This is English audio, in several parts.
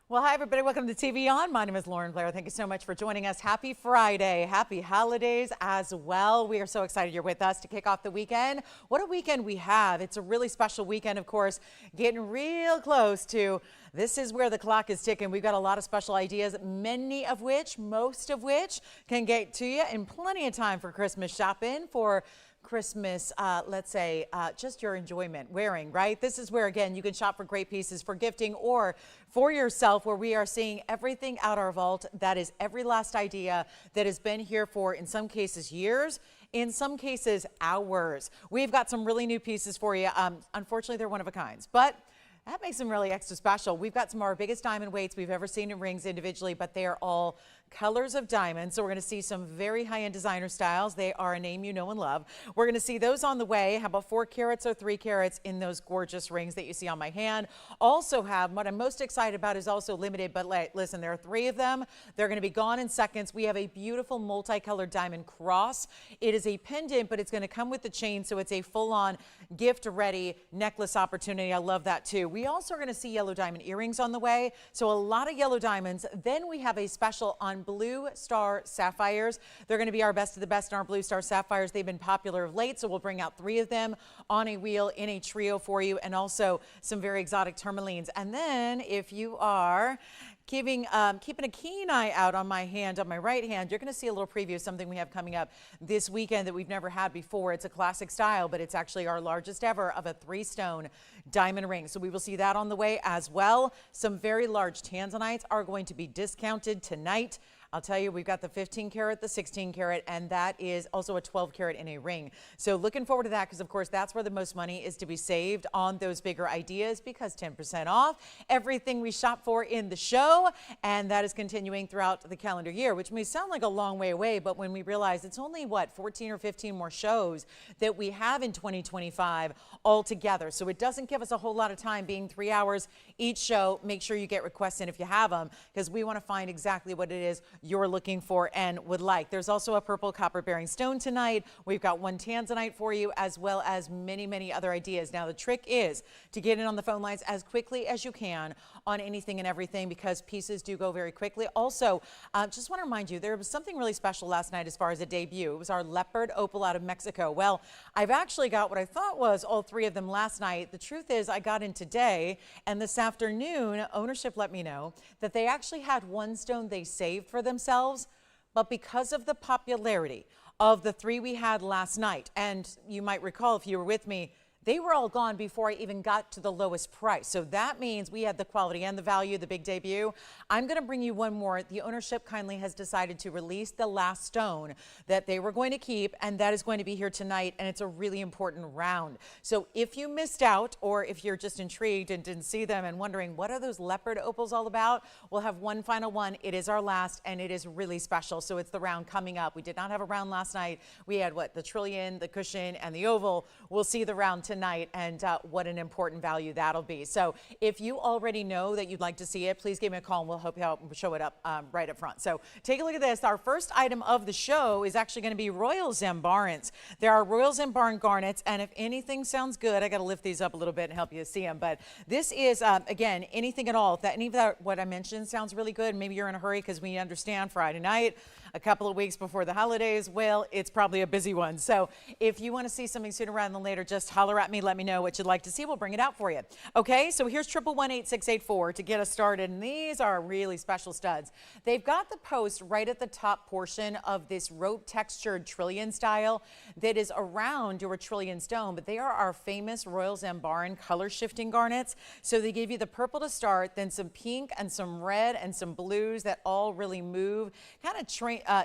Well, hi, everybody. Welcome to TVON. My name is Blair. Thank you so much for joining us. Happy Friday. Happy holidays as well. We are so excited you're with us to kick off the weekend. What a weekend we have. It's a really special weekend, of course, getting real close to this is where the clock is ticking. We've got a lot of special ideas, most of which can get to you in plenty of time for Christmas shopping, for Christmas, let's say, just your enjoyment wearing, right? This is where, again, you can shop for great pieces for gifting or for yourself, where we are seeing everything out our vault. That is every last idea that has been here for, in some cases, years, in some cases, hours. We've got some really new pieces for you. Unfortunately, they're one of a kinds, but that makes them really extra special. We've got some of our biggest diamond weights we've ever seen in rings individually, but they are all colors of diamonds. So we're going to see some very high-end designer styles. They are a name you know and love. We're going to see those on the way. How about 4 carats or 3 carats in those gorgeous rings that you see on my hand? Also have, what I'm most excited about is also limited, but listen, there are 3 of them. They're going to be gone in seconds. We have a beautiful multicolored diamond cross. It is a pendant, but it's going to come with the chain, so it's a full-on gift-ready necklace opportunity. I love that too. We also are going to see yellow diamond earrings on the way, so a lot of yellow diamonds. Then we have a special on blue star sapphires. They're going to be our best of the best in our blue star sapphires. They've been popular of late, so we'll bring out 3 of them on a wheel in a trio for you, and also some very exotic tourmalines. And then if you are keeping a keen eye out on my hand, on my right hand, you're going to see a little preview of something we have coming up this weekend that we've never had before. It's a classic style, but it's actually our largest ever of a 3-stone diamond ring. So we will see that on the way as well. Some very large Tanzanites are going to be discounted tonight. I'll tell you, we've got the 15 karat, the 16 karat, and that is also a 12 karat in a ring. So looking forward to that, because of course that's where the most money is to be saved on those bigger ideas, because 10% off everything we shop for in the show. And that is continuing throughout the calendar year, which may sound like a long way away, but when we realize it's only what, 14 or 15 more shows that we have in 2025 altogether. So it doesn't give us a whole lot of time, being 3 hours each show. Make sure you get requests in if you have them, because we want to find exactly what it is you're looking for and would like. There's also a purple copper bearing stone tonight. We've got 1 Tanzanite for you, as well as many, many other ideas. Now the trick is to get in on the phone lines as quickly as you can on anything and everything, because pieces do go very quickly. Also, just want to remind you, there was something really special last night as far as a debut. It was our Leopard opal out of Mexico. Well, I've actually got what I thought was all 3 of them last night. The truth is I got in today, and this afternoon ownership let me know that they actually had 1 stone they saved for themselves, but because of the popularity of the 3 we had last night, and you might recall if you were with me, they were all gone before I even got to the lowest price. So that means we had the quality and the value, the big debut. I'm going to bring you one more. The ownership kindly has decided to release the last stone that they were going to keep, and that is going to be here tonight, and it's a really important round. So if you missed out, or if you're just intrigued and didn't see them and wondering what are those Leopard opals all about, we'll have one final one. It is our last, and it is really special. So it's the round coming up. We did not have a round last night. We had what, the trillion, the cushion, and the oval. We'll see the round tonight, and what an important value that'll be. So if you already know that you'd like to see it, please give me a call and we'll help you out and show it up right up front. So take a look at this. Our first item of the show is actually going to be Royal Zambarans. There are Royal Zambaran garnets, and if anything sounds good, I got to lift these up a little bit and help you see them. But this is, again, anything at all. If any of that, what I mentioned, sounds really good, maybe you're in a hurry, because we understand Friday night, a couple of weeks before the holidays, well, it's probably a busy one. So if you want to see something sooner rather than later, just holler at me, let me know what you'd like to see. We'll bring it out for you. Okay, so here's 1118684 to get us started, and these are really special studs. They've got the post right at the top portion of this rope textured trillion style that is around your trillion stone, but they are our famous Royal Zambaran color shifting garnets. So they give you the purple to start, then some pink and some red and some blues that all really move, kind of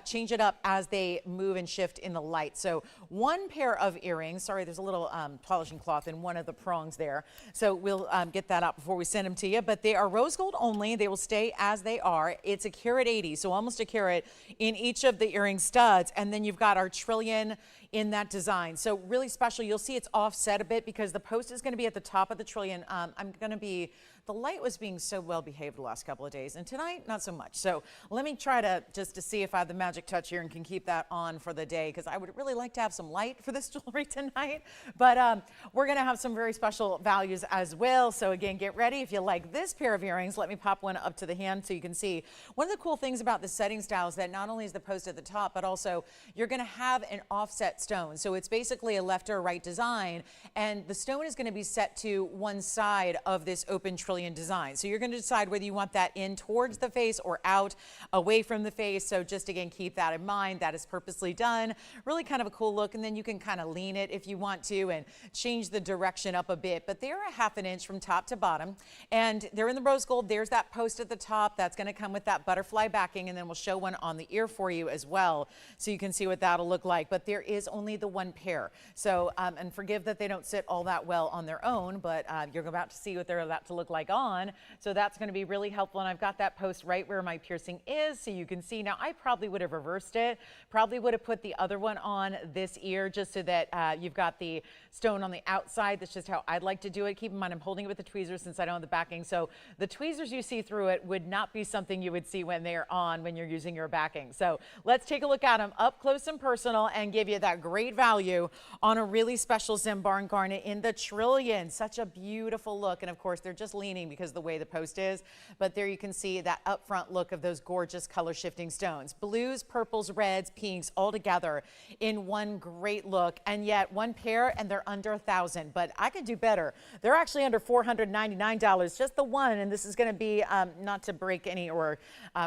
change it up as they move and shift in the light. So 1 pair of earrings, sorry, there's a little polishing cloth in one of the prongs there. So we'll get that out before we send them to you, but they are rose gold only. They will stay as they are. It's a carat 80, so almost a carat in each of the earring studs. And then you've got our trillion in that design. So really special. You'll see it's offset a bit because the post is going to be at the top of the trillion. I'm going to be the light was being so well behaved the last couple of days, and tonight, not so much. So let me try to see if I have the magic touch here and can keep that on for the day, because I would really like to have some light for this jewelry tonight. But we're going to have some very special values as well. So again, get ready. If you like this pair of earrings, let me pop one up to the hand so you can see. One of the cool things about the setting style is that not only is the post at the top, but also you're going to have an offset stone. So it's basically a left or right design, and the stone is going to be set to one side of this open trillion design. So you're going to decide whether you want that in towards the face or out away from the face. So just again, keep that in mind. That is purposely done. Really kind of a cool look, and then you can kind of lean it if you want to and change the direction up a bit. But they're a ½ inch from top to bottom, and they're in the rose gold. There's that post at the top. That's going to come with that butterfly backing, and then we'll show one on the ear for you as well, so you can see what that'll look like. But there is only the one pair. So, and forgive that they don't sit all that well on their own, but you're about to see what they're about to look like on. So that's going to be really helpful. And I've got that post right where my piercing is, so you can see. Now, I probably would have reversed it. Probably would have put the other one on this ear just so that you've got the stone on the outside. That's just how I'd like to do it. Keep in mind, I'm holding it with the tweezers since I don't have the backing. So the tweezers you see through it would not be something you would see when they're on, when you're using your backing. So let's take a look at them up close and personal and give you that great value on a really special Zambar and Garnet in the trillion. Such a beautiful look. And of course, they're just leaning because of the way the post is. But there you can see that upfront look of those gorgeous color shifting stones. Blues, purples, reds, pinks, all together in one great look. And yet one pair, and they're under $1,000. But I could do better. They're actually under $499, just the one. And this is going to be, not to break any or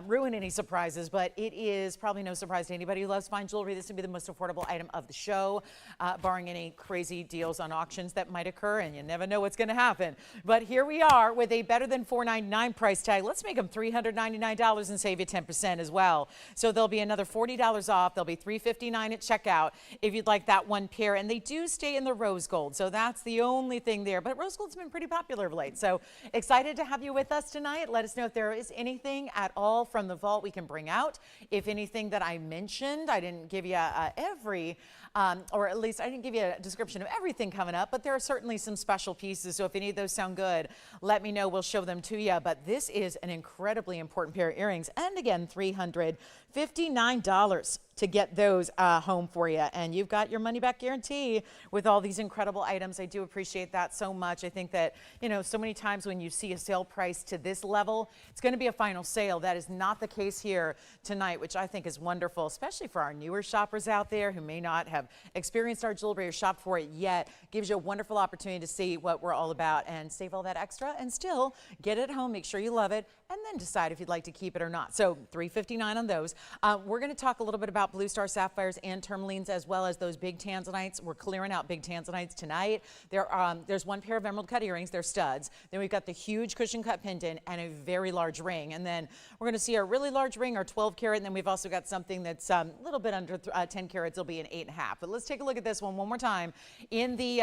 ruin any surprises, but it is probably no surprise to anybody who loves fine jewelry. This would be the most affordable item of the show, barring any crazy deals on auctions that might occur, and you never know what's going to happen. But here we are with a better than $499 price tag. Let's make them $399 and save you 10% as well. So there'll be another $40 off. They'll be $359 at checkout if you'd like that one pair. And they do stay in the rose gold, so that's the only thing there. But rose gold's been pretty popular of late. So excited to have you with us tonight. Let us know if there is anything at all from the vault we can bring out. If anything that I mentioned, I didn't give you every, or at least I didn't give you a description of everything coming up, but there are certainly some special pieces. So if any of those sound good, let me know. We'll show them to you. But this is an incredibly important pair of earrings. And again, $359 to get those home for you. And you've got your money back guarantee with all these incredible items. I do appreciate that so much. I think that, you know, so many times when you see a sale price to this level, it's going to be a final sale. That is not the case here tonight, which I think is wonderful, especially for our newer shoppers out there who may not have experienced our jewelry or shopped for it yet. Gives you a wonderful opportunity to see what we're all about and save all that extra and still get it home, make sure you love it, and then decide if you'd like to keep it or not. So $359 on those. We're going to talk a little bit about Blue Star Sapphires and Tourmalines, as well as those big Tanzanites. We're clearing out big Tanzanites tonight. There's one pair of emerald cut earrings. They're studs. Then we've got the huge cushion cut pendant and a very large ring. And then we're going to see our really large ring, our 12 karat. And then we've also got something that's a little bit under 10 carats. It'll be an 8.5. But let's take a look at this one more time in the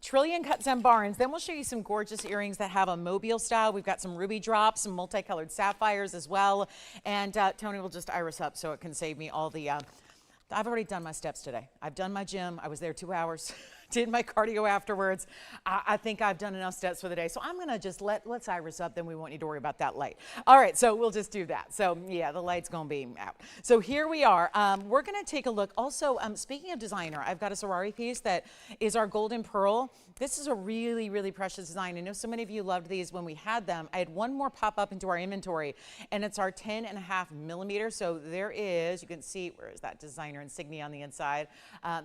trillion cut Zambarans. Then we'll show you some gorgeous earrings that have a mobile style. We've got some ruby drops, some multicolored sapphires as well. And Tony will just iris up so it can save me all the I've already done my steps today. I've done my gym. I was there 2 hours. Did my cardio afterwards. I think I've done enough steps for the day. So I'm going to just let's iris up, then we won't need to worry about that light. All right, so we'll just do that. So yeah, the light's going to be out. So here we are. We're going to take a look. Also, speaking of designer, I've got a sorority piece that is our golden pearl. This is a really, really precious design. I know so many of you loved these when we had them. I had one more pop up into our inventory, and it's our 10.5 millimeters. So there is, you can see, where is that designer insignia on the inside?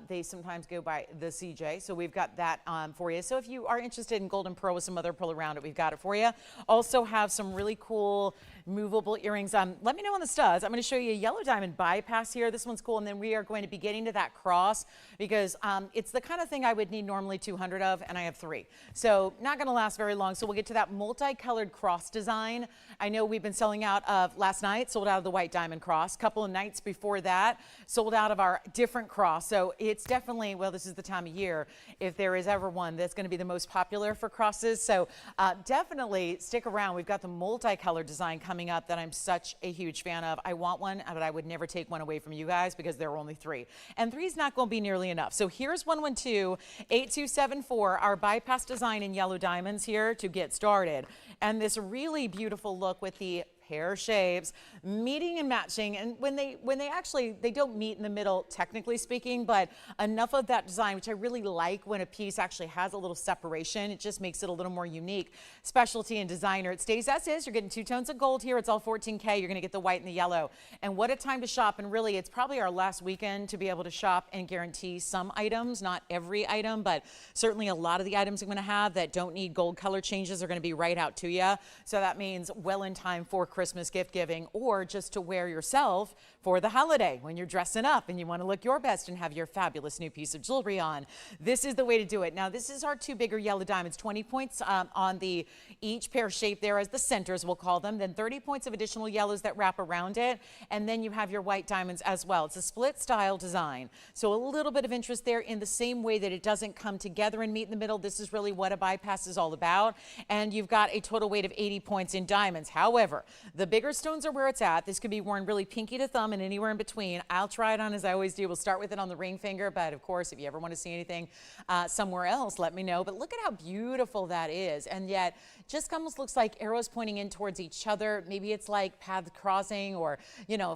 They sometimes go by the CJ. So we've got that for you. So if you are interested in golden pearl with some other pearl around it, we've got it for you. Also have some really cool movable earrings. Let me know on the studs. I'm going to show you a yellow diamond bypass here. This one's cool. And then we are going to be getting to that cross because it's the kind of thing I would need normally 200 of, and I have 3. So not going to last very long. So we'll get to that multicolored cross design. I know we've been selling out of last night, sold out of the white diamond cross. Couple of nights before that, sold out of our different cross. So it's definitely, well, this is the time of year, if there is ever one that's going to be the most popular for crosses. So definitely stick around. We've got the multicolored design coming coming up that I'm such a huge fan of. I want one, but I would never take one away from you guys because there are only 3. And 3 is not going to be nearly enough. So here's 112-8274, our bypass design in yellow diamonds here to get started. And this really beautiful look with the pear shapes meeting and matching, and when they actually they don't meet in the middle technically speaking, but enough of that design, which I really like when a piece actually has a little separation. It just makes it a little more unique. Specialty and designer. It stays as is. You're getting 2 tones of gold here. It's all 14K. You're going to get the white and the yellow. And what a time to shop. And really, it's probably our last weekend to be able to shop and guarantee some items, not every item, but certainly a lot of the items I'm going to have that don't need gold color changes are going to be right out to you. So that means well in time for Christmas gift giving, or just to wear yourself for the holiday when you're dressing up and you want to look your best and have your fabulous new piece of jewelry on. This is the way to do it. Now, this is our 2 bigger yellow diamonds, 20 points on the each pear shape there as the centers, we'll call them, then 30 points of additional yellows that wrap around it, and then you have your white diamonds as well. It's a split style design, so a little bit of interest there in the same way that it doesn't come together and meet in the middle. This is really what a bypass is all about, and you've got a total weight of 80 points in diamonds. However, the bigger stones are where it's at. This could be worn really pinky to thumb and anywhere in between. I'll try it on as I always do. We'll start with it on the ring finger, but of course, if you ever want to see anything somewhere else, let me know. But look at how beautiful that is, and yet just almost looks like arrows pointing in towards each other. Maybe it's like path crossing, or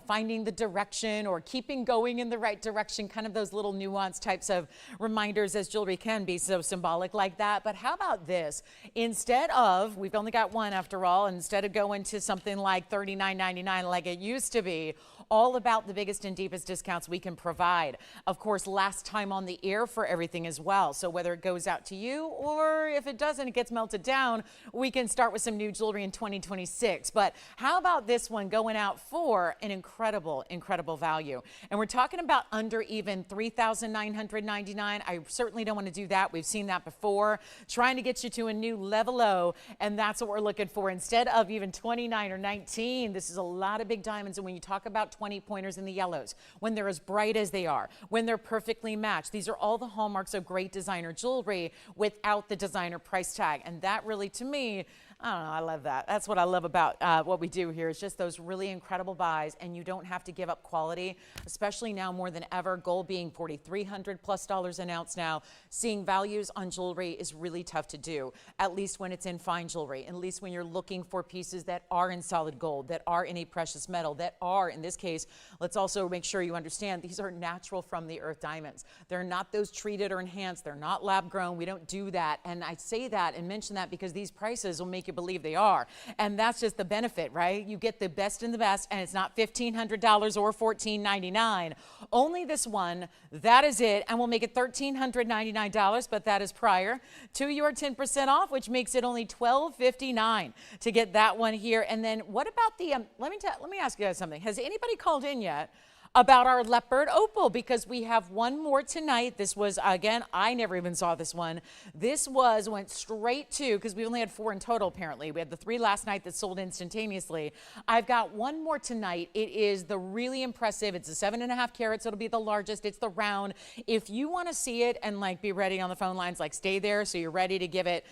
finding the direction, or keeping going in the right direction, kind of those little nuanced types of reminders, as jewelry can be so symbolic like that. But how about this? Instead of, we've only got one after all, instead of going to something like $39.99 like it used to be, all about the biggest and deepest discounts we can provide. Of course, last time on the air for everything as well. So whether it goes out to you, or if it doesn't, it gets melted down, we can start with some new jewelry in 2026. But how about this one going out for an incredible, incredible value? And we're talking about under even $3,999. I certainly don't want to do that. We've seen that before. Trying to get you to a new level low, and that's what we're looking for. Instead of even 29 or 19, this is a lot of big diamonds. And when you talk about 20 pointers in the yellows, when they're as bright as they are, when they're perfectly matched, these are all the hallmarks of great designer jewelry without the designer price tag. And that really, to me, I don't know, I love that. That's what I love about what we do here, is just those really incredible buys, and you don't have to give up quality, especially now more than ever. Gold being $4,300+ an ounce now. Seeing values on jewelry is really tough to do, at least when it's in fine jewelry, at least when you're looking for pieces that are in solid gold, that are in a precious metal, that are, in this case, let's also make sure you understand, these are natural from the earth diamonds. They're not those treated or enhanced. They're not lab grown. We don't do that. And I say that and mention that because these prices will make you believe they are. And that's just the benefit, right? You get the best and the best, and it's not $1,500 or $1,499. Only this one, that is it, and we'll make it $1,399, but that is prior to your 10% off, which makes it only $1,259 to get that one here. And then what about the, let me ask you guys something. Has anybody called in yet about our Leopard opal? Because we have one more tonight. This was, again, I never even saw this one. This went straight to, because we only had 4 in total apparently. We had the 3 last night that sold instantaneously. I've got one more tonight. It is the really impressive, it's a 7.5 carats, so it'll be the largest. It's the round. If you want to see it and like be ready on the phone lines, like stay there so you're ready to give it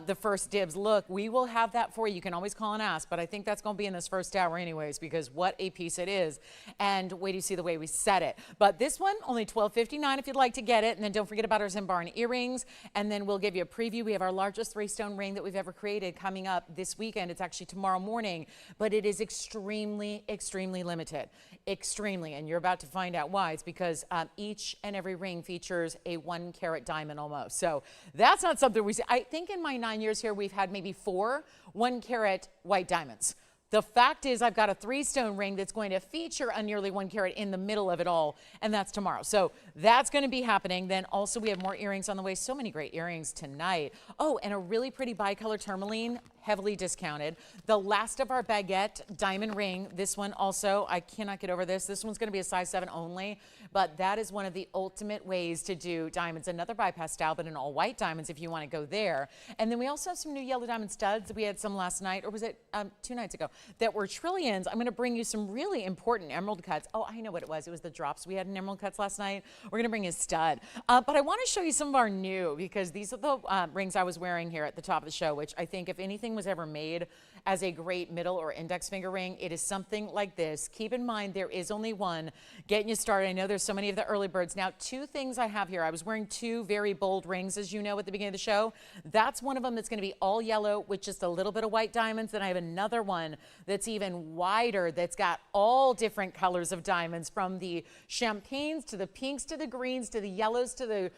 the first dibs look, we will have that for you. You can always call and ask, but I think that's going to be in this first hour anyways, because what a piece it is. And wait, you see the way we set it. But this one, only $12.59 if you'd like to get it. And then don't forget about our Zimbarn earrings. And then we'll give you a preview. We have our largest 3-stone ring that we've ever created coming up this weekend. It's actually tomorrow morning, but it is extremely, extremely limited. Extremely. And you're about to find out why. It's because each and every ring features a 1-carat diamond almost. So that's not something we see. I think in my 9 years here, we've had maybe 4 1-carat white diamonds. The fact is, I've got a 3-stone ring that's going to feature a nearly 1 carat in the middle of it all, and that's tomorrow. So that's going to be happening. Then also we have more earrings on the way. So many great earrings tonight. Oh, and a really pretty bicolor tourmaline, heavily discounted. The last of our Baguette diamond ring. This one also, I cannot get over this. This one's going to be a size 7 only, but that is one of the ultimate ways to do diamonds. Another bypass style, but in all white diamonds if you want to go there. And then we also have some new yellow diamond studs. We had some last night, or was it 2 nights ago, that were trillions. I'm going to bring you some really important emerald cuts. Oh, I know what it was. It was the drops we had in emerald cuts last night. We're going to bring a stud. But I want to show you some of our new, because these are the rings I was wearing here at the top of the show, which I think if anything was ever made as a great middle or index finger ring, it is something like this. Keep in mind, there is only one getting you started. I know there's so many of the early birds. Now, two things I have here. I was wearing two very bold rings, as you know, at the beginning of the show. That's one of them that's going to be all yellow with just a little bit of white diamonds. Then I have another one that's even wider that's got all different colors of diamonds, from the champagnes to the pinks to the greens to the yellows to the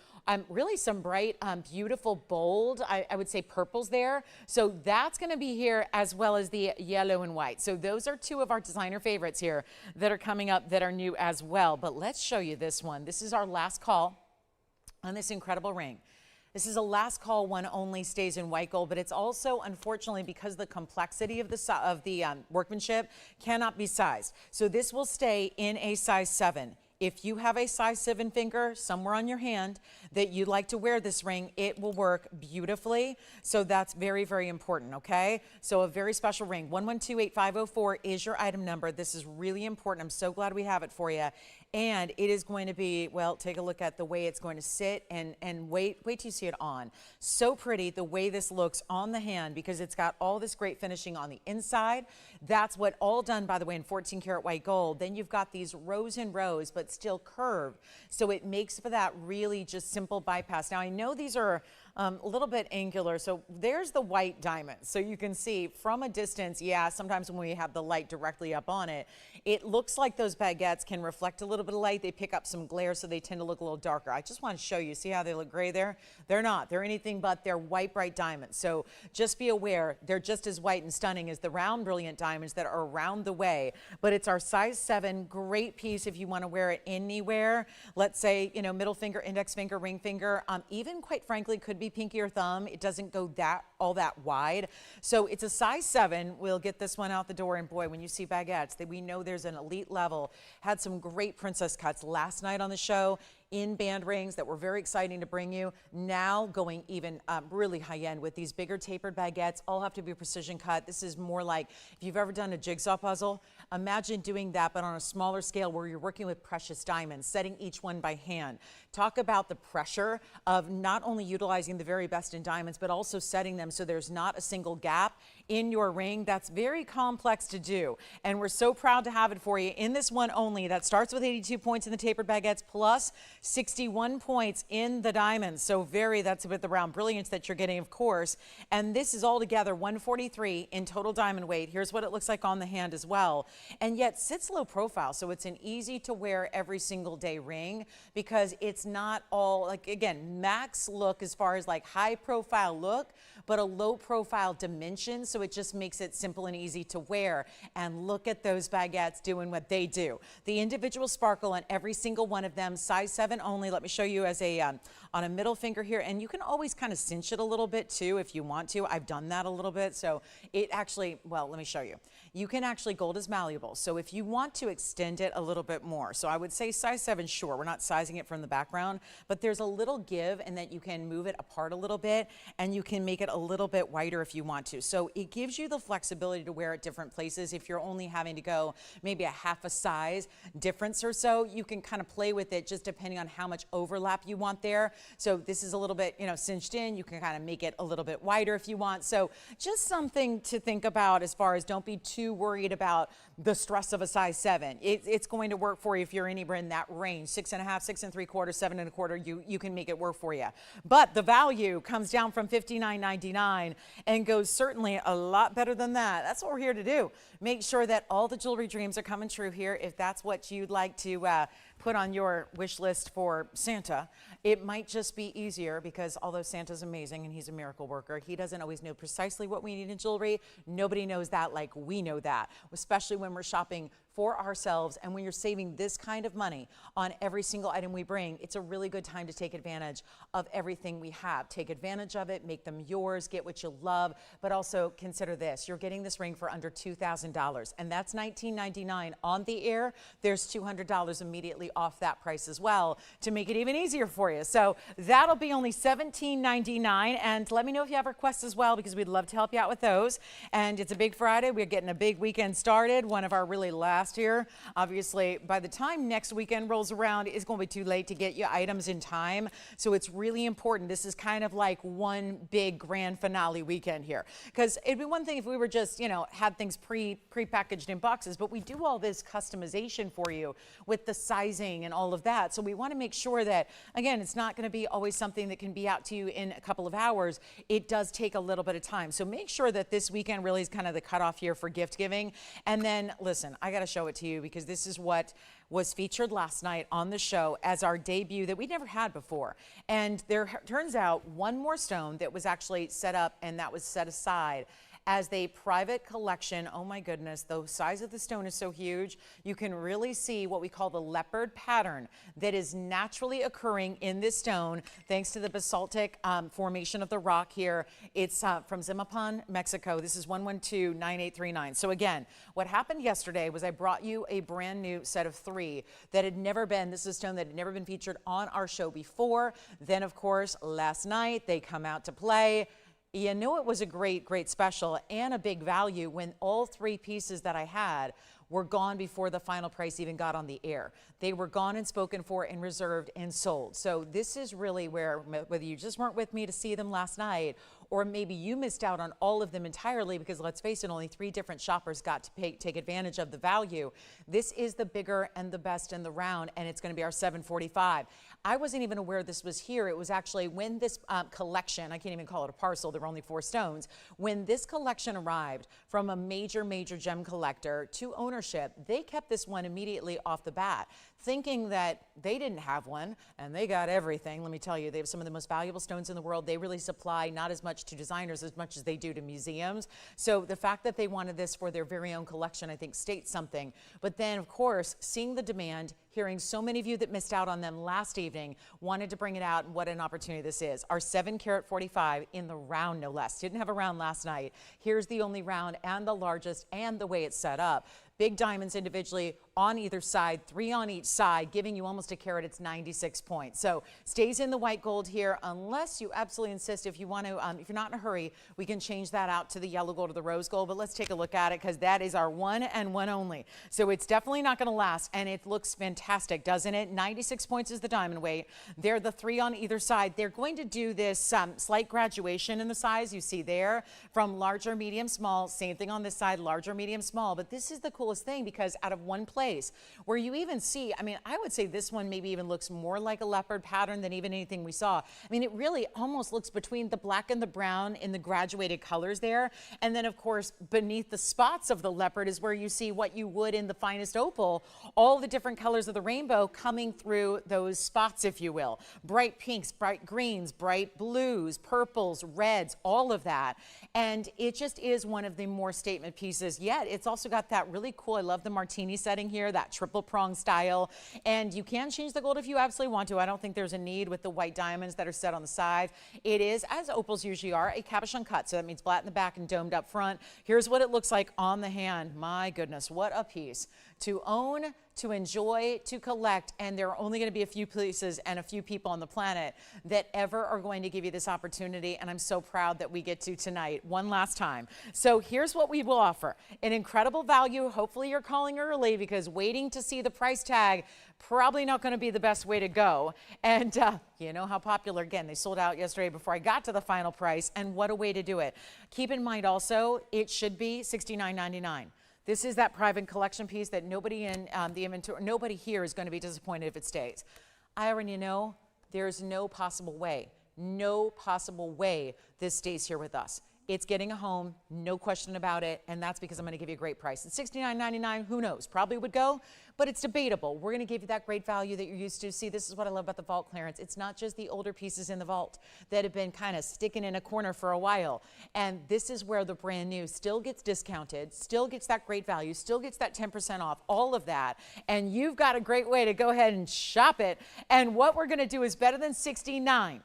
really some bright, beautiful, bold, I would say purples there. So that's going to be here, as well as the yellow and white. So those are two of our designer favorites here that are coming up that are new as well. But let's show you this one. This is our last call on this incredible ring. This is a last call one, only stays in white gold, but it's also, unfortunately, because the complexity of the workmanship cannot be sized. So this will stay in a size 7. If you have a size 7 finger somewhere on your hand that you'd like to wear this ring, it will work beautifully. So that's very, very important, okay? So a very special ring. 1128504 is your item number. This is really important. I'm so glad we have it for you. And it is going to be, well, take a look at the way it's going to sit, and wait till you see it on. So pretty the way this looks on the hand, because it's got all this great finishing on the inside. That's what all done, by the way, in 14 karat white gold. Then you've got these rows and rows, but still curved. So it makes for that really just simple bypass. Now I know these are a little bit angular. So there's the white diamond. So you can see from a distance, yeah, sometimes when we have the light directly up on it, it looks like those baguettes can reflect a little bit of light. They pick up some glare, so they tend to look a little darker. I just want to show you, see how they look gray there? They're not. They're anything but they're white, bright diamonds. So just be aware, they're just as white and stunning as the round, brilliant diamonds that are around the way. But it's our size 7, great piece if you want to wear it anywhere. Let's say, you know, middle finger, index finger, ring finger, even quite frankly, could be pinky or thumb. It doesn't go all that wide. So it's a size 7. We'll get this one out the door, and boy, when you see baguettes, we know there's an elite level. Had some great princess cuts last night on the show in band rings that were very exciting to bring you. Now going even really high end with these bigger tapered baguettes. All have to be precision cut. This is more like if you've ever done a jigsaw puzzle, imagine doing that but on a smaller scale, where you're working with precious diamonds, setting each one by hand. Talk about the pressure of not only utilizing the very best in diamonds, but also setting them so there's not a single gap in your ring. That's very complex to do, and we're so proud to have it for you in this one only. That starts with 82 points in the tapered baguettes, plus 61 points in the diamonds. So that's with the round brilliance that you're getting, of course. And this is all together 143 in total diamond weight. Here's what it looks like on the hand as well. And yet sits low profile. So it's an easy to wear every single day ring, because it's not all like, again, max look as far as like high profile look, but a low profile dimension. So it just makes it simple and easy to wear. And look at those baguettes doing what they do. The individual sparkle on every single one of them, size 7 only. Let me show you as a on a middle finger here, and you can always kind of cinch it a little bit too if you want to. I've done that a little bit, so it actually, well, let me show you. You can actually, gold is malleable, so if you want to extend it a little bit more, so I would say size 7, sure, we're not sizing it from the background, but there's a little give in that you can move it apart a little bit, and you can make it a little bit wider if you want to. So it gives you the flexibility to wear at different places. If you're only having to go maybe a half a size difference or so, you can kind of play with it just depending on how much overlap you want there. So this is a little bit, you know, cinched in. You can kind of make it a little bit wider if you want. So just something to think about as far as don't be too worried about the stress of a size 7. It's going to work for you if you're anywhere in that range, 6.5, 6 3/4, 7 1/4. You can make it work for you. But the value comes down from $59.99 and goes certainly a lot better than that. That's what we're here to do. Make sure that all the jewelry dreams are coming true here. If that's what you'd like to put on your wish list for Santa, it might just be easier, because although Santa's amazing and he's a miracle worker, he doesn't always know precisely what we need in jewelry. Nobody knows that like we know that, especially when we're shopping for ourselves. And when you're saving this kind of money on every single item we bring, it's a really good time to take advantage of everything we have. Take advantage of it, make them yours, get what you love, but also consider this. You're getting this ring for under $2,000, and that's $19.99 on the air. There's $200 immediately off that price as well to make it even easier for you. So that'll be only $17.99. And let me know if you have requests as well, because we'd love to help you out with those. And it's a big Friday. We're getting a big weekend started. One of our really last fast here. Obviously, by the time next weekend rolls around, it's going to be too late to get you items in time. So it's really important. This is kind of like one big grand finale weekend here. Because it'd be one thing if we were just, you know, had things pre-packaged in boxes, but we do all this customization for you with the sizing and all of that. So we want to make sure that, again, it's not going to be always something that can be out to you in a couple of hours. It does take a little bit of time. So make sure that this weekend really is kind of the cutoff here for gift giving. And then, listen, I got to show it to you because this is what was featured last night on the show as our debut that we never had before. And there turns out one more stone that was actually set up and that was set aside as a private collection. Oh my goodness, the size of the stone is so huge. You can really see what we call the leopard pattern that is naturally occurring in this stone thanks to the basaltic formation of the rock here. It's from Zimapan, Mexico. This is 1129839. So again, what happened yesterday was I brought you a brand new set of 3 that had never been, this is a stone that had never been featured on our show before. Then of course, last night they come out to play. You know, it was a great, great special and a big value when all 3 pieces that I had were gone before the final price even got on the air. They were gone and spoken for and reserved and sold. So this is really where, whether you just weren't with me to see them last night, or maybe you missed out on all of them entirely because let's face it, only 3 different shoppers got to take advantage of the value. This is the bigger and the best in the round, and it's going to be our 745. I wasn't even aware this was here. It was actually when this collection, I can't even call it a parcel, there were only 4 stones. When this collection arrived from a major, major gem collector to ownership, they kept this one immediately off the bat, thinking that they didn't have one, and they got everything. Let me tell you, they have some of the most valuable stones in the world. They really supply not as much to designers as much as they do to museums. So the fact that they wanted this for their very own collection, I think, states something. But then, of course, seeing the demand, hearing so many of you that missed out on them last evening, wanted to bring it out, and what an opportunity this is. Our 7 carat 45 in the round, no less. Didn't have a round last night. Here's the only round and the largest, and the way it's set up. Big diamonds individually on either side, 3 on each side, giving you almost a carat. It's 96 points. So stays in the white gold here, unless you absolutely insist. If you want to, if you're not in a hurry, we can change that out to the yellow gold or the rose gold. But let's take a look at it because that is our one and one only. So it's definitely not going to last, and it looks fantastic, doesn't it? 96 points is the diamond weight. They're the 3 on either side. They're going to do this slight graduation in the size you see there from larger, medium, small. Same thing on this side, larger, medium, small. But this is the coolest thing because out of one place where you even see, I mean, I would say this one maybe even looks more like a leopard pattern than even anything we saw. I mean, it really almost looks between the black and the brown in the graduated colors there. And then of course, beneath the spots of the leopard is where you see what you would in the finest opal, all the different colors of the rainbow coming through those spots, if you will. Bright pinks, bright greens, bright blues, purples, reds, all of that. And it just is one of the more statement pieces yet. It's also got that really cool, I love the martini setting here, that triple prong style. And you can change the gold if you absolutely want to. I don't think there's a need with the white diamonds that are set on the sides. It is, as opals usually are, a cabochon cut. So that means flat in the back and domed up front. Here's what it looks like on the hand. My goodness, what a piece to own, to enjoy, to collect, and there are only going to be a few places and a few people on the planet that ever are going to give you this opportunity, and I'm so proud that we get to tonight one last time. So here's what we will offer. An incredible value. Hopefully you're calling early because waiting to see the price tag probably not going to be the best way to go. And you know how popular, again, they sold out yesterday before I got to the final price, and what a way to do it. Keep in mind also, it should be $69.99. This is that private collection piece that nobody in the inventory, nobody here is going to be disappointed if it stays. I already know there's no possible way this stays here with us. It's getting a home, no question about it, and that's because I'm going to give you a great price. At $69.99, who knows? Probably would go, but it's debatable. We're going to give you that great value that you're used to. See, this is what I love about the vault clearance. It's not just the older pieces in the vault that have been kind of sticking in a corner for a while, and this is where the brand new still gets discounted, still gets that great value, still gets that 10% off, all of that, and you've got a great way to go ahead and shop it, and what we're going to do is better than $69.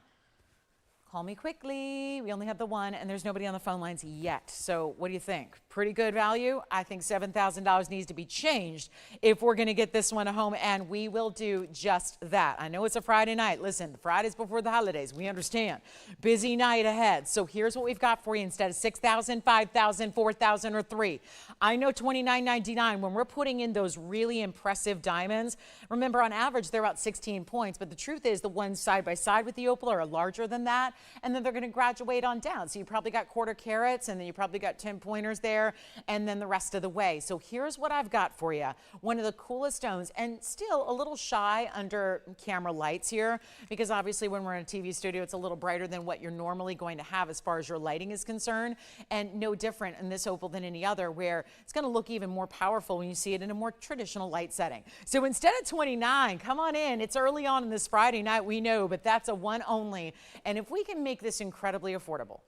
Call me quickly. We only have the one, and there's nobody on the phone lines yet. So what do you think? Pretty good value. I think $7,000 needs to be changed if we're going to get this one home, and we will do just that. I know it's a Friday night. Listen, Friday's before the holidays. We understand. Busy night ahead. So here's what we've got for you instead of $6,000, $5,000, $4,000, or $3,000. I know $29.99 when we're putting in those really impressive diamonds. Remember, on average, they're about 16 points, but the truth is the ones side by side with the opal are larger than that. And then they're going to graduate on down. So you probably got quarter carats, and then you probably got 10 pointers there, and then the rest of the way. So here's what I've got for you. One of the coolest stones, and still a little shy under camera lights here, because obviously when we're in a TV studio, it's a little brighter than what you're normally going to have as far as your lighting is concerned. And no different in this opal than any other, where it's going to look even more powerful when you see it in a more traditional light setting. So instead of 29, come on in. It's early on in this Friday night, we know, but that's a one only. And if we can make this incredibly affordable,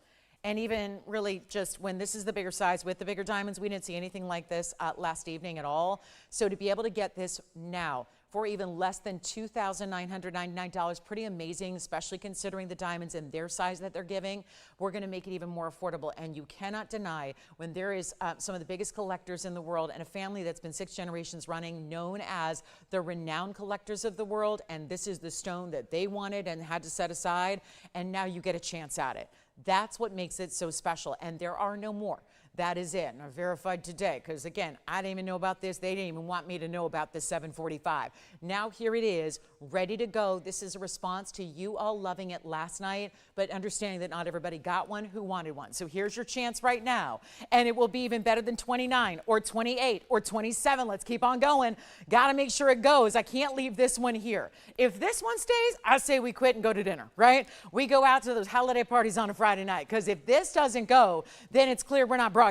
and even really just when this is the bigger size with the bigger diamonds, we didn't see anything like this last evening at all. So to be able to get this now for even less than $2,999, pretty amazing, especially considering the diamonds and their size that they're giving. We're going to make it even more affordable. And you cannot deny when there is some of the biggest collectors in the world and a family that's been 6 generations running, known as the renowned collectors of the world. And this is the stone that they wanted and had to set aside. And now you get a chance at it. That's what makes it so special. And there are no more. That is it. And I verified today because, again, I didn't even know about this. They didn't even want me to know about this 745. Now here it is, ready to go. This is a response to you all loving it last night, but understanding that not everybody got one who wanted one. So here's your chance right now. And it will be even better than 29 or 28 or 27. Let's keep on going. Got to make sure it goes. I can't leave this one here. If this one stays, I say we quit and go to dinner, right? We go out to those holiday parties on a Friday night, because if this doesn't go, then it's clear we're not broadcasting.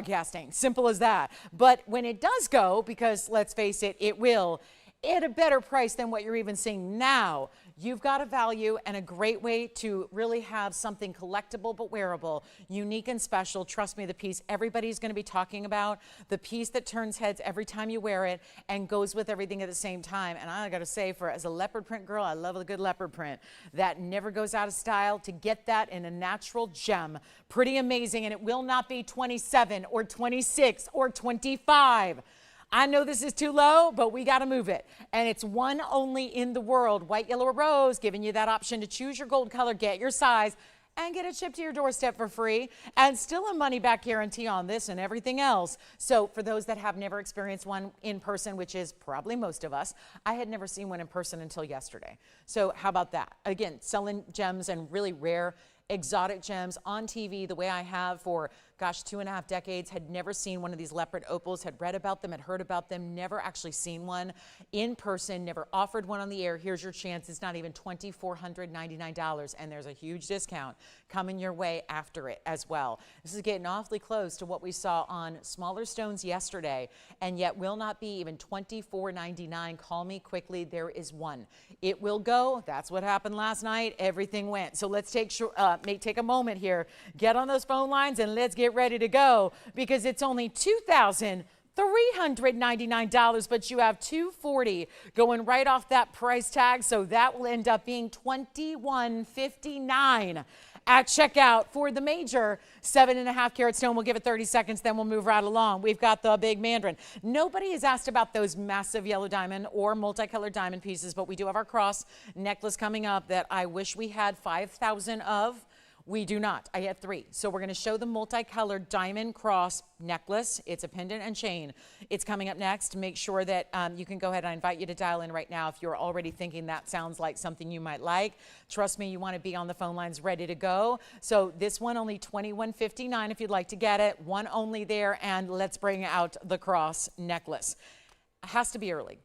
Simple as that. But when it does go, because let's face it, it will, at a better price than what you're even seeing now, you've got a value and a great way to really have something collectible but wearable, unique and special. Trust me, the piece everybody's going to be talking about, the piece that turns heads every time you wear it and goes with everything at the same time. And I got to say, as a leopard print girl, I love a good leopard print. That never goes out of style. To get that in a natural gem, pretty amazing. And it will not be 27 or 26 or 25. I know this is too low, but we got to move it. And it's one only in the world. White, yellow, or rose, giving you that option to choose your gold color, get your size, and get it shipped to your doorstep for free. And still a money-back guarantee on this and everything else. So for those that have never experienced one in person, which is probably most of us, I had never seen one in person until yesterday. So how about that? Again, selling gems and really rare exotic gems on TV the way I have for, gosh, 2.5 decades. Had never seen one of these leopard opals, had read about them, had heard about them, never actually seen one in person, never offered one on the air. Here's your chance. It's not even $2,499, and there's a huge discount coming your way after it as well. This is getting awfully close to what we saw on smaller stones yesterday, and yet will not be even $2,499. Call me quickly. There is one. It will go. That's what happened last night. Everything went. So let's take a moment here, get on those phone lines, and let's get ready to go, because it's only $2,399, but you have $240 going right off that price tag. So that will end up being $2,159 at checkout for the major 7.5 carat stone. We'll give it 30 seconds, then we'll move right along. We've got the big Mandarin. Nobody has asked about those massive yellow diamond or multicolored diamond pieces, but we do have our cross necklace coming up that I wish we had 5,000 of. We do not. I have 3. So we're going to show the multicolored diamond cross necklace. It's a pendant and chain. It's coming up next. Make sure that you can go ahead. I invite you to dial in right now if you're already thinking that sounds like something you might like. Trust me, you want to be on the phone lines ready to go. So this one only $2,159 if you'd like to get it. One only there, and let's bring out the cross necklace. It has to be early.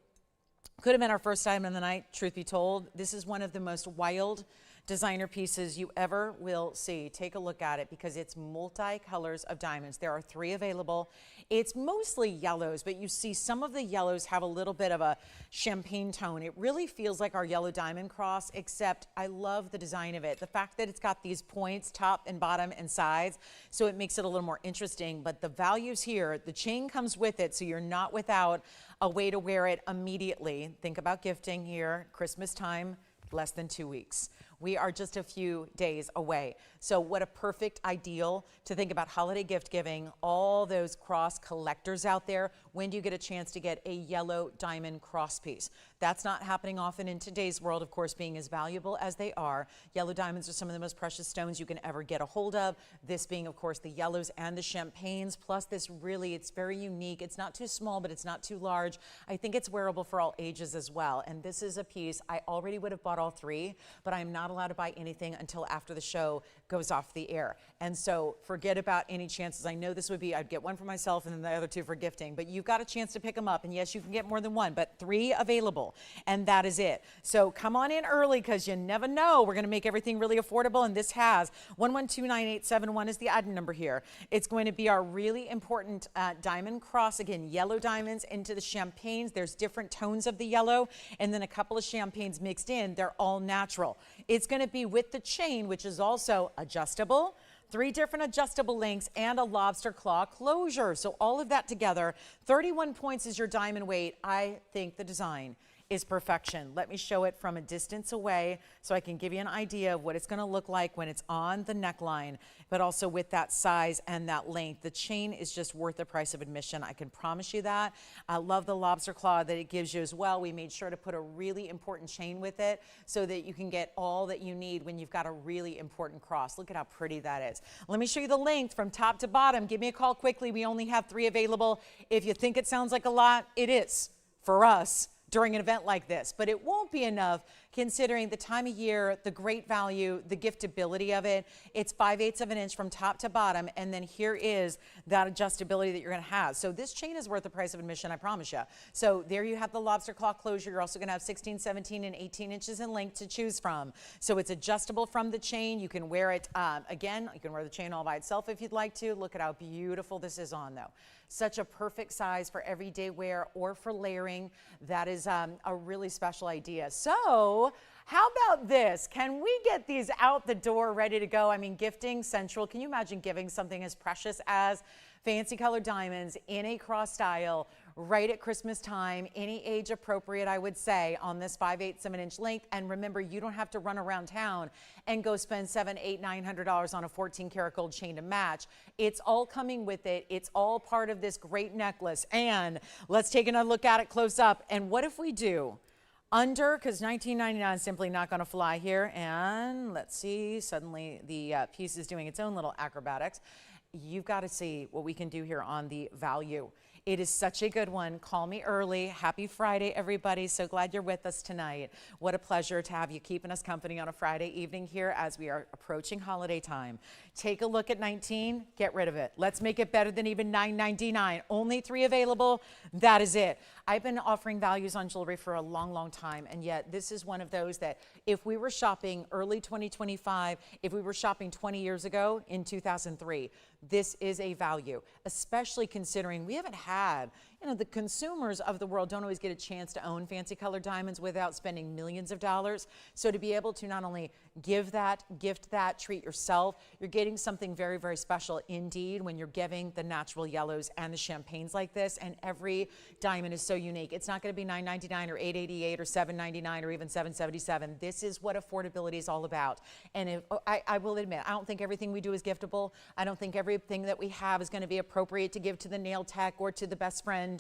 Could have been our first time in the night, truth be told. This is one of the most wild designer pieces you ever will see. Take a look at it, because it's multi-colors of diamonds. There are 3 available. It's mostly yellows, but you see some of the yellows have a little bit of a champagne tone. It really feels like our yellow diamond cross, except I love the design of it. The fact that it's got these points, top and bottom and sides, so it makes it a little more interesting. But the values here, the chain comes with it, so you're not without a way to wear it immediately. Think about gifting here, Christmas time, less than 2 weeks. We are just a few days away. So what a perfect ideal to think about holiday gift giving. All those cross collectors out there, when do you get a chance to get a yellow diamond cross piece? That's not happening often in today's world, of course, being as valuable as they are. Yellow diamonds are some of the most precious stones you can ever get a hold of. This being, of course, the yellows and the champagnes, plus this really, it's very unique. It's not too small, but it's not too large. I think it's wearable for all ages as well. And this is a piece, I already would have bought all three, but I'm not allowed to buy anything until after the show goes off the air. And so forget about any chances. I know this would be, I'd get one for myself and then the other two for gifting, but you've got a chance to pick them up. And yes, you can get more than one, but 3 available. And that is it. So come on in early because you never know. We're going to make everything really affordable. And this has 1129871 is the item number here. It's going to be our really important diamond cross. Again, yellow diamonds into the champagnes. There's different tones of the yellow and then a couple of champagnes mixed in. They're all natural. It's going to be with the chain, which is also adjustable. 3 different adjustable links and a lobster claw closure. So all of that together, 31 points is your diamond weight. I think the design is perfection. Let me show it from a distance away so I can give you an idea of what it's going to look like when it's on the neckline, but also with that size and that length. The chain is just worth the price of admission. I can promise you that. I love the lobster claw that it gives you as well. We made sure to put a really important chain with it so that you can get all that you need when you've got a really important cross. Look at how pretty that is. Let me show you the length from top to bottom. Give me a call quickly. We only have 3 available. If you think it sounds like a lot, it is for us during an event like this, but it won't be enough considering the time of year, the great value, the giftability of it. It's 5/8 of an inch from top to bottom, and then here is that adjustability that you're gonna have. So this chain is worth the price of admission, I promise you. So there you have the lobster claw closure. You're also gonna have 16, 17, and 18 inches in length to choose from. So it's adjustable from the chain. You can wear it, again, you can wear the chain all by itself if you'd like to. Look at how beautiful this is on though. Such a perfect size for everyday wear or for layering. That is a really special idea. So how about this? Can we get these out the door ready to go? I mean, gifting central. Can you imagine giving something as precious as fancy colored diamonds in a cross style right at Christmas time, any age appropriate, I would say, on this 5/8 of an inch length. And remember, you don't have to run around town and go spend $700, $800, $900 on a 14 karat gold chain to match. It's all coming with it. It's all part of this great necklace. And let's take another look at it close up. And what if we do under, because $19.99 is simply not going to fly here. And let's see, suddenly the piece is doing its own little acrobatics. You've got to see what we can do here on the value. It is such a good one. Call me early. Happy Friday, everybody. So glad you're with us tonight. What a pleasure to have you keeping us company on a Friday evening here as we are approaching holiday time. Take a look at 19, get rid of it. Let's make it better than even $9.99. Only 3 available. That is it. I've been offering values on jewelry for a long, long time, and yet this is one of those that if we were shopping early 2025, if we were shopping 20 years ago in 2003, this is a value, especially considering we haven't had, the consumers of the world don't always get a chance to own fancy colored diamonds without spending millions of dollars. So to be able to not only give that, gift that, treat yourself, you're getting something very, very special indeed when you're giving the natural yellows and the champagnes like this. And every diamond is so unique. It's not going to be $9.99 or $8.88 or $7.99 or even $7.77. This is what affordability is all about. And I will admit, I don't think everything we do is giftable. I don't think everything that we have is going to be appropriate to give to the nail tech or to the best friend.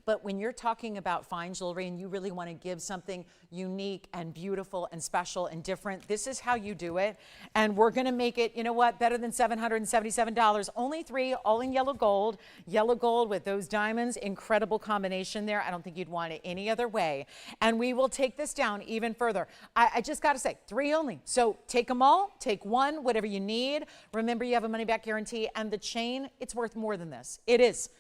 But when you're talking about fine jewelry and you really want to give something unique and beautiful and special and different, this is how you do it. And we're going to make it, better than $777. Only 3, all in yellow gold with those diamonds. Incredible combination there. I don't think you'd want it any other way. And we will take this down even further. I just got to say, 3 only. So take them all, take 1, whatever you need. Remember, you have a money back guarantee, and the chain, it's worth more than this. It is.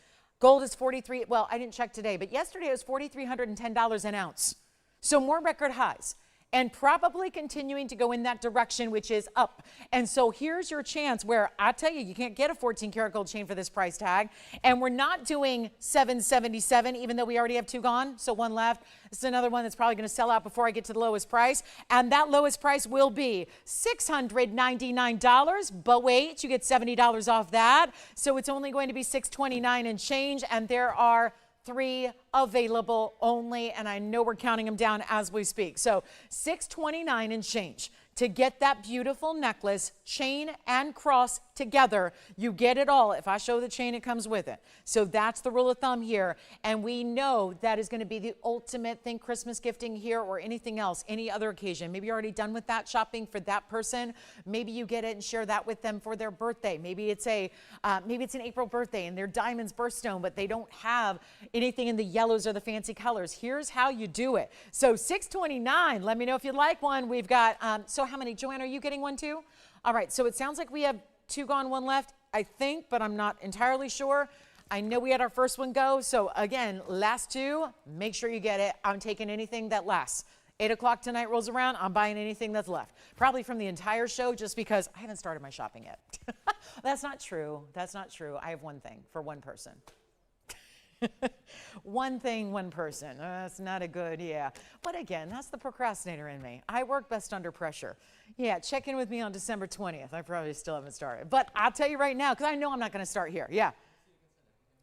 Gold is $43, well, I didn't check today, but yesterday it was $4,310 an ounce. So more record highs. and probably continuing to go in that direction, which is up. And so here's your chance where I tell you, you can't get a 14 karat gold chain for this price tag. And we're not doing $777, even though we already have two gone. So one left. This is another one that's probably going to sell out before I get to the lowest price. And that lowest price will be $699. But wait, you get $70 off that. So it's only going to be $629 and change. And there are 3 available only, and I know we're counting them down as we speak. So $629 and change. To get that beautiful necklace, chain and cross together, you get it all. If I show the chain, it comes with it. So that's the rule of thumb here. And we know that is going to be the ultimate thing, Christmas gifting here or anything else, any other occasion. Maybe you're already done with that shopping for that person. Maybe you get it and share that with them for their birthday. Maybe it's an April birthday and their diamond's birthstone, but they don't have anything in the yellows or the fancy colors. Here's how you do it. So $629. Let me know if you'd like one. We've got, so how many? Joanne, are you getting one too? All right, so it sounds like we have 2 gone, 1 left, I think, but I'm not entirely sure. I know we had our first one go. So again, last 2, make sure you get it. I'm taking anything that lasts. 8 o'clock tonight rolls around, I'm buying anything that's left. Probably from the entire show, just because I haven't started my shopping yet. That's not true. That's not true. I have one thing for one person. One thing, one person. That's not a good, yeah. But again, that's the procrastinator in me. I work best under pressure. Yeah, check in with me on December 20th. I probably still haven't started. But I'll tell you right now, because I know I'm not going to start here. Yeah.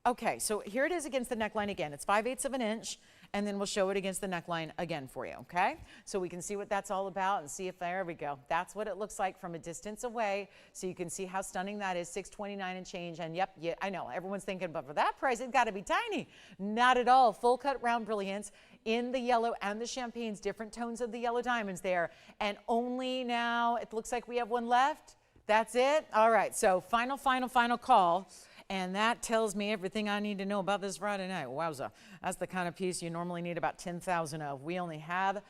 Okay, so here it is against the neckline again. It's 5/8 of an inch, and then we'll show it against the neckline again for you, okay? So we can see what that's all about and see if, there we go. That's what it looks like from a distance away, so you can see how stunning that is, $629 and change. And yep, yeah, I know, everyone's thinking, but for that price, it's got to be tiny. Not at all. Full cut round brilliance in the yellow and the champagnes, different tones of the yellow diamonds there. And only now, it looks like we have one left. That's it? All right, so final call. And that tells me everything I need to know about this Friday night. Wowza. That's the kind of piece you normally need about 10,000 of. We only had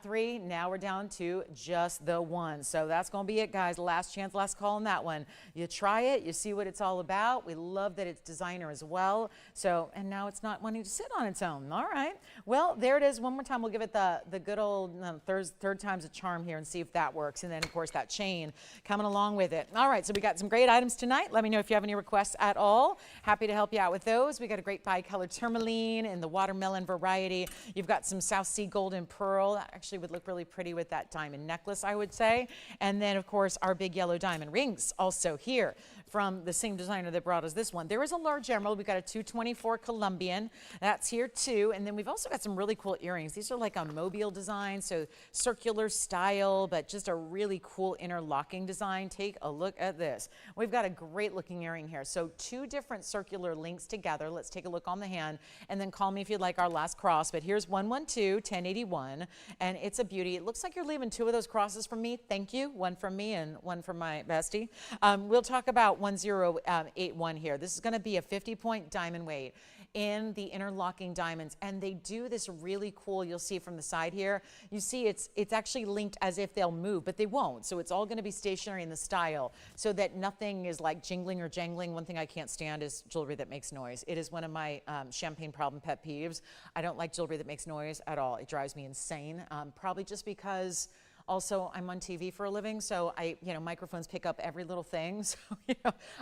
3. Now we're down to just the 1. So that's going to be it, guys. Last chance, last call on that one. You try it. You see what it's all about. We love that it's designer as well. So, and now it's not wanting to sit on its own. All right. Well, there it is. One more time, we'll give it the good old third time's a charm here and see if that works. And then, of course, that chain coming along with it. All right. So we got some great items tonight. Let me know if you have any requests at all. Happy to help you out with those. We got a great bicolor tourmaline in the watermelon variety. You've got some South Sea gold and pearl. That actually would look really pretty with that diamond necklace, I would say. And then, of course, our big yellow diamond rings also here from the same designer that brought us this one. There is a large emerald. We've got a 224 Colombian. That's here too. And then we've also got some really cool earrings. These are like a mobile design, so circular style, but just a really cool interlocking design. Take a look at this. We've got a great looking earring here. So 2 different circular links together. Let's take a look on the hand and then call me if you'd like our last cross. But here's 112, 1081, and it's a beauty. It looks like you're leaving 2 of those crosses from me. Thank you. One from me and one from my bestie. We'll talk about 1081 here. This is going to be a 50-point diamond weight in the interlocking diamonds, and they do this really cool, you'll see from the side here, you see it's actually linked as if they'll move, but they won't. So it's all going to be stationary in the style so that nothing is like jingling or jangling. One thing I can't stand is jewelry that makes noise. It is one of my champagne problem pet peeves. I don't like jewelry that makes noise at all. It drives me insane, probably just because also, I'm on TV for a living, so microphones pick up every little thing. So,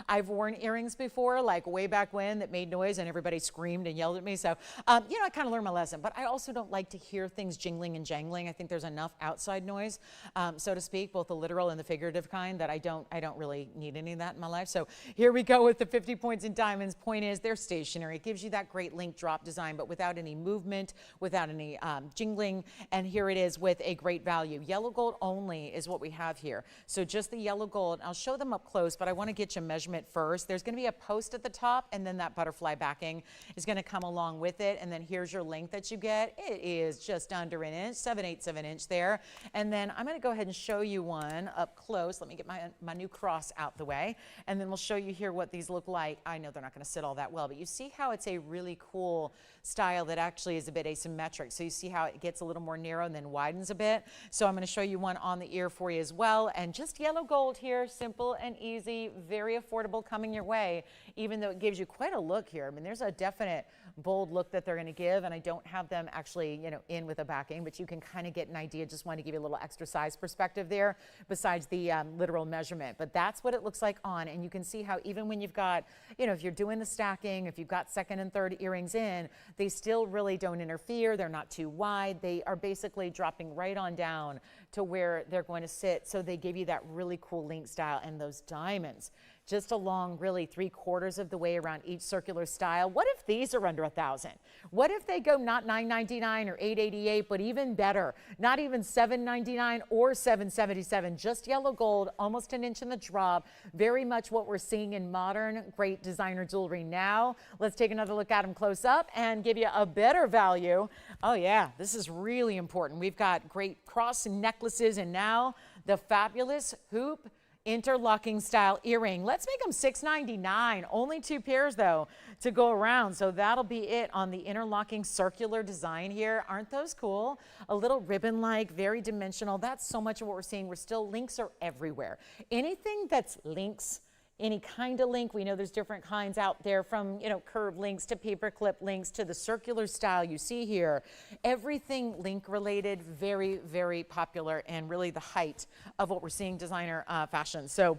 I've worn earrings before, like way back when, that made noise and everybody screamed and yelled at me. So, I kind of learned my lesson. But I also don't like to hear things jingling and jangling. I think there's enough outside noise, so to speak, both the literal and the figurative kind, that I don't really need any of that in my life. So here we go with the 50 points in diamonds. Point is, they're stationary. It gives you that great link drop design, but without any movement, without any jingling. And here it is with a great value. Yellow gold only is what we have here. So just the yellow gold. I'll show them up close, but I want to get you a measurement first. There's going to be a post at the top, and then that butterfly backing is going to come along with it. And then here's your length that you get. It is just under an inch, 7/8 of an inch there. And then I'm going to go ahead and show you one up close. Let me get my new cross out the way, and then we'll show you here what these look like. I know they're not going to sit all that well, but you see how it's a really cool style that actually is a bit asymmetric. So you see how it gets a little more narrow and then widens a bit. So I'm going to show you one on the ear for you as well. And just yellow gold here, simple and easy, very affordable, coming your way, even though it gives you quite a look here. I mean, there's a definite bold look that they're going to give, and I don't have them actually, in with a backing, but you can kind of get an idea. Just want to give you a little extra size perspective there besides the literal measurement. But that's what it looks like on, and you can see how even when you've got, if you're doing the stacking, if you've got second and third earrings in, they still really don't interfere. They're not too wide. They are basically dropping right on down to where they're going to sit. So they give you that really cool link style, and those diamonds. just along really 3/4 of the way around each circular style. What if these are under $1,000? What if they go not $999 or $888, but even better, not even $799 or $777, just yellow gold, almost an inch in the drop, very much what we're seeing in modern great designer jewelry now. Let's take another look at them close up and give you a better value. Oh yeah, this is really important. We've got great cross necklaces and now the fabulous hoop interlocking style earring. Let's make them $699. Only 2 pairs though to go around. So that'll be it on the interlocking circular design here. Aren't those cool? A little ribbon-like, very dimensional. That's so much of what we're seeing. Links are everywhere. Anything that's links, any kind of link, we know there's different kinds out there, from curved links to paperclip links to the circular style you see here. Everything link related, very, very popular, and really the height of what we're seeing designer fashion. So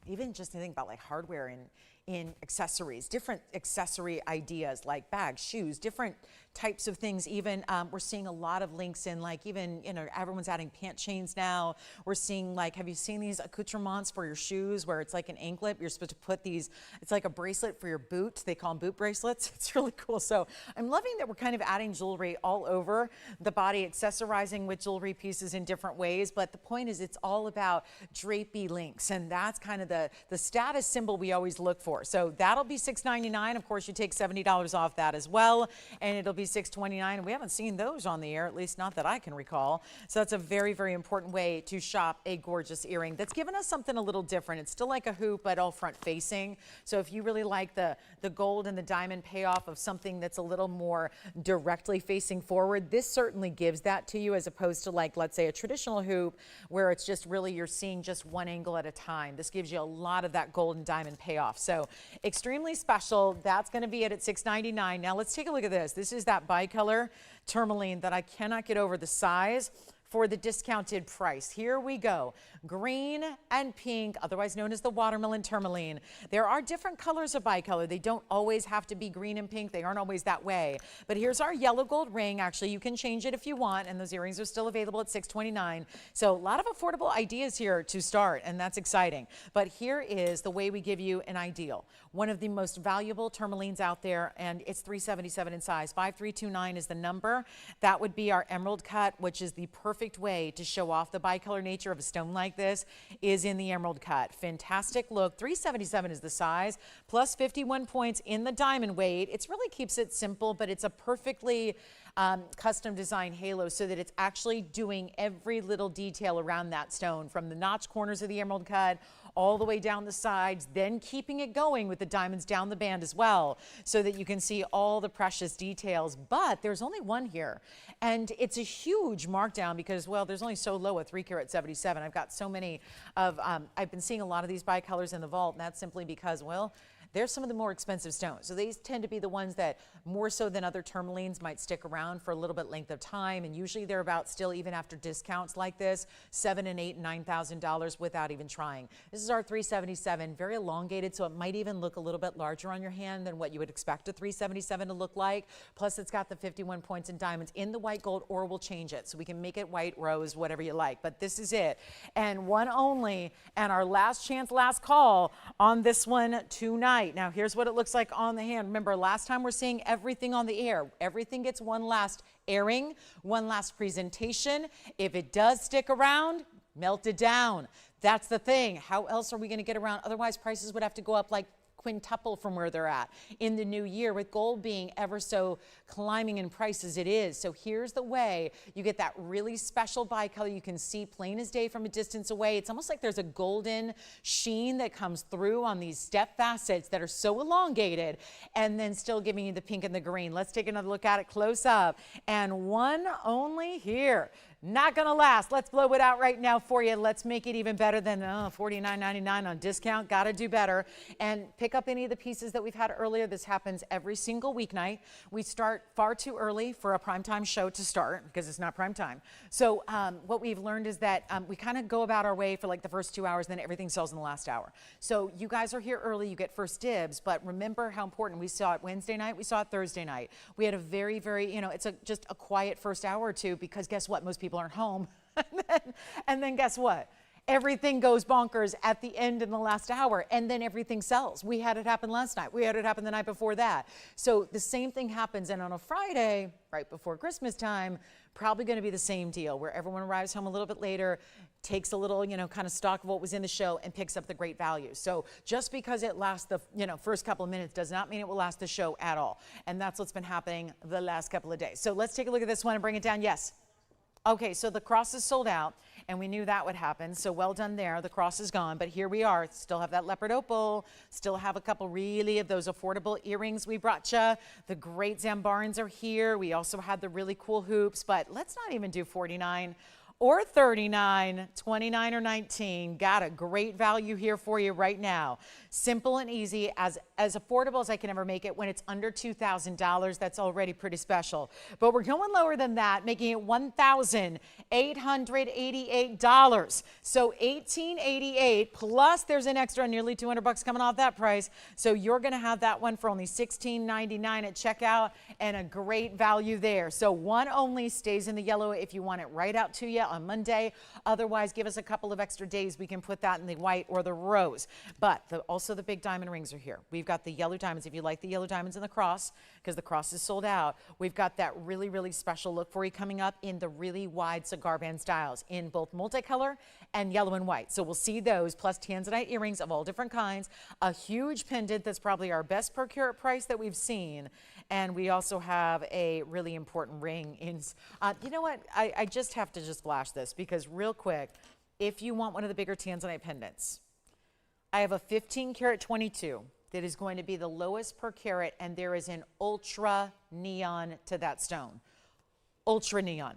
even just think about like hardware and in accessories, different accessory ideas like bags, shoes, different types of things. Even we're seeing a lot of links in, like, even everyone's adding pant chains now. We're seeing, like, have you seen these accoutrements for your shoes where it's like an anklet? You're supposed to put these, it's like a bracelet for your boot. They call them boot bracelets. It's really cool. So I'm loving that we're kind of adding jewelry all over the body, accessorizing with jewelry pieces in different ways. But the point is, it's all about drapey links, and that's kind of the status symbol we always look for. So that'll be $699. Of course, you take $70 off that as well, and it'll be $629. We haven't seen those on the air, at least not that I can recall. So that's a very, very important way to shop a gorgeous earring that's given us something a little different. It's still like a hoop, but all front facing. So if you really like the gold and the diamond payoff of something that's a little more directly facing forward, this certainly gives that to you, as opposed to, like, let's say a traditional hoop where it's just really you're seeing just one angle at a time. This gives you a lot of that gold and diamond payoff. So extremely special. That's going to be it at $699. Now let's take a look at this. This is that bicolor tourmaline that I cannot get over the size for the discounted price. Here we go. Green and pink, otherwise known as the watermelon tourmaline. There are different colors of bicolor. They don't always have to be green and pink. They aren't always that way. But here's our yellow gold ring. Actually, you can change it if you want, and those earrings are still available at $629. So a lot of affordable ideas here to start, and that's exciting. But here is the way we give you an ideal. One of the most valuable tourmalines out there, and it's $377 in size. 5329 is the number. That would be our emerald cut, which is the perfect way to show off the bicolor nature of a stone like this, is in the emerald cut. Fantastic look. $377 is the size, plus 51 points in the diamond weight. It really keeps it simple, but it's a perfectly custom design halo, so that it's actually doing every little detail around that stone, from the notch corners of the emerald cut all the way down the sides, then keeping it going with the diamonds down the band as well, so that you can see all the precious details. But there's only one here, and it's a huge markdown because, well, there's only so low a 3-carat 77. I've got so many of, I've been seeing a lot of these bicolors in the vault, and that's simply because, well, they're some of the more expensive stones. So these tend to be the ones that more so than other tourmalines might stick around for a little bit length of time. And usually they're about, still even after discounts like this, $7,000 and $8,000 and $9,000 without even trying. This is our 377, very elongated, so it might even look a little bit larger on your hand than what you would expect a 377 to look like. Plus it's got the 51 points in diamonds in the white gold, or we'll change it. So we can make it white, rose, whatever you like. But this is it. And one only, and our last chance, last call on this one tonight. Now here's what it looks like on the hand. Remember, last time we're seeing everything on the air. Everything gets one last airing, one last presentation. If it does stick around, melt it down. That's the thing. How else are we going to get around? Otherwise, prices would have to go up like quintuple from where they're at in the new year, with gold being ever so climbing in price as it is. So here's the way you get that really special bicolor. You can see plain as day from a distance away. It's almost like there's a golden sheen that comes through on these step facets that are so elongated, and then still giving you the pink and the green. Let's take another look at it close up. And one only here. Not gonna last. Let's blow it out right now for you. Let's make it even better than $49.99 on discount. Gotta do better. And pick up any of the pieces that we've had earlier. This happens every single weeknight. We start far too early for a primetime show to start because it's not prime time. So what we've learned is that we kind of go about our way for like the first 2 hours, then everything sells in the last hour. So you guys are here early, you get first dibs, but remember how important. We saw it Wednesday night, we saw it Thursday night. We had a very, very, it's just a quiet first hour or two, because guess what? Most people aren't home. and then guess what? Everything goes bonkers at the end in the last hour, and then everything sells. We had it happen last night. We had it happen the night before that. So the same thing happens, and on a Friday, right before Christmas time, probably going to be the same deal, where everyone arrives home a little bit later, takes a little, kind of stock of what was in the show and picks up the great value. So just because it lasts the, first couple of minutes does not mean it will last the show at all. And that's what's been happening the last couple of days. So let's take a look at this one and bring it down. Yes. Okay, so the cross is sold out, and we knew that would happen, so well done there. The cross is gone, but here we are. Still have that leopard opal, still have a couple really of those affordable earrings we brought you. The great Zambarans are here. We also had the really cool hoops, but let's not even do 49 or 39, 29 or 19. Got a great value here for you right now. Simple and easy, as affordable as I can ever make it. When it's under $2,000, that's already pretty special. But we're going lower than that, making it $1,888. So $1,888 plus there's an extra nearly $200 coming off that price. So you're going to have that one for only $16.99 at checkout, and a great value there. So one only stays in the yellow if you want it right out to you on Monday. Otherwise, give us a couple of extra days. We can put that in the white or the rose. But also the big diamond rings are here. We've got the yellow diamonds. If you like the yellow diamonds in the cross, because the cross is sold out, we've got that really, really special look for you coming up in the really wide cigar band styles in both multicolor and yellow and white. So we'll see those, plus Tanzanite earrings of all different kinds, a huge pendant that's probably our best per carat price that we've seen. And we also have a really important ring in, you know what, I just have to just flash this, because real quick, if you want one of the bigger Tanzanite pendants, I have a 15 karat 22 that is going to be the lowest per carat, and there is an ultra neon to that stone. Ultra neon.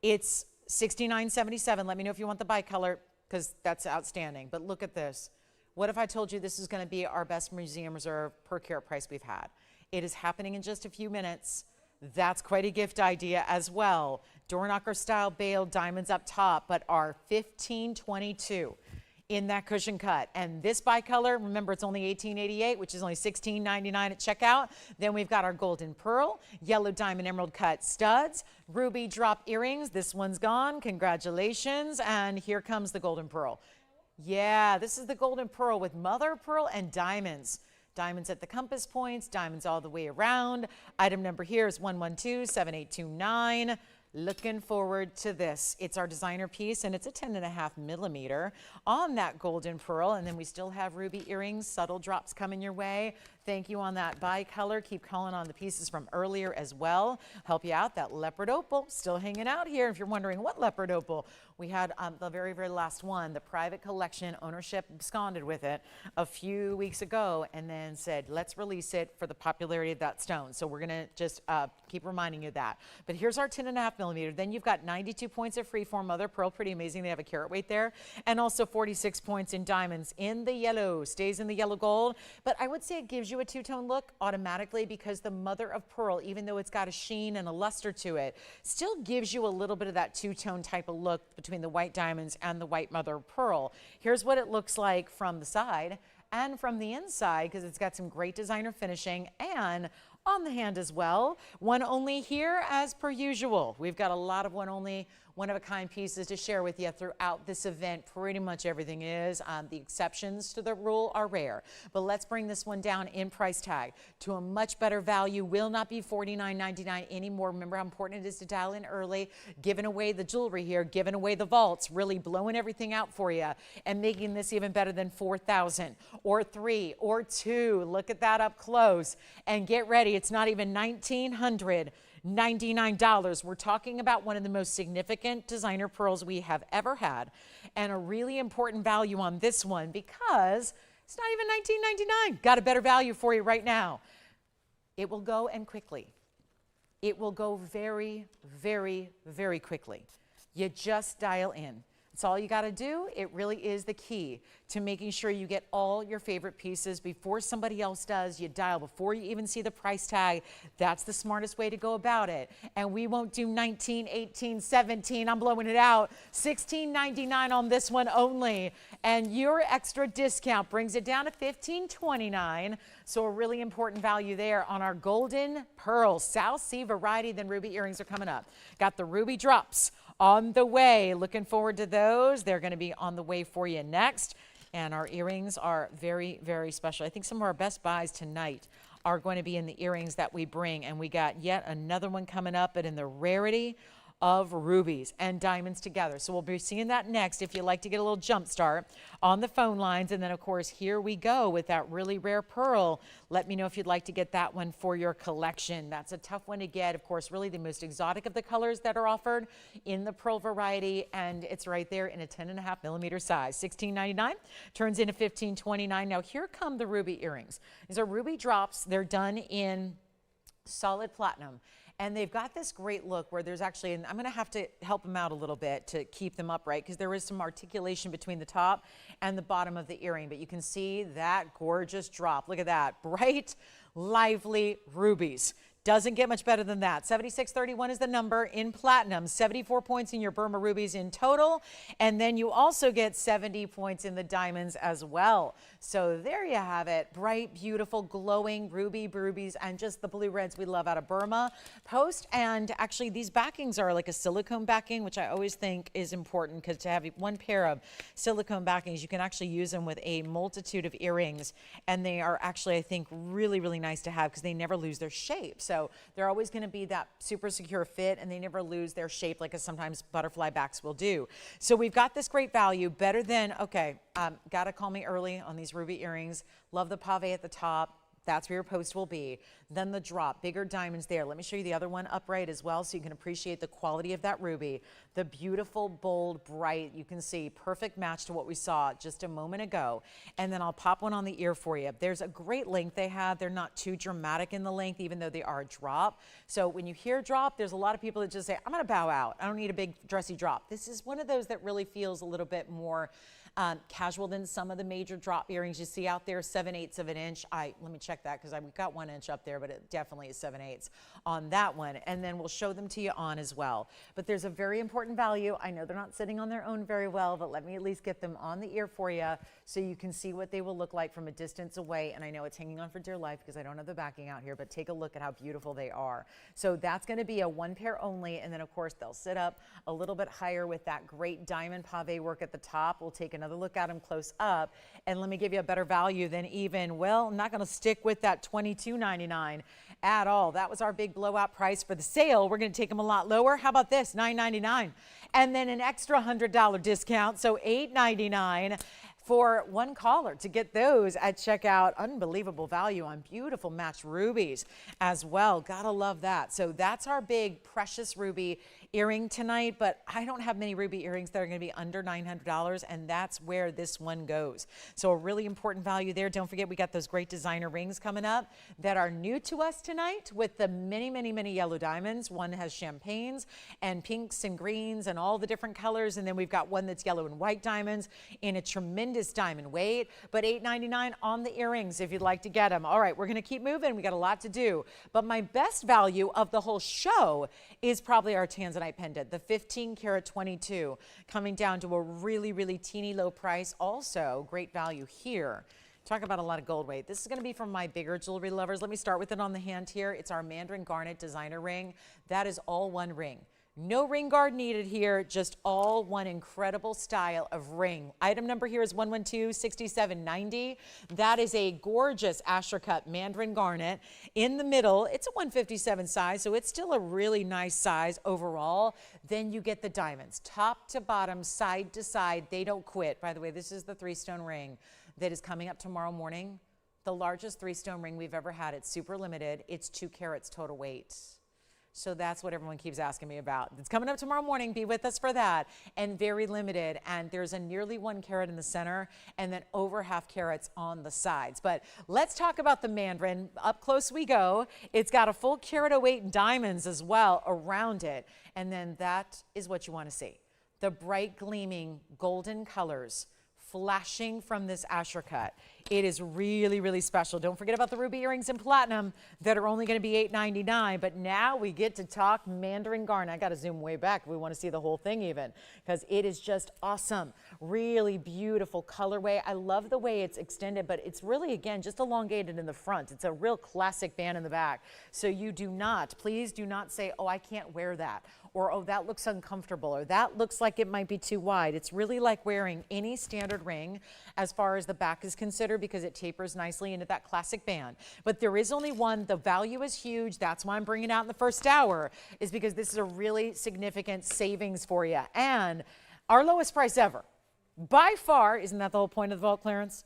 It's $69.77. Let me know if you want the bicolor, because that's outstanding. But look at this. What if I told you this is going to be our best museum reserve per carat price we've had? It is happening in just a few minutes. That's quite a gift idea as well. Door knocker style bail diamonds up top, but our 1522 in that cushion cut. And this bicolor, remember, it's only $18.88, which is only $16.99 at checkout. Then we've got our golden pearl, yellow diamond emerald cut studs, ruby drop earrings. This one's gone. Congratulations. And here comes the golden pearl. Yeah, this is the golden pearl with mother of pearl and diamonds. Diamonds at the compass points, diamonds all the way around. Item number here is 1127829. Looking forward to this. It's our designer piece, and it's a 10.5 millimeter on that golden pearl. And then we still have ruby earrings, subtle drops coming your way. Thank you on that bicolor. Keep calling on the pieces from earlier as well. Help you out. That leopard opal still hanging out here. If you're wondering what leopard opal, we had the very, very last one, the private collection ownership absconded with it a few weeks ago, and then said, let's release it for the popularity of that stone. So we're going to just keep reminding you of that. But here's our 10.5 millimeter. Then you've got 92 points of freeform mother pearl. Pretty amazing. They have a carat weight there. And also 46 points in diamonds in the yellow. Stays in the yellow gold. But I would say it gives you a two-tone look automatically, because the mother of pearl, even though it's got a sheen and a luster to it, still gives you a little bit of that two-tone type of look between the white diamonds and the white mother of pearl. Here's what it looks like from the side and from the inside, because it's got some great designer finishing and on the hand as well. One only here as per usual. We've got a lot of one only, one-of-a-kind pieces to share with you throughout this event. Pretty much everything is. The exceptions to the rule are rare. But let's bring this one down in price tag to a much better value. Will not be $49.99 anymore. Remember how important it is to dial in early. Giving away the jewelry here, giving away the vaults, really blowing everything out for you and making this even better than $4,000 or $3,000 or $2,000. Look at that up close and get ready. It's not even $1,999. We're talking about one of the most significant designer pearls we have ever had, and a really important value on this one, because it's not even $19.99. Got a better value for you right now. It will go, and quickly. It will go very, very, very quickly. You just dial in. That's all you got to do. It really is the key to making sure you get all your favorite pieces before somebody else does. You dial before you even see the price tag. That's the smartest way to go about it. And we won't do 19, 18, 17. I'm blowing it out. $16.99 on this one only. And your extra discount brings it down to $15.29. So a really important value there on our golden pearl South Sea variety. Then ruby earrings are coming up. Got the ruby drops on the way. Looking forward to those. those. They're going to be on the way for you next. And our earrings are very, very special. I think some of our best buys tonight are going to be in the earrings that we bring. And we got yet another one coming up, but in the rarity of rubies and diamonds together. So we'll be seeing that next if you'd like to get a little jump start on the phone lines. And then, of course, here we go with that really rare pearl. Let me know if you'd like to get that one for your collection. That's a tough one to get. Of course, really the most exotic of the colors that are offered in the pearl variety. And it's right there in a 10.5 millimeter size. $16.99 turns into $15.29. Now, here come the ruby earrings. These are ruby drops. They're done in solid platinum. And they've got this great look where there's actually, and I'm going to have to help them out a little bit to keep them upright because there is some articulation between the top and the bottom of the earring. But you can see that gorgeous drop. Look at that. Bright, lively rubies. Doesn't get much better than that. 7631 is the number in platinum, 74 points in your Burma rubies in total, and then you also get 70 points in the diamonds as well. So there you have it. Bright, beautiful, glowing rubies, and just the blue reds we love out of Burma. Post, and actually these backings are like a silicone backing, which I always think is important because to have one pair of silicone backings, you can actually use them with a multitude of earrings, and they are actually, I think, really, really nice to have because they never lose their shape. So they're always going to be that super secure fit, and they never lose their shape like sometimes butterfly backs will do. So we've got this great value, better than, okay, got to call me early on these ruby earrings. Love the pave at the top. That's where your post will be. Then the drop, bigger diamonds there. Let me show you the other one upright as well so you can appreciate the quality of that ruby. The beautiful, bold, bright, you can see, perfect match to what we saw just a moment ago. And then I'll pop one on the ear for you. There's a great length they have. They're not too dramatic in the length, even though they are a drop. So when you hear drop, there's a lot of people that just say, I'm going to bow out. I don't need a big dressy drop. This is one of those that really feels a little bit more casual than some of the major drop earrings you see out there. 7/8 of an inch. Let me check that because we've got 1 inch up there, but it definitely is 7/8 on that one. And then we'll show them to you on as well. But there's a very important value. I know they're not sitting on their own very well, but let me at least get them on the ear for you so you can see what they will look like from a distance away. And I know it's hanging on for dear life because I don't have the backing out here, but take a look at how beautiful they are. So that's going to be a one pair only. And then of course they'll sit up a little bit higher with that great diamond pave work at the top. We'll take another look at them close up, and let me give you a better value than even, well, I'm not going to stick with that $22.99 at all. That was our big blowout price for the sale. We're going to take them a lot lower. How about this? $9.99, and then an extra $100 discount, so $8.99 for one caller to get those at checkout. Unbelievable value on beautiful matched rubies as well. Gotta love that. So that's our big precious ruby earring tonight, but I don't have many ruby earrings that are going to be under $900, and that's where this one goes. So a really important value there. Don't forget, we got those great designer rings coming up that are new to us tonight with the many, many, many yellow diamonds. One has champagnes and pinks and greens and all the different colors, and then we've got one that's yellow and white diamonds in a tremendous diamond weight, but $8.99 on the earrings if you'd like to get them. All right, we're going to keep moving. We got a lot to do, but my best value of the whole show is probably our Tanzanite pendant, the 15 karat 22, coming down to a really, really teeny low price. Also, great value here. Talk about a lot of gold weight. This is going to be from my bigger jewelry lovers. Let me start with it on the hand here. It's our Mandarin Garnet designer ring. That is all one ring. No ring guard needed here, just all one incredible style of ring. Item number here is 112-6790. That is a gorgeous Asher cut Mandarin Garnet. In the middle, it's a 157 size, so it's still a really nice size overall. Then you get the diamonds, top to bottom, side to side. They don't quit. By the way, this is the 3-stone ring that is coming up tomorrow morning. The largest 3-stone ring we've ever had. It's super limited. It's 2 carats total weight. So that's what everyone keeps asking me about. It's coming up tomorrow morning. Be with us for that. And very limited. And there's a nearly 1 carat in the center and then over ½ carats on the sides. But let's talk about the Mandarin. Up close we go. It's got a full carat of weight diamonds as well around it. And then that is what you want to see. The bright gleaming golden colors flashing from this Asher cut. It is really, really special. Don't forget about the ruby earrings in platinum that are only going to be $8.99. But now we get to talk Mandarin Garnet. I got to zoom way back if we want to see the whole thing even, because it is just awesome. Really beautiful colorway. I love the way it's extended, but it's really, again, just elongated in the front. It's a real classic band in the back. So you do not, please do not say, oh, I can't wear that, or oh, that looks uncomfortable, or that looks like it might be too wide. It's really like wearing any standard ring as far as the back is considered, because it tapers nicely into that classic band. But there is only one. The value is huge. That's why I'm bringing it out in the first hour, is because this is a really significant savings for you. And our lowest price ever. By far, isn't that the whole point of the vault clearance?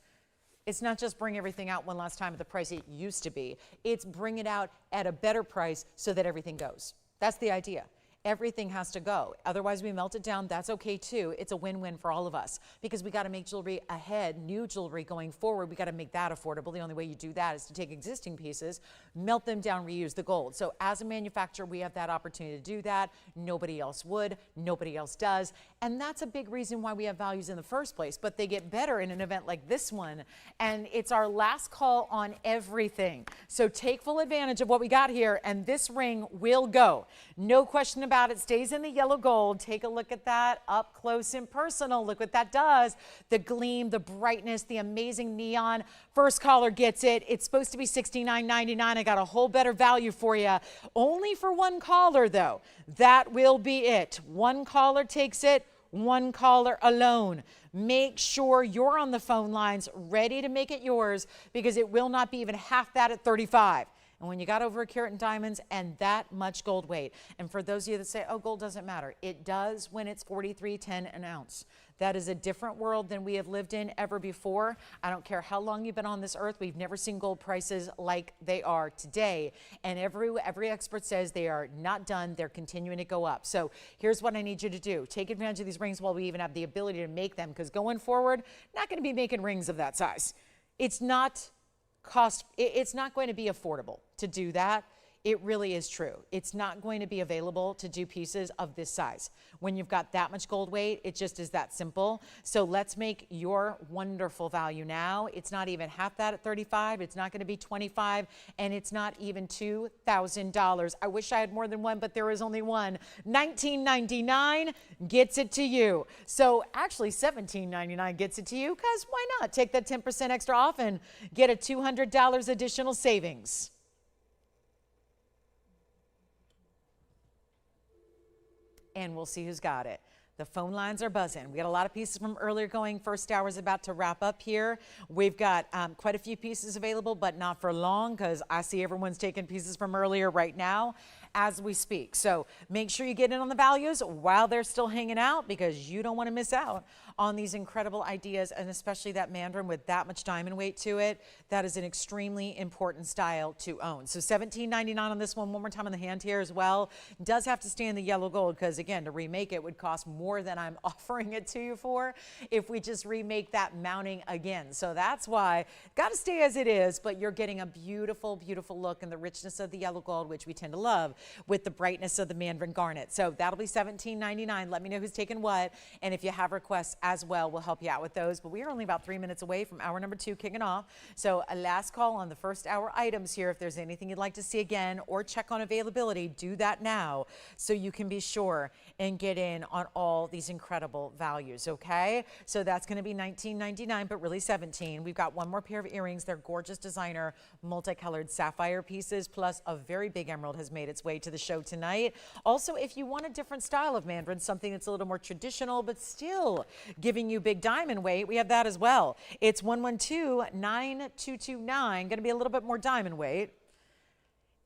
It's not just bring everything out one last time at the price it used to be. It's bring it out at a better price so that everything goes. That's the idea. Everything has to go. Otherwise, we melt it down. That's okay too. It's a win-win for all of us, because we got to make jewelry ahead, new jewelry going forward. We got to make that affordable. The only way you do that is to take existing pieces, melt them down, reuse the gold. So as a manufacturer, we have that opportunity to do that. Nobody else would. Nobody else does. And that's a big reason why we have values in the first place. But they get better in an event like this one. And it's our last call on everything. So take full advantage of what we got here. And this ring will go. No question about it. Stays in the yellow gold. Take a look at that up close and personal. Look what that does. The gleam, the brightness, the amazing neon. First caller gets it. It's supposed to be $69.99. I got a whole better value for you. Only for one caller though. That will be it. One caller takes it. One caller alone. Make sure you're on the phone lines ready to make it yours, because it will not be even half that at 35. And when you got over a carat in diamonds and that much gold weight, and for those of you that say, oh, gold doesn't matter, it does when it's $43.10 an ounce. That is a different world than we have lived in ever before. I don't care how long you've been on this earth, we've never seen gold prices like they are today. And every expert says they are not done, they're continuing to go up. So here's what I need you to do. Take advantage of these rings while we even have the ability to make them, because going forward, not going to be making rings of that size. It's not going to be affordable to do that. It really is true. It's not going to be available to do pieces of this size. When you've got that much gold weight, it just is that simple. So let's make your wonderful value now. It's not even half that at 35. It's not going to be 25, and it's not even $2,000. I wish I had more than one, but there is only one. $19.99 gets it to you. So actually $17.99 gets it to you, because why not? Take that 10% extra off and get a $200 additional savings. And we'll see who's got it. The phone lines are buzzing. We got a lot of pieces from earlier going. First hour is about to wrap up here. We've got quite a few pieces available, but not for long, because I see everyone's taking pieces from earlier right now as we speak. So make sure you get in on the values while they're still hanging out, because you don't want to miss out on these incredible ideas, and especially that Mandarin with that much diamond weight to it. That is an extremely important style to own. So $17.99 on this one. One more time on the hand here as well. Does have to stay in the yellow gold, because again, to remake it would cost more than I'm offering it to you for if we just remake that mounting again. So that's why got to stay as it is, but you're getting a beautiful, beautiful look, and the richness of the yellow gold, which we tend to love, with the brightness of the Mandarin Garnet. So that'll be $17.99. Let me know who's taking what, and if you have requests as well, we'll help you out with those. But we are only about 3 minutes away from hour number 2 kicking off. So a last call on the first hour items here. If there's anything you'd like to see again or check on availability, do that now so you can be sure and get in on all these incredible values, okay? So that's going to be $19.99, but really $17. We've got one more pair of earrings. They're gorgeous designer multicolored sapphire pieces, plus a very big emerald has made its way to the show tonight. Also, if you want a different style of Mandarin, something that's a little more traditional but still giving you big diamond weight, we have that as well. It's 112-9229, going to be a little bit more diamond weight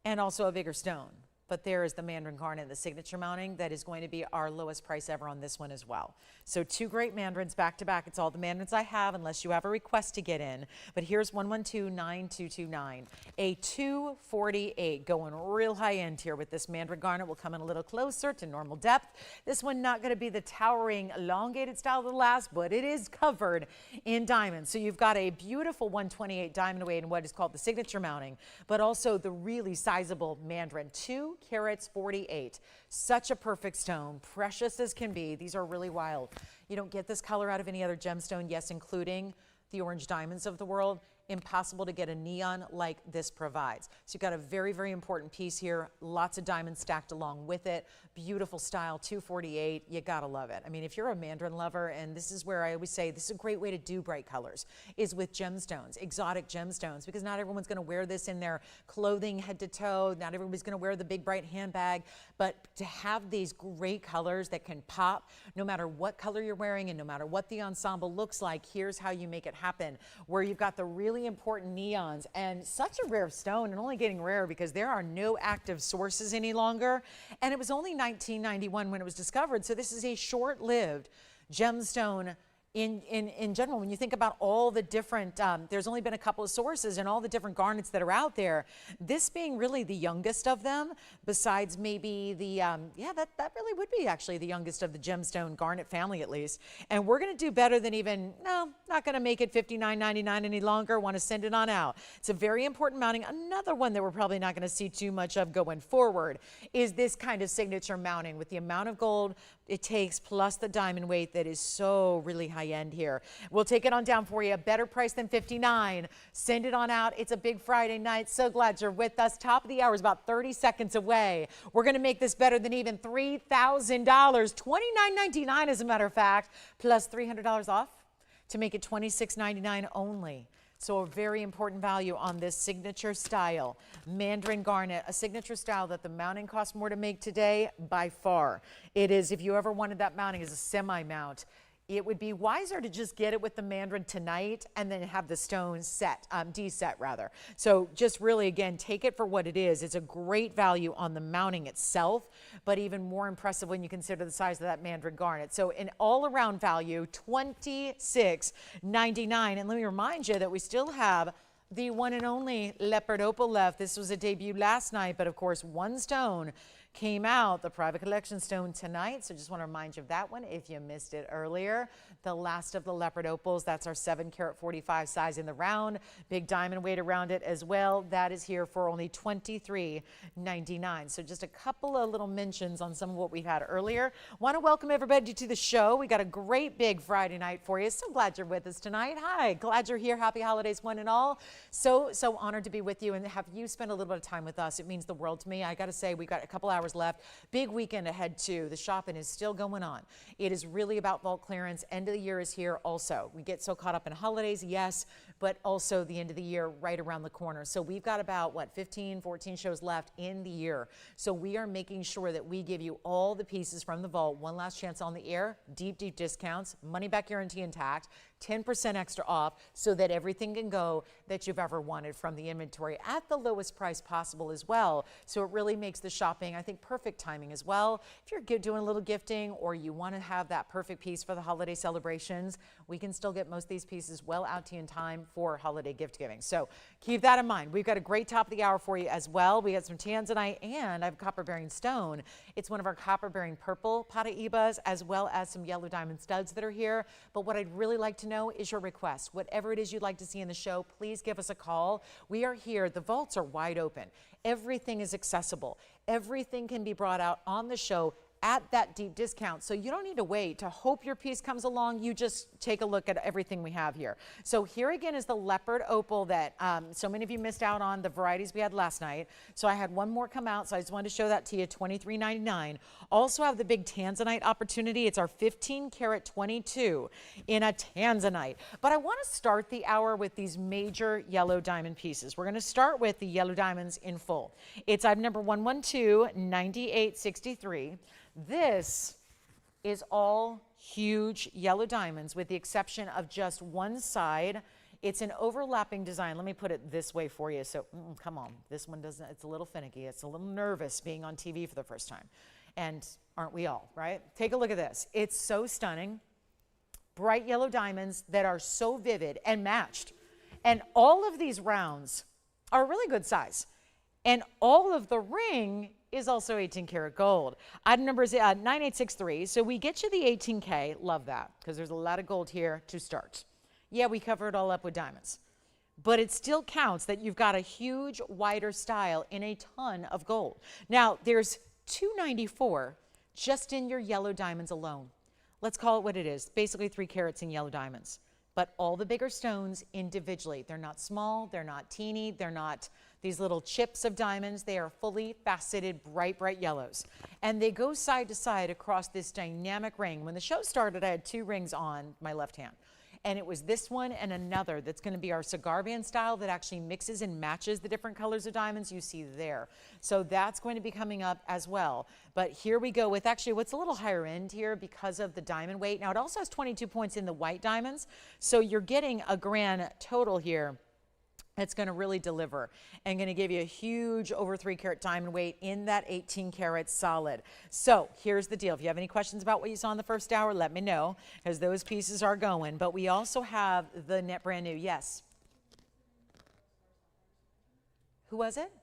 and also a bigger stone. But there is the Mandarin Garnet, the signature mounting, that is going to be our lowest price ever on this one as well. So 2 great Mandarins back to back. It's all the Mandarins I have, unless you have a request to get in. But here's 112-9229, a 248, going real high end here with this Mandarin Garnet. We'll come in a little closer to normal depth. This one not going to be the towering, elongated style of the last, but it is covered in diamonds. So you've got a beautiful 128 diamond weight in what is called the signature mounting, but also the really sizable Mandarin, 2 carats 48. Such a perfect stone, precious as can be. These are really wild. You don't get this color out of any other gemstone, yes, including the orange diamonds of the world. impossible to get a neon like this provides. So you've got a very, very important piece here. Lots of diamonds stacked along with it. Beautiful style, 248. You gotta love it. I mean, if you're a Mandarin lover, and this is where I always say this is a great way to do bright colors, is with gemstones, exotic gemstones, because not everyone's gonna wear this in their clothing head to toe. Not everybody's gonna wear the big bright handbag, but to have these great colors that can pop no matter what color you're wearing and no matter what the ensemble looks like, here's how you make it happen, where you've got the really important neons, and such a rare stone, and only getting rarer because there are no active sources any longer. And it was only 1991 when it was discovered. So this is a short-lived gemstone in general. When you think about all the different, there's only been a couple of sources and all the different garnets that are out there, this being really the youngest of them, besides maybe the, yeah, that really would be actually the youngest of the gemstone garnet family at least. And we're gonna do better than even, no, not gonna make it $59.99 any longer, wanna send it on out. It's a very important mounting. Another one that we're probably not gonna see too much of going forward is this kind of signature mounting with the amount of gold it takes plus the diamond weight that is so really high end here. We'll take it on down for you. A better price than $59. Send it on out. It's a big Friday night. So glad you're with us. Top of the hour is about 30 seconds away. We're going to make this better than even $3,000. $29.99 as a matter of fact, plus $300 off to make it $26.99 only. So a very important value on this signature style, Mandarin garnet, a signature style that the mounting costs more to make today by far. It is, if you ever wanted that mounting as a semi-mount, it would be wiser to just get it with the Mandarin tonight and then have the stone set, deset rather. So just really, again, take it for what it is. It's a great value on the mounting itself, but even more impressive when you consider the size of that Mandarin garnet. So in all-around value, $26.99. And let me remind you that we still have the one and only Leopard opal left. This was a debut last night, but of course, one stone came out, the private collection stone tonight. So just want to remind you of that one if you missed it earlier. The last of the Leopard opals, that's our 7 carat 45 size in the round. Big diamond weight around it as well. That is here for only $23.99. So just a couple of little mentions on some of what we've had earlier. Want to welcome everybody to the show. We got a great big Friday night for you. So glad you're with us tonight. Hi, glad you're here. Happy holidays one and all. So honored to be with you and have you spend a little bit of time with us. It means the world to me. I got to say, we've got a couple hours left. Big weekend ahead too. The shopping is still going on. It is really about vault clearance. End of the year is here also. We get so caught up in holidays, yes, but also the end of the year right around the corner. So we've got about, what, 15, 14 shows left in the year. So we are making sure that we give you all the pieces from the vault. One last chance on the air, deep, deep discounts, money back guarantee intact, 10% extra off so that everything can go that you've ever wanted from the inventory at the lowest price possible as well. So it really makes the shopping, I think, perfect timing as well. If you're doing a little gifting or you want to have that perfect piece for the holiday celebrations, we can still get most of these pieces well out to you in time for holiday gift giving. So keep that in mind. We've got a great top of the hour for you as well. We got some Tanzanite and I have copper bearing stone. It's one of our copper bearing purple Pataibas as well as some yellow diamond studs that are here. But what I'd really like to know is your request. Whatever it is you'd like to see in the show, please give us a call. We are here. The vaults are wide open. Everything is accessible. Everything can be brought out on the show at that deep discount. So you don't need to wait to hope your piece comes along. You just take a look at everything we have here. So here again is the Leopard opal that so many of you missed out on the varieties we had last night. So I had one more come out. So I just wanted to show that to you, $23.99. Also have the big Tanzanite opportunity. It's our 15 carat 22 in a Tanzanite. But I want to start the hour with these major yellow diamond pieces. We're going to start with the yellow diamonds in full. It's item number 112, 9863. This is all huge yellow diamonds with the exception of just one side. It's an overlapping design. Let me put it this way for you. So come on, this one doesn't, it's a little finicky. It's a little nervous being on TV for the first time. And aren't we all, right? Take a look at this. It's so stunning. Bright yellow diamonds that are so vivid and matched. And all of these rounds are really good size. And all of the ring is also 18 karat gold. Item number is 9863. So we get you the 18K. Love that because there's a lot of gold here to start. Yeah, we cover it all up with diamonds. But it still counts that you've got a huge, wider style in a ton of gold. Now, there's 294 just in your yellow diamonds alone. Let's call it what it is. Basically 3 carats in yellow diamonds. but all the bigger stones individually. They're not small, they're not teeny, they're not these little chips of diamonds. They are fully faceted, bright, bright yellows. And they go side to side across this dynamic ring. When the show started, I had 2 rings on my left hand. And it was this one and another that's going to be our cigar band style that actually mixes and matches the different colors of diamonds you see there. So that's going to be coming up as well. But here we go with actually what's a little higher end here because of the diamond weight. Now it also has 22 points in the white diamonds. So you're getting a grand total here. It's going to really deliver and going to give you a huge over 3 carat diamond weight in that 18 karat solid. So here's the deal. If you have any questions about what you saw in the first hour, let me know because those pieces are going. But we also have the net brand new. Yes. Who was it?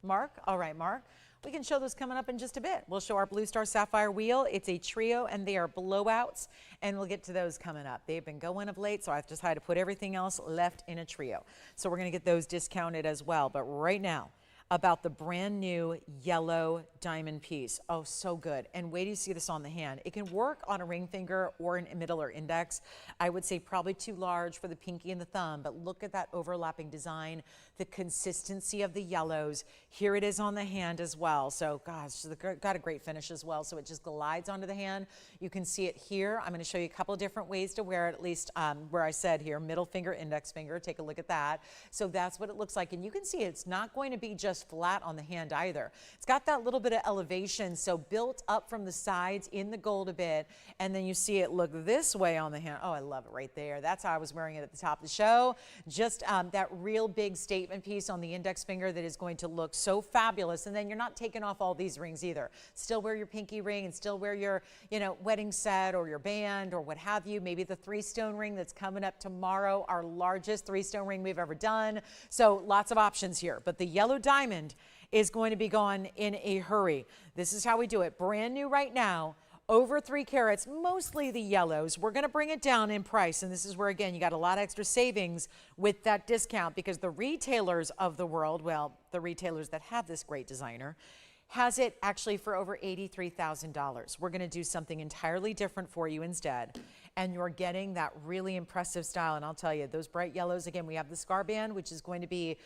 Mark? All right, Mark. We can show those coming up in just a bit. We'll show our Blue Star Sapphire wheel. It's a trio and they are blowouts and we'll get to those coming up. They've been going of late, so I've just had to put everything else left in a trio. So we're gonna get those discounted as well. But right now, about the brand new yellow diamond piece. Oh, so good. And wait till you see this on the hand. It can work on a ring finger or an middle or index. I would say probably too large for the pinky and the thumb, but look at that overlapping design, the consistency of the yellows. Here it is on the hand as well. So gosh, got a great finish as well. So it just glides onto the hand. You can see it here. I'm gonna show you a couple of different ways to wear it, at least where I said here, middle finger, index finger. Take a look at that. So that's what it looks like. And you can see it's not going to be just flat on the hand either. It's got that little bit of elevation, so built up from the sides in the gold a bit, and then you see it look this way on the hand. Oh, I love it right there. That's how I was wearing it at the top of the show. Just that real big statement piece on the index finger that is going to look so fabulous, and then you're not taking off all these rings either. Still wear your pinky ring and still wear your, wedding set or your band or what have you. Maybe the 3-stone ring that's coming up tomorrow, our largest 3-stone ring we've ever done. So lots of options here, but the yellow diamond is going to be gone in a hurry. This is how we do it. Brand new right now, over 3 carats, mostly the yellows. We're going to bring it down in price, and this is where, again, you got a lot of extra savings with that discount because the retailers of the world, well, the retailers that have this great designer, has it actually for over $83,000. We're going to do something entirely different for you instead. And you're getting that really impressive style. And I'll tell you, those bright yellows, again, we have the scar band, which is going to be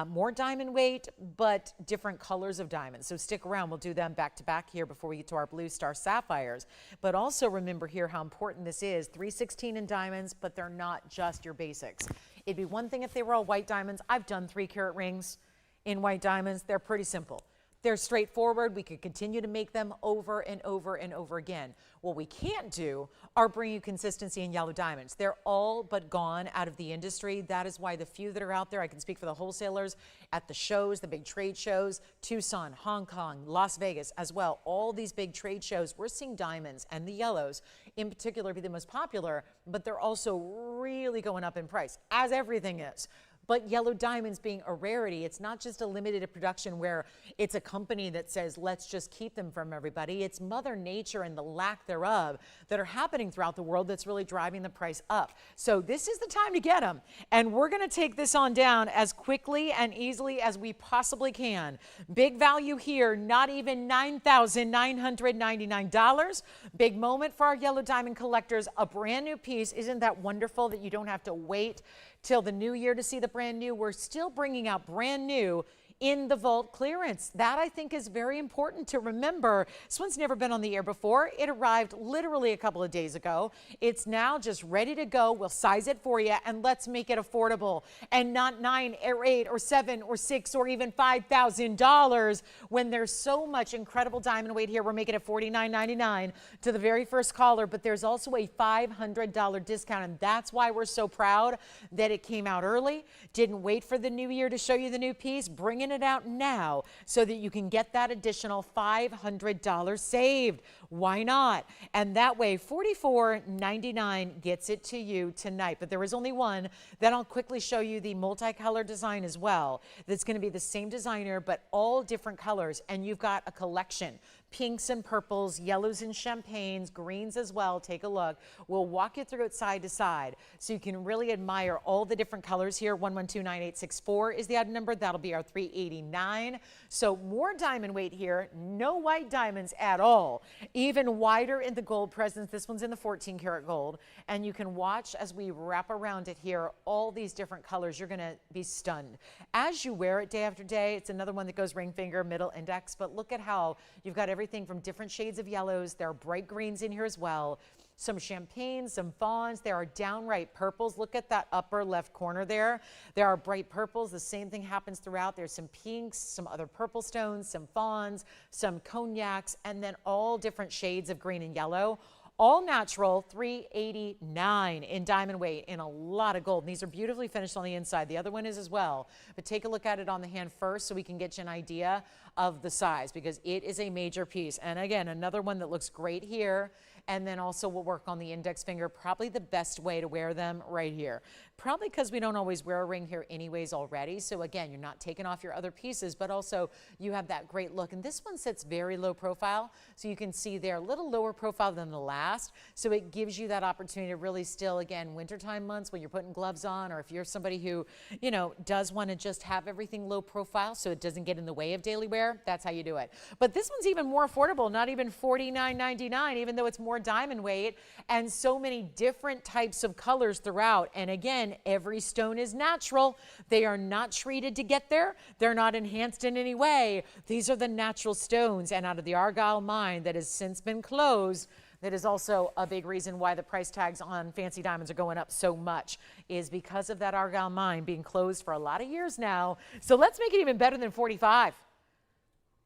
more diamond weight, but different colors of diamonds. So stick around. We'll do them back to back here before we get to our Blue Star Sapphires. But also remember here how important this is. 316 in diamonds, but they're not just your basics. It'd be one thing if they were all white diamonds. I've done 3 carat rings in white diamonds. They're pretty simple. They're straightforward. We could continue to make them over and over and over again. What we can't do are bring you consistency in yellow diamonds. They're all but gone out of the industry. That is why the few that are out there, I can speak for the wholesalers at the shows, the big trade shows, Tucson, Hong Kong, Las Vegas as well. All these big trade shows, we're seeing diamonds and the yellows in particular be the most popular, but they're also really going up in price, as everything is. But yellow diamonds being a rarity, it's not just a limited production where it's a company that says, let's just keep them from everybody. It's Mother Nature and the lack thereof that are happening throughout the world that's really driving the price up. So this is the time to get them. And we're gonna take this on down as quickly and easily as we possibly can. Big value here, not even $9,999. Big moment for our yellow diamond collectors, a brand new piece. Isn't that wonderful that you don't have to wait till the new year to see the brand new? We're still bringing out brand new in the vault clearance. That I think is very important to remember. This one's never been on the air before. It arrived literally a couple of days ago. It's now just ready to go. We'll size it for you and let's make it affordable and not $9 or $8 or $7 or $6 or even $5,000 when there's so much incredible diamond weight here. We're making it $49.99 to the very first caller, but there's also a $500 discount, and that's why we're so proud that it came out early. Didn't wait for the new year to show you the new piece. Bringing it out now so that you can get that additional $500 saved. Why not? And that way $44.99 gets it to you tonight. But there is only one. Then I'll quickly show you the multicolor design as well. That's going to be the same designer but all different colors, and you've got a collection pinks and purples, yellows and champagnes, greens as well. Take a look. We'll walk you through it side to side so you can really admire all the different colors here. 1129864 is the item number. That'll be our 389. So more diamond weight here, no white diamonds at all. Even wider in the gold presence. This one's in the 14 karat gold. And you can watch as we wrap around it here, all these different colors. You're gonna be stunned. As you wear it day after day, it's another one that goes ring finger, middle index, but look at how you've got everything from different shades of yellows. There are bright greens in here as well. Some champagnes, some fawns. There are downright purples. Look at that upper left corner there. There are bright purples. The same thing happens throughout. There's some pinks, some other purple stones, some fawns, some cognacs, and then all different shades of green and yellow. All natural, 389 in diamond weight, in a lot of gold. And these are beautifully finished on the inside. The other one is as well. But take a look at it on the hand first so we can get you an idea of the size, because it is a major piece. And again, another one that looks great here. And then also we'll work on the index finger, probably the best way to wear them right here. Probably because we don't always wear a ring here anyways already. So again, you're not taking off your other pieces, but also you have that great look. And this one sits very low profile. So you can see they're a little lower profile than the last. So it gives you that opportunity to really still, again, wintertime months when you're putting gloves on, or if you're somebody who, you know, does want to just have everything low profile so it doesn't get in the way of daily wear, that's how you do it. But this one's even more affordable, not even $49.99, even though it's more diamond weight and so many different types of colors throughout. And again, every stone is natural. They are not treated to get there. They're not enhanced in any way. These are the natural stones. And out of the Argyle mine that has since been closed, that is also a big reason why the price tags on fancy diamonds are going up so much, is because of that Argyle mine being closed for a lot of years now. So let's make it even better than 45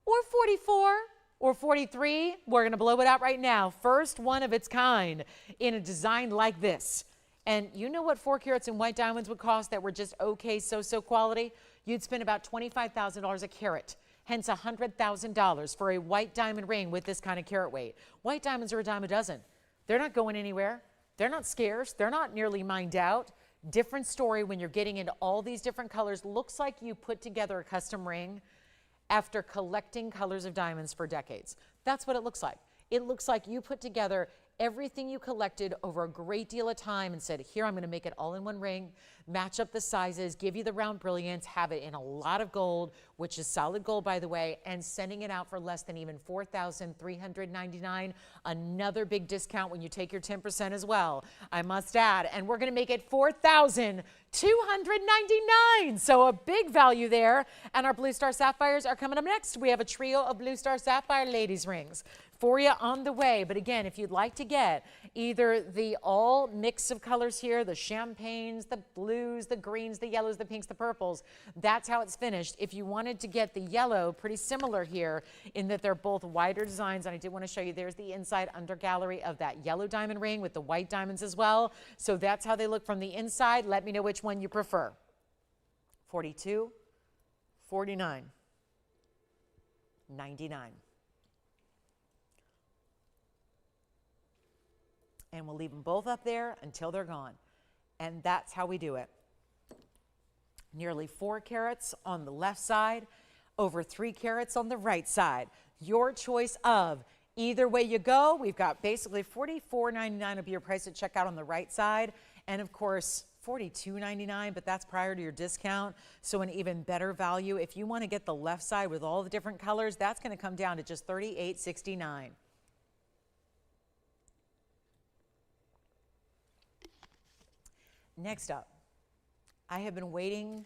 or 44. Or 43, we're gonna blow it out right now. First one of its kind in a design like this. And you know what 4 carats in white diamonds would cost that were just okay, so-so quality? You'd spend about $25,000 a carat, hence $100,000 for a white diamond ring with this kind of carat weight. White diamonds are a dime a dozen. They're not going anywhere. They're not scarce. They're not nearly mined out. Different story when you're getting into all these different colors. Looks like you put together a custom ring after collecting colors of diamonds for decades. That's what it looks like. It looks like you put together everything you collected over a great deal of time and said, here, I'm gonna make it all in one ring, match up the sizes, give you the round brilliance, have it in a lot of gold, which is solid gold, by the way, and sending it out for less than even $4,399. Another big discount when you take your 10% as well, I must add. And we're gonna make it $4,299. So a big value there. And our Blue Star Sapphires are coming up next. We have a trio of Blue Star Sapphire ladies rings for you on the way. But again, if you'd like to get either the all mix of colors here, the champagnes, the blues, the greens, the yellows, the pinks, the purples, that's how it's finished. If you wanted to get the yellow, pretty similar here in that they're both wider designs. And I did want to show you, there's the inside under gallery of that yellow diamond ring with the white diamonds as well. So that's how they look from the inside. Let me know which one you prefer. 42, 49, 99. And we'll leave them both up there until they're gone. And that's how we do it. Nearly 4 carats on the left side, over 3 carats on the right side. Your choice of either way you go. We've got basically $44.99 will be your price at checkout on the right side. And of course, $42.99, but that's prior to your discount. So an even better value. If you want to get the left side with all the different colors, that's going to come down to just $38.69. Next up, I have been waiting,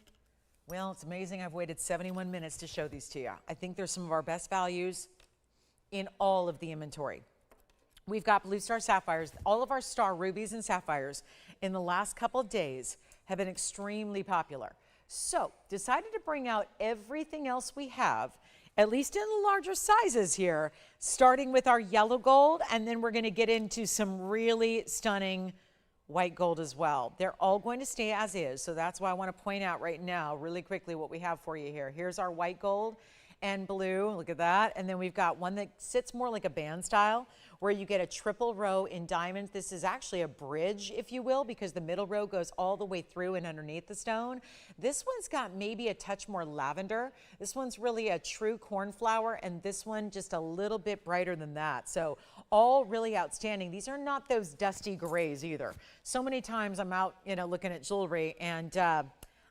well, it's amazing I've waited 71 minutes to show these to you. I think they're some of our best values in all of the inventory. We've got Blue Star Sapphires. All of our star rubies and sapphires in the last couple of days have been extremely popular. So decided to bring out everything else we have, at least in the larger sizes here, starting with our yellow gold, and then we're going to get into some really stunning white gold as well. They're all going to stay as is, so that's why I want to point out right now really quickly what we have for you here. Here's our white gold and blue, look at that, and then we've got one that sits more like a band style where you get a triple row in diamonds. This is actually a bridge, if you will, because the middle row goes all the way through and underneath the stone. This one's got maybe a touch more lavender. This one's really a true cornflower, and this one just a little bit brighter than that. So all really outstanding. These are not those dusty grays either. So many times I'm out, looking at jewelry, and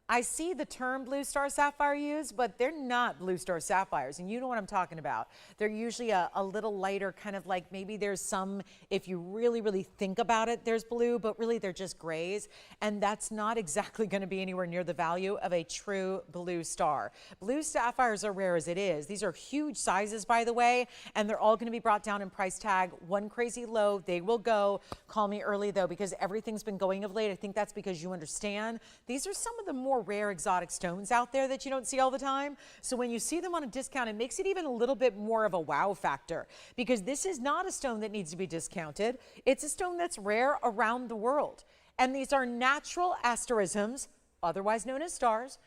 I see the term blue star sapphire used, but they're not blue star sapphires, and you know what I'm talking about. They're usually a little lighter, kind of like maybe there's some, if you really, really think about it, there's blue, but really they're just grays, and that's not exactly going to be anywhere near the value of a true blue star. Blue sapphires are rare as it is. These are huge sizes, by the way, and they're all going to be brought down in price tag. One crazy low, they will go. Call me early, though, because everything's been going of late. I think that's because you understand. These are some of the more rare exotic stones out there that you don't see all the time. So when you see them on a discount, it makes it even a little bit more of a wow factor, because this is not a stone that needs to be discounted. It's a stone that's rare around the world. And these are natural asterisms, otherwise known as stars.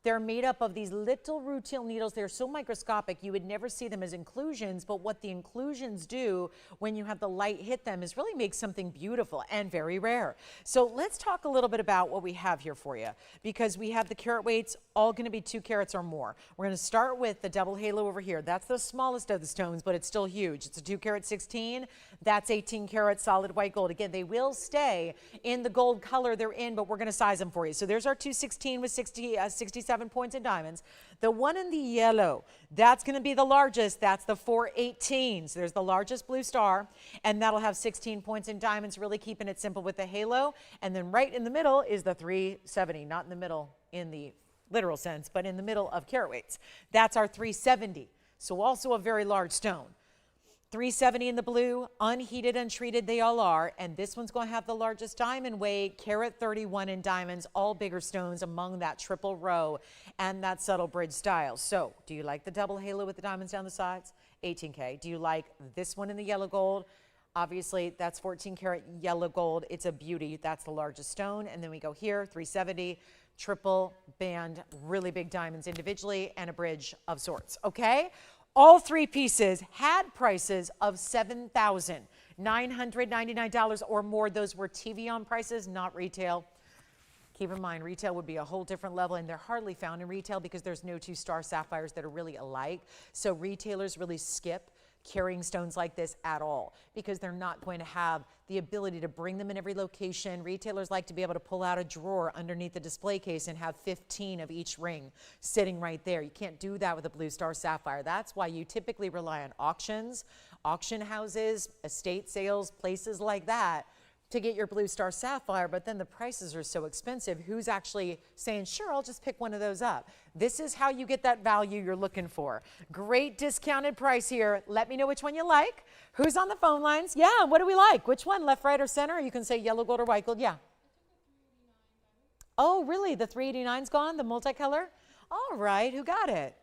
They're made up of these little rutile needles. They're so microscopic you would never see them as inclusions, but what the inclusions do when you have the light hit them is really make something beautiful and very rare. So let's talk a little bit about what we have here for you, because we have the carat weights all going to be 2 carats or more. We're going to start with the double halo over here. That's the smallest of the stones, but it's still huge. It's a 2 carat 16. That's 18 karat solid white gold. Again, they will stay in the gold color they're in, but we're going to size them for you. So there's our 216 with 67 points in diamonds. The one in the yellow, that's going to be the largest. That's the 418. So there's the largest blue star, and that'll have 16 points in diamonds, really keeping it simple with the halo. And then right in the middle is the 370, not in the middle in the literal sense, but in the middle of carat weights. That's our 370. So also a very large stone. 370 in the blue, unheated, untreated, they all are. And this one's going to have the largest diamond weight, carat 31 in diamonds, all bigger stones among that triple row and that subtle bridge style. So do you like the double halo with the diamonds down the sides? 18K. Do you like this one in the yellow gold? Obviously, that's 14 karat yellow gold. It's a beauty. That's the largest stone. And then we go here, 370, triple band, really big diamonds individually, and a bridge of sorts. Okay? All 3 pieces had prices of $7,999 or more. Those were TVON prices, not retail. Keep in mind, retail would be a whole different level, and they're hardly found in retail because there's no 2 star sapphires that are really alike. So retailers really skip carrying stones like this at all, because they're not going to have the ability to bring them in every location. Retailers like to be able to pull out a drawer underneath the display case and have 15 of each ring sitting right there. You can't do that with a blue star sapphire. That's why you typically rely on auctions, auction houses, estate sales, places like that to get your blue star sapphire, but then the prices are so expensive. Who's actually saying, sure, I'll just pick one of those up? This is how you get that value you're looking for. Great discounted price here. Let me know which one you like. Who's on the phone lines? Yeah, what do we like? Which one, left, right, or center? You can say yellow gold or white gold. Yeah. Oh, really? The 389's gone, the multicolor? All right, who got it?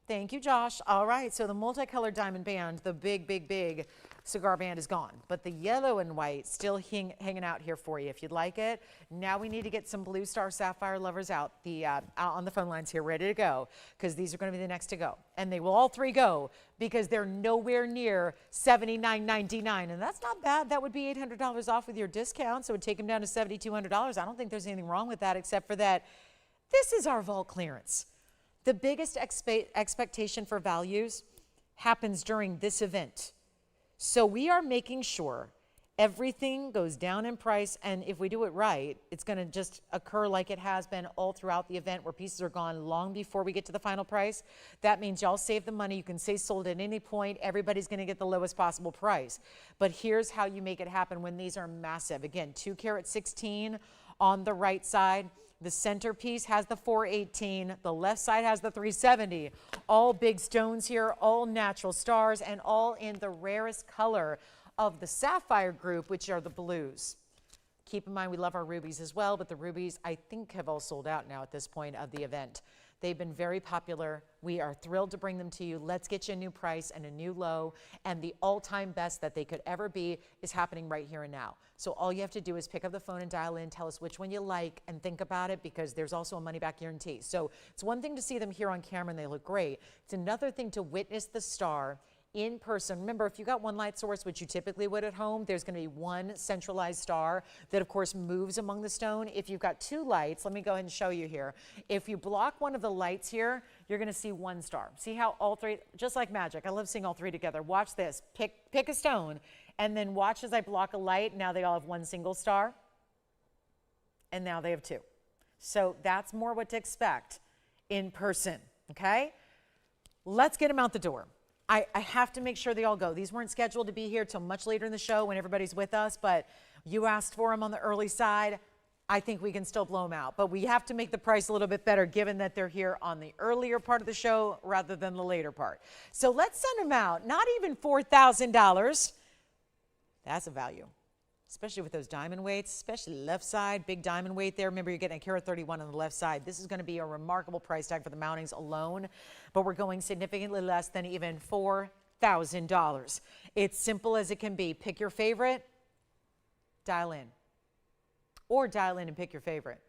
Thank you, Josh. All right, so the multicolored diamond band, the big, big, big cigar band is gone, but the yellow and white still hanging out here for you if you'd like it. Now we need to get some blue star sapphire lovers out on the phone lines here, ready to go, because these are going to be the next to go, and they will all 3 go because they're nowhere near $79.99, and that's not bad. That would be $800 off with your discount, so it would take them down to $7,200. I don't think there's anything wrong with that, except for that this is our vault clearance. The biggest expectation for values happens during this event. So we are making sure everything goes down in price, and if we do it right, it's going to just occur like it has been all throughout the event, where pieces are gone long before we get to the final price. That means y'all save the money. You can say sold at any point. Everybody's going to get the lowest possible price. But here's how you make it happen when these are massive. Again, 2 carat 16 on the right side. The centerpiece has the 418, the left side has the 370. All big stones here, all natural stars, and all in the rarest color of the sapphire group, which are the blues. Keep in mind, we love our rubies as well, but the rubies, I think, have all sold out now at this point of the event. They've been very popular. We are thrilled to bring them to you. Let's get you a new price and a new low, and the all-time best that they could ever be is happening right here and now. So all you have to do is pick up the phone and dial in, tell us which one you like, and think about it, because there's also a money-back guarantee. So it's one thing to see them here on camera and they look great. It's another thing to witness the star in person. Remember, if you got one light source, which you typically would at home, there's going to be one centralized star that, of course, moves among the stone. If you've got two lights, let me go ahead and show you here. If you block one of the lights here, you're going to see one star. See how all three, just like magic, I love seeing all three together. Watch this. Pick a stone, and then watch as I block a light. Now they all have one single star, and now they have two. So that's more what to expect in person, okay? Let's get them out the door. I have to make sure they all go. These weren't scheduled to be here till much later in the show when everybody's with us, but you asked for them on the early side. I think we can still blow them out, but we have to make the price a little bit better given that they're here on the earlier part of the show rather than the later part. So let's send them out. Not even $4,000. That's a value, especially with those diamond weights, especially left side, big diamond weight there. Remember, you're getting a carat 31 on the left side. This is going to be a remarkable price tag for the mountings alone, but we're going significantly less than even $4,000. It's simple as it can be. Pick your favorite, dial in. Or dial in and pick your favorite.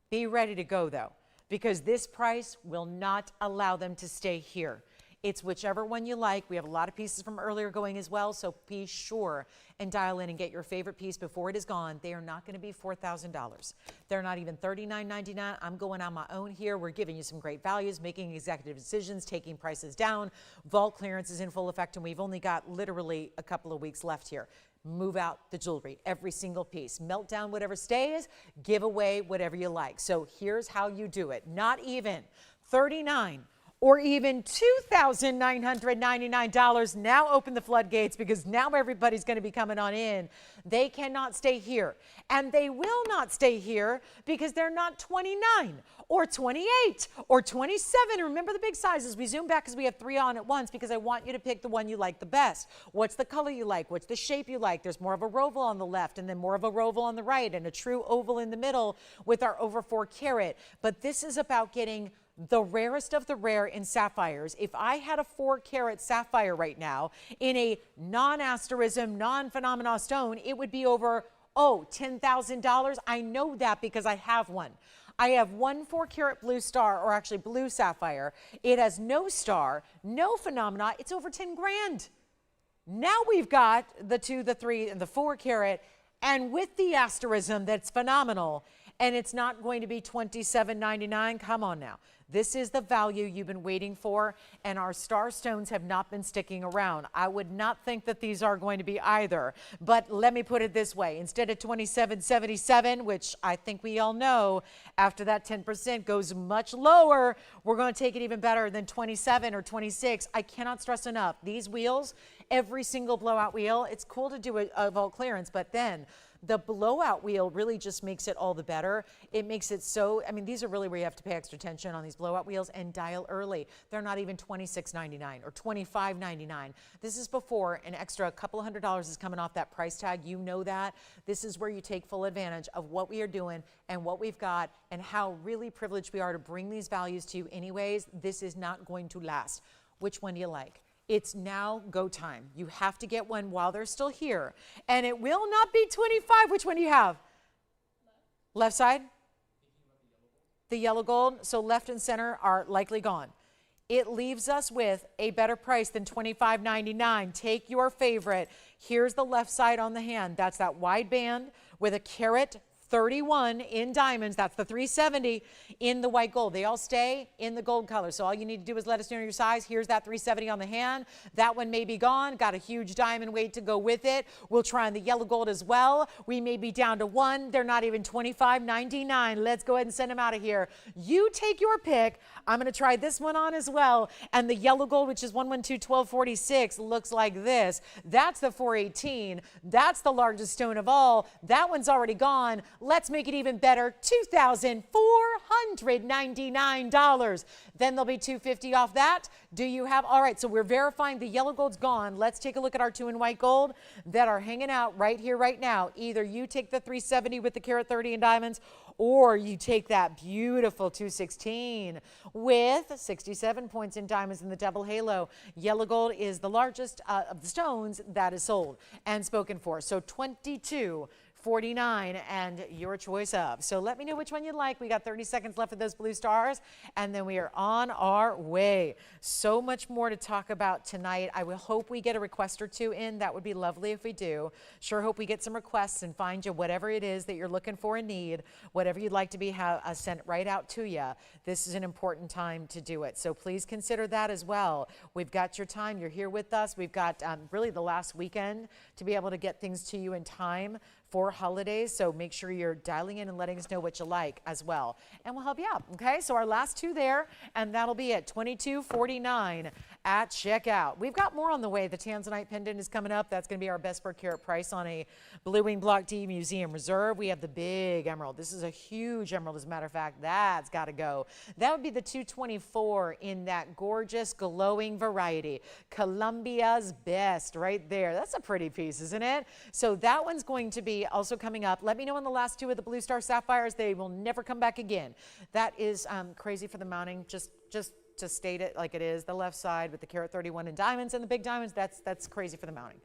Be ready to go, though, because this price will not allow them to stay here. It's whichever one you like. We have a lot of pieces from earlier going as well, so be sure and dial in and get your favorite piece before it is gone. They are not going to be $4,000. They're not even $39.99. I'm going on my own here. We're giving you some great values, making executive decisions, taking prices down. Vault clearance is in full effect, and we've only got literally a couple of weeks left here. Move out the jewelry, every single piece. Melt down whatever stays, give away whatever you like. So here's how you do it. Not even $39 or even $2,999. Now open the floodgates, because now everybody's going to be coming on in. They cannot stay here, and they will not stay here because they're not 29 or 28 or 27. Remember the big sizes. We zoom back because we have three on at once, because I want you to pick the one you like the best. What's the color you like? What's the shape you like? There's more of a roval on the left and then more of a roval on the right and a true oval in the middle with our over 4 carat. But this is about getting the rarest of the rare in sapphires. If I had a 4 carat sapphire right now in a non-asterism, non-phenomena stone, it would be over, $10,000. I know that because I have one. I have one 4 carat blue star, or actually blue sapphire. It has no star, no phenomena. It's over 10 grand. Now we've got the 2, the 3, and the 4 carat, and with the asterism that's phenomenal, and it's not going to be $27.99. Come on now. This is the value you've been waiting for, and our star stones have not been sticking around. I would not think that these are going to be either, but let me put it this way. Instead of $27.77, which I think we all know after that 10% goes much lower, we're going to take it even better than 27 or 26. I cannot stress enough. These wheels, every single blowout wheel, it's cool to do a vault clearance, but then the blowout wheel really just makes it all the better. It makes it so, these are really where you have to pay extra attention on these blowout wheels, and dial early. They're not even $26.99 or $25.99. This is before an extra couple $100 is coming off that price tag. You know that. This is where you take full advantage of what we are doing and what we've got, and how really privileged we are to bring these values to you anyways. This is not going to last. Which one do you like? It's now go time. You have to get one while they're still here. And it will not be 25. Which one do you have? Left side? The yellow gold. So left and center are likely gone. It leaves us with a better price than $25.99. Take your favorite. Here's the left side on the hand. That's that wide band with a carat 31 in diamonds. That's the 370 in the white gold. They all stay in the gold color. So all you need to do is let us know your size. Here's that 370 on the hand. That one may be gone. Got a huge diamond weight to go with it. We'll try on the yellow gold as well. We may be down to one. They're not even $25.99. Let's go ahead and send them out of here. You take your pick. I'm going to try this one on as well. And the yellow gold, which is 112-1246, looks like this. That's the 418. That's the largest stone of all. That one's already gone. Let's make it even better, $2,499. Then there'll be $250 off that. Do you have, all right, so we're verifying the yellow gold's gone. Let's take a look at our 2 in white gold that are hanging out right here, right now. Either you take the 370 with the carat 30 in diamonds, or you take that beautiful 216 with 67 points in diamonds in the double halo. Yellow gold is the largest of the stones that is sold and spoken for. So 22 $24.49 and your choice of. So let me know which one you like. We got 30 seconds left of those blue stars, and then we are on our way. So much more to talk about tonight. I will hope we get a request or two in. That would be lovely if we do. Sure hope we get some requests and find you whatever it is that you're looking for and need, whatever you'd like to be sent right out to you. This is an important time to do it. So please consider that as well. We've got your time. You're here with us. We've got really the last weekend to be able to get things to you in time for holidays. So make sure you're dialing in and letting us know what you like as well. And we'll help you out. Okay, so our last two there, and that'll be at $22.49 at checkout. We've got more on the way. The Tanzanite pendant is coming up. That's going to be our best per carat price on a Blue Wing Block D Museum Reserve. We have the big emerald. This is a huge emerald, as a matter of fact. That's got to go. That would be the 224 in that gorgeous glowing variety. Colombia's best right there. That's a pretty piece, isn't it? So that one's going to be also coming up. Let me know on the last two of the Blue Star Sapphires. They will never come back again. That is crazy for the mounting. Just to state it like it is, the left side with the carat 31 in diamonds and the big diamonds, that's crazy for the mounting.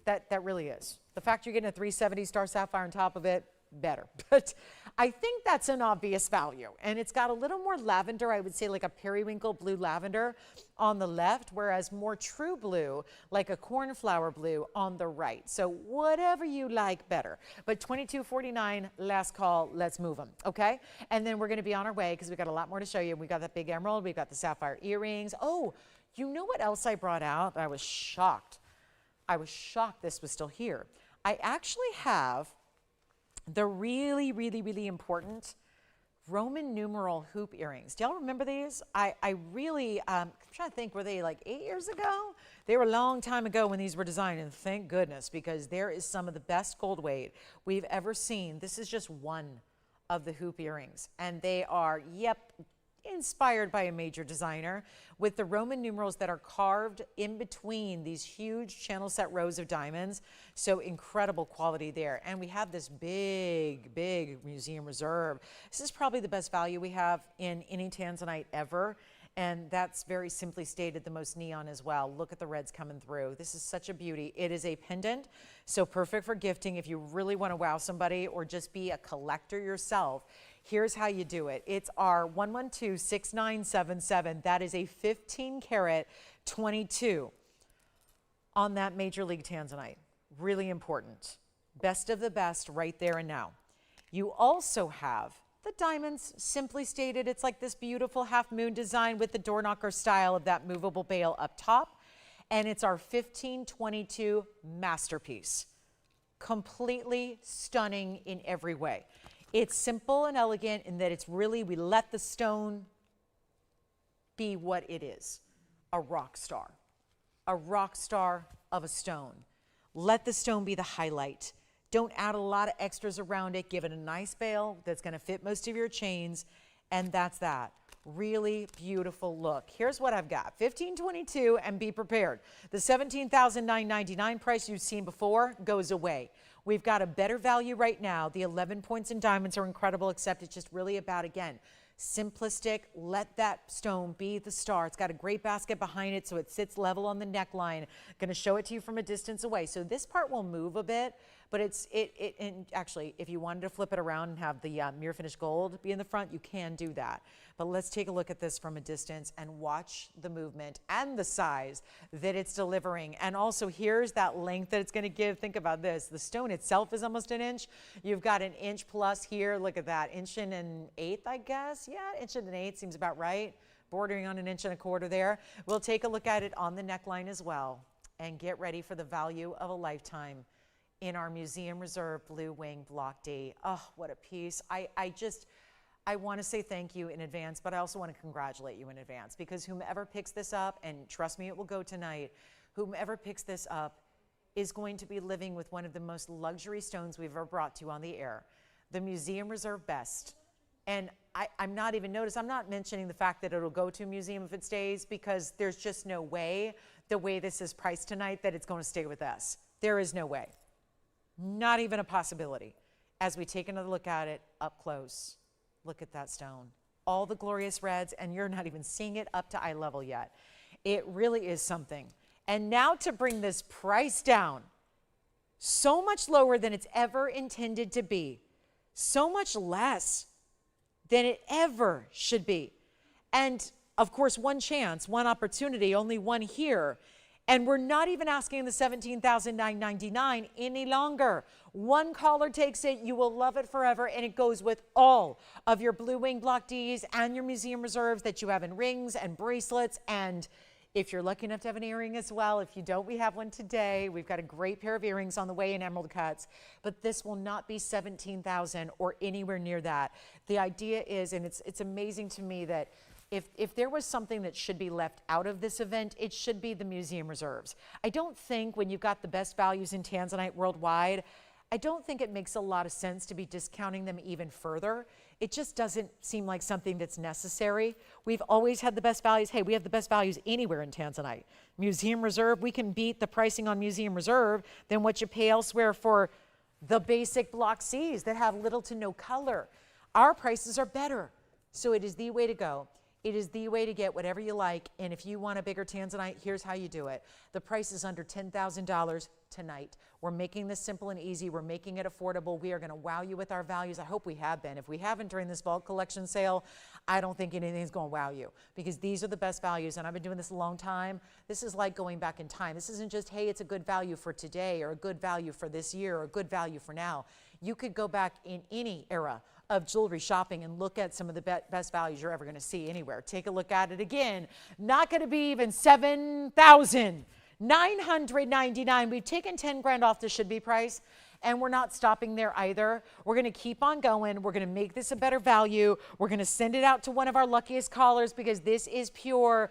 That really is. The fact you're getting a 370 star sapphire on top of it, better. But I think that's an obvious value. And it's got a little more lavender, I would say like a periwinkle blue lavender on the left, whereas more true blue, like a cornflower blue on the right. So whatever you like better. But $22.49, last call, let's move them, okay? And then we're gonna be on our way because we got a lot more to show you. We got that big emerald, we've got the sapphire earrings. Oh, you know what else I brought out? I was shocked. I was shocked this was still here. I actually have the really, really, really important Roman numeral hoop earrings. Do y'all remember these? I'm trying to think, were they like 8 years ago? They were a long time ago when these were designed, and thank goodness, because there is some of the best gold weight we've ever seen. This is just one of the hoop earrings, and they are, inspired by a major designer with the Roman numerals that are carved in between these huge channel set rows of diamonds. So incredible quality there. And we have this big, big museum reserve. This is probably the best value we have in any Tanzanite ever. And that's very simply stated, the most neon as well. Look at the reds coming through. This is such a beauty. It is a pendant, so perfect for gifting if you really want to wow somebody or just be a collector yourself. Here's how you do it. It's our 1126977. That is a 15 karat 22 on that Major League Tanzanite. Really important. Best of the best right there and now. You also have the diamonds, simply stated. It's like this beautiful half moon design with the door knocker style of that movable bail up top. And it's our 1522 masterpiece. Completely stunning in every way. It's simple and elegant in that it's really, we let the stone be what it is, a rock star of a stone. Let the stone be the highlight. Don't add a lot of extras around it. Give it a nice bail that's going to fit most of your chains, and that's that. Really beautiful look. Here's what I've got. 1522, and be prepared. The $17,999 price you've seen before goes away. We've got a better value right now. The 11 points in diamonds are incredible, except it's just really about, again, simplistic. Let that stone be the star. It's got a great basket behind it, so it sits level on the neckline. Going to show it to you from a distance away. So this part will move a bit, but and actually, if you wanted to flip it around and have the mirror finish gold be in the front, you can do that. But let's take a look at this from a distance and watch the movement and the size that it's delivering. And also, here's that length that it's going to give. Think about this. The stone itself is almost an inch. You've got an inch plus here. Look at that. Inch and an eighth, I guess. Yeah, inch and an eighth seems about right. Bordering on an inch and a quarter there. We'll take a look at it on the neckline as well. And get ready for the value of a lifetime in our Museum Reserve Blue Wing Block D. Oh, what a piece. I want to say thank you in advance, but I also want to congratulate you in advance, because whomever picks this up, and trust me, it will go tonight, whomever picks this up is going to be living with one of the most luxury stones we've ever brought to you on the air, the Museum Reserve Best. And I'm not mentioning the fact that it'll go to a museum if it stays, because there's just no way, the way this is priced tonight, that it's going to stay with us. There is no way. Not even a possibility. As we take another look at it up close, look at that stone. All the glorious reds, and you're not even seeing it up to eye level yet. It really is something. And now to bring this price down, So much lower than it's ever intended to be. So much less than it ever should be. And of course, one chance, one opportunity, only one here. And we're not even asking the $17,999 any longer. One caller takes it, you will love it forever, and it goes with all of your Blue Wing Block Ds and your museum reserves that you have in rings and bracelets. And if you're lucky enough to have an earring as well, if you don't, we have one today. We've got a great pair of earrings on the way in emerald cuts, but this will not be $17,000 or anywhere near that. The idea is, and it's amazing to me that if there was something that should be left out of this event, it should be the museum reserves. I don't think when you've got the best values in Tanzanite worldwide, I don't think it makes a lot of sense to be discounting them even further. It just doesn't seem like something that's necessary. We've always had the best values. Hey, we have the best values anywhere in Tanzanite. Museum reserve, we can beat the pricing on museum reserve than what you pay elsewhere for the basic block Cs that have little to no color. Our prices are better, so it is the way to go. It is the way to get whatever you like, and if you want a bigger Tanzanite, here's how you do it. The price is under $10,000 tonight. We're making this simple and easy. We're making it affordable. We are going to wow you with our values. I hope we have been. If we haven't during this bulk collection sale, I don't think anything's going to wow you, because these are the best values, and I've been doing this a long time. This is like going back in time. This isn't just, hey, it's a good value for today or a good value for this year or a good value for now. You could go back in any era of jewelry shopping and look at some of the best values you're ever going to see anywhere. Take a look at it again. Not going to be even $7,999. We've taken 10 grand off the should be price, and we're not stopping there either. We're going to keep on going. We're going to make this a better value. We're going to send it out to one of our luckiest callers, because this is pure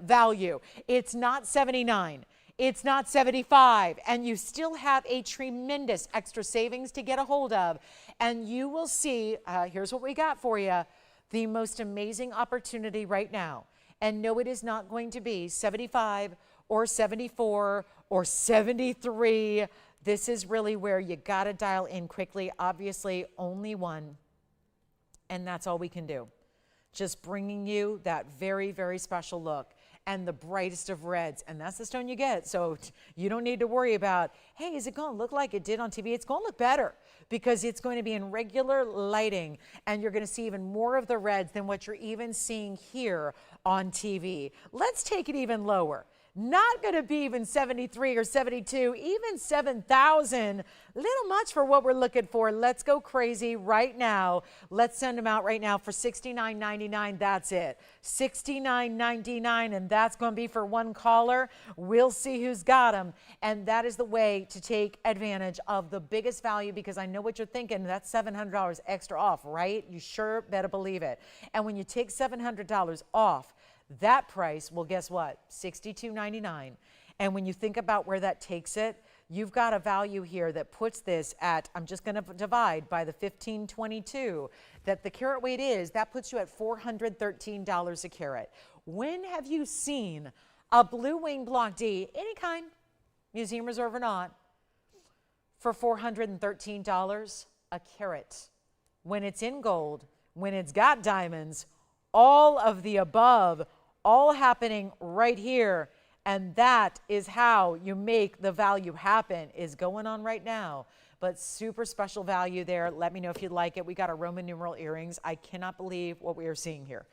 value. It's not 79. It's not 75, and you still have a tremendous extra savings to get a hold of. And you will see, here's what we got for you, the most amazing opportunity right now. And no, it is not going to be 75 or 74 or 73. This is really where you got to dial in quickly. Obviously, only one, and that's all we can do. Just bringing you that very special look and the brightest of reds, and that's the stone you get. So you don't need to worry about, hey, is it going to look like it did on TV? It's going to look better, because it's going to be in regular lighting, and you're going to see even more of the reds than what you're even seeing here on TV. Let's take it even lower. Not going to be even 73 or 72, even 7,000. Little much for what we're looking for. Let's go crazy right now. Let's send them out right now for $69.99. That's it. $69.99, and that's going to be for one caller. We'll see who's got them. And that is the way to take advantage of the biggest value, because I know what you're thinking. That's $700 extra off, right? You sure better believe it. And when you take $700 off, that price, well, guess what? $62.99. And when you think about where that takes it, you've got a value here that puts this at, I'm just going to divide by the 1522 that the carat weight is, that puts you at $413 a carat. When have you seen a Blue Wing Block D, any kind, museum reserve or not, for $413 a carat? When it's in gold, when it's got diamonds, all of the above, all happening right here. And that is how you make the value happen, is going on right now. But super special value there. Let me know if you'd like it. We got our Roman numeral earrings. I cannot believe what we are seeing here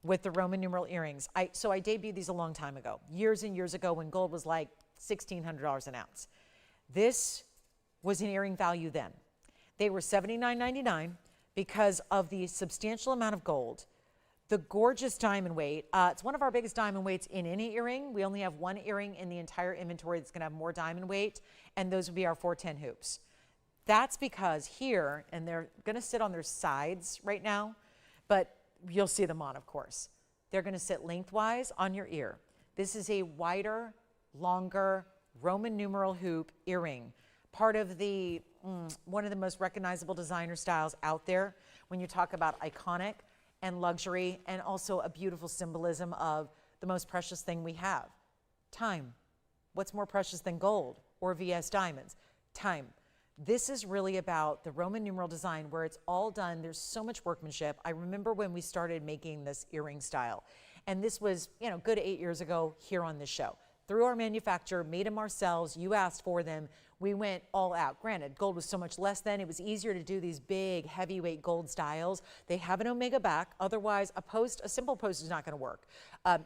with the Roman numeral earrings. So I debuted these a long time ago, years and years ago, when gold was like $1,600 an ounce. This was an earring value then. They were $79.99 because of the substantial amount of gold. The gorgeous diamond weight. It's one of our biggest diamond weights in any earring. We only have one earring in the entire inventory that's going to have more diamond weight, and those would be our 410 hoops. That's because here, and they're going to sit on their sides right now, but you'll see them on, of course. They're going to sit lengthwise on your ear. This is a wider, longer Roman numeral hoop earring, part of the one of the most recognizable designer styles out there when you talk about iconic and luxury, and also a beautiful symbolism of the most precious thing we have, time. What's more precious than gold or VS diamonds? Time. This is really about the Roman numeral design, where it's all done. There's so much workmanship. I remember when we started making this earring style, and this was, you know, good 8 years ago here on this show. Through our manufacturer, made them ourselves. You asked for them. We went all out. Granted, gold was so much less then. It was easier to do these big, heavyweight gold styles. They have an omega back. Otherwise, a simple post is not going to work.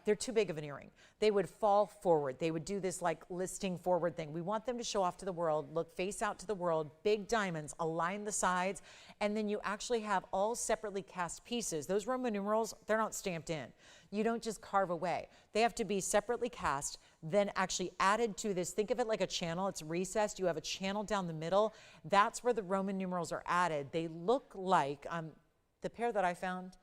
They're too big of an earring. They would fall forward. They would do this like listing forward thing. We want them to show off to the world, look face out to the world, big diamonds, align the sides, and then you actually have all separately cast pieces. Those Roman numerals, they're not stamped in. You don't just carve away. They have to be separately cast, then actually added to this. Think of it like a channel. It's recessed. You have a channel down the middle. That's where the Roman numerals are added. They look like the pair that I found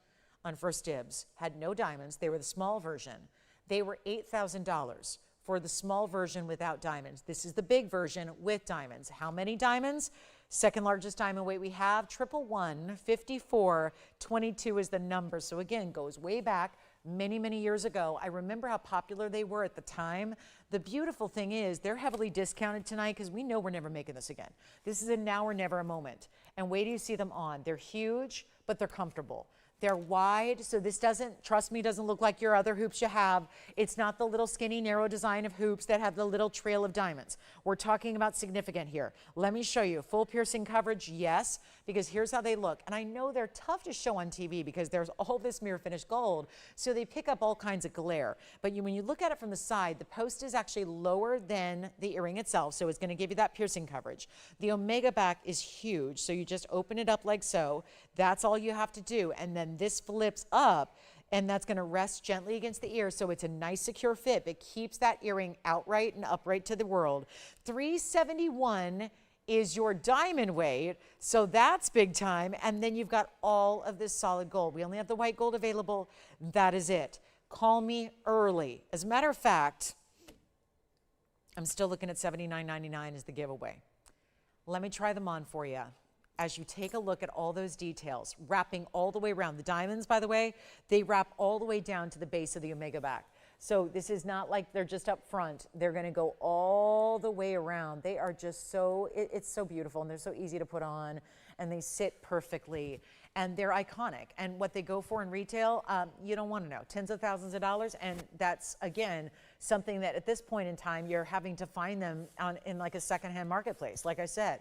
on First Dibs had no diamonds. They were the small version. They were $8,000 for the small version without diamonds. This is the big version with diamonds. How many diamonds? Second largest diamond weight we have, 111, 54, 22 is the number. So again, goes way back. Many, many years ago. I remember how popular they were at the time. The beautiful thing is they're heavily discounted tonight because we know we're never making this again. This is a now or never moment. And wait till you see them on. They're huge, but they're comfortable. They're wide, so this doesn't, trust me, doesn't look like your other hoops you have. It's not the little skinny, narrow design of hoops that have the little trail of diamonds. We're talking about significant here. Let me show you. Full piercing coverage, yes, because here's how they look. And I know they're tough to show on TV because there's all this mirror finished gold, so they pick up all kinds of glare. But when you look at it from the side, the post is actually lower than the earring itself, so it's going to give you that piercing coverage. The omega back is huge, so you just open it up like so. That's all you have to do, and then this flips up, and that's going to rest gently against the ear, so it's a nice secure fit. It keeps that earring outright and upright to the world. $371 is your diamond weight, so that's big time. And then you've got all of this solid gold. We only have the white gold available. That is it. Call me early. As a matter of fact, I'm still looking at $79.99 as the giveaway. Let me try them on for you. As you take a look at all those details, wrapping all the way around. The diamonds, by the way, they wrap all the way down to the base of the omega back. So this is not like they're just up front. They're going to go all the way around. They are just so, it's so beautiful, and they're so easy to put on, and they sit perfectly, and they're iconic. And what they go for in retail, you don't want to know, tens of thousands of dollars. And that's, again, something that at this point in time, you're having to find them in like a secondhand marketplace, like I said,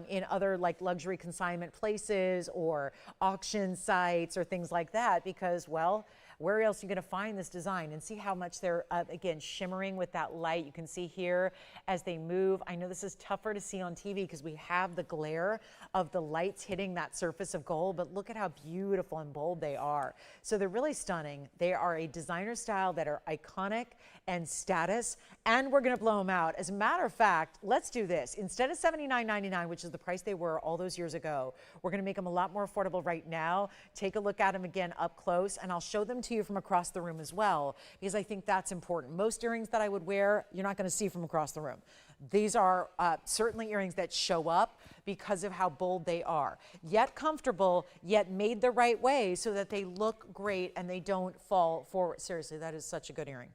in other like luxury consignment places or auction sites or things like that, because, well, where else are you going to find this design? And see how much they're, again, shimmering with that light. You can see here as they move. I know this is tougher to see on TV because we have the glare of the lights hitting that surface of gold, but look at how beautiful and bold they are. So they're really stunning. They are a designer style that are iconic and status, and we're going to blow them out. As a matter of fact, let's do this. Instead of $79.99, which is the price they were all those years ago, we're going to make them a lot more affordable right now. Take a look at them again up close, and I'll show them to you from across the room as well, because I think that's important. Most earrings that I would wear, you're not going to see from across the room. These are certainly earrings that show up because of how bold they are, yet comfortable, yet made the right way so that they look great and they don't fall forward. Seriously, that is such a good earring.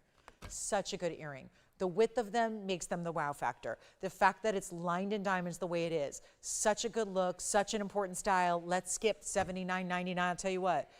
Such a good earring. The width of them makes them the wow factor. The fact that it's lined in diamonds the way it is, such a good look, such an important style. Let's skip $79.99. I'll tell you what.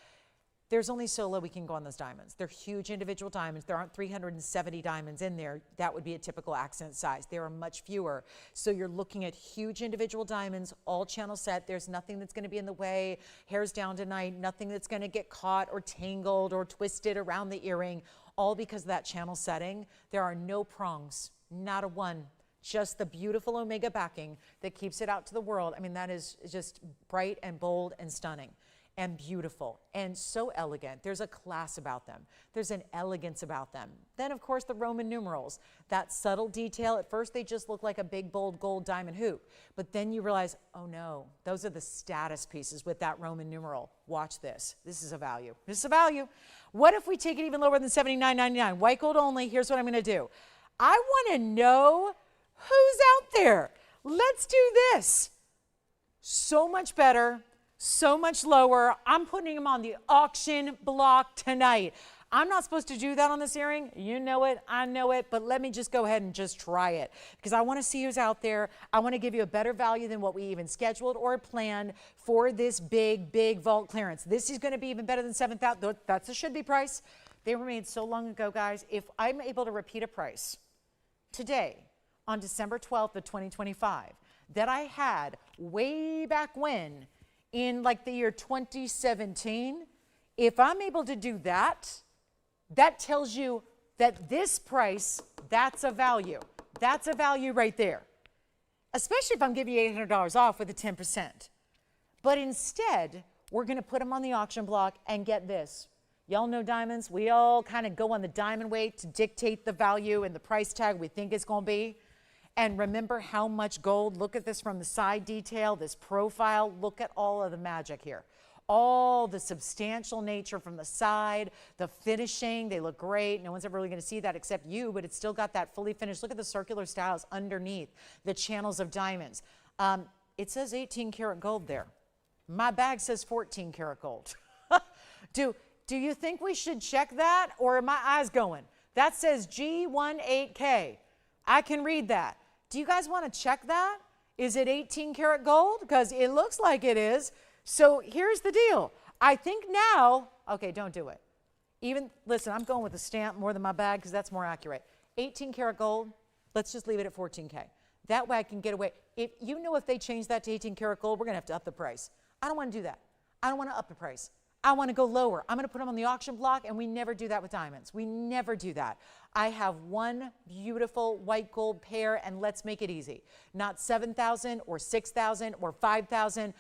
There's only so low we can go on those diamonds. They're huge individual diamonds. There aren't 370 diamonds in there. That would be a typical accent size. There are much fewer. So you're looking at huge individual diamonds, all channel set. There's nothing that's going to be in the way. Hair's down tonight. Nothing that's going to get caught or tangled or twisted around the earring, all because of that channel setting. There are no prongs, not a one. Just the beautiful omega backing that keeps it out to the world. I mean, that is just bright and bold and stunning. And beautiful and so elegant. There's a class about them. There's an elegance about them. Then, of course, the Roman numerals. That subtle detail. At first, they just look like a big, bold gold diamond hoop. But then you realize, oh no, those are the status pieces with that Roman numeral. Watch this. This is a value. This is a value. What if we take it even lower than $79.99? White gold only. Here's what I'm going to do. I want to know who's out there. Let's do this. So much better. So much lower. I'm putting them on the auction block tonight. I'm not supposed to do that on this earring. You know it. I know it. But let me just go ahead and just try it because I want to see who's out there. I want to give you a better value than what we even scheduled or planned for this big, big vault clearance. This is going to be even better than $7,000. That's the should-be price. They were made so long ago, guys. If I'm able to repeat a price today on December 12th of 2025 that I had way back when in like the year 2017, if I'm able to do that, that tells you that this price, that's a value. That's a value right there. Especially if I'm giving you $800 off with a 10%. But instead, we're going to put them on the auction block and get this. Y'all know diamonds. We all kind of go on the diamond weight to dictate the value and the price tag we think it's going to be. And remember how much gold. Look at this from the side detail, this profile. Look at all of the magic here. All the substantial nature from the side, the finishing, they look great. No one's ever really going to see that except you, but it's still got that fully finished. Look at the circular styles underneath, the channels of diamonds. It says 18 karat gold there. My bag says 14 karat gold. Do you think we should check that, or are my eyes going? That says G18K. I can read that. Do you guys want to check that? Is it 18 karat gold? Because it looks like it is. So here's the deal. I think now, okay, don't do it. Listen, I'm going with the stamp more than my bag because that's more accurate. 18 karat gold, let's just leave it at 14K. That way I can get away. If they change that to 18 karat gold, we're going to have to up the price. I don't want to do that. I don't want to up the price. I want to go lower. I'm going to put them on the auction block, and we never do that with diamonds. We never do that. I have one beautiful white gold pair, and let's make it easy. Not 7,000 or 6,000 or 5,000.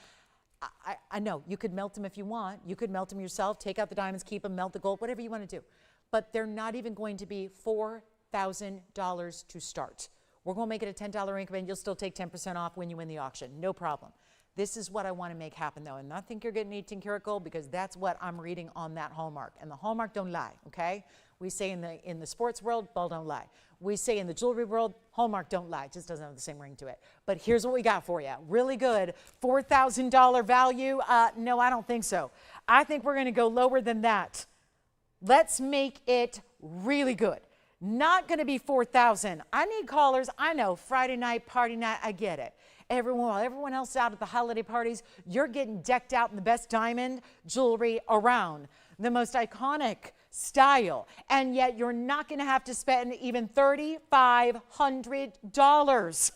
I know you could melt them if you want. You could melt them yourself, take out the diamonds, keep them, melt the gold, whatever you want to do. But they're not even going to be $4,000 to start. We're going to make it a $10 increment. You'll still take 10% off when you win the auction. No problem. This is what I want to make happen, though, and not think you're getting 18 karat gold, because that's what I'm reading on that hallmark, and the hallmark don't lie, okay? We say in the sports world, ball don't lie. We say in the jewelry world, hallmark don't lie. It just doesn't have the same ring to it. But here's what we got for you. Really good. $4,000 value? No, I don't think so. I think we're going to go lower than that. Let's make it really good. Not going to be 4,000. I need callers. I know, Friday night, party night, I get it. Everyone else out at the holiday parties, you're getting decked out in the best diamond jewelry around, the most iconic style, and yet you're not going to have to spend even $3,500.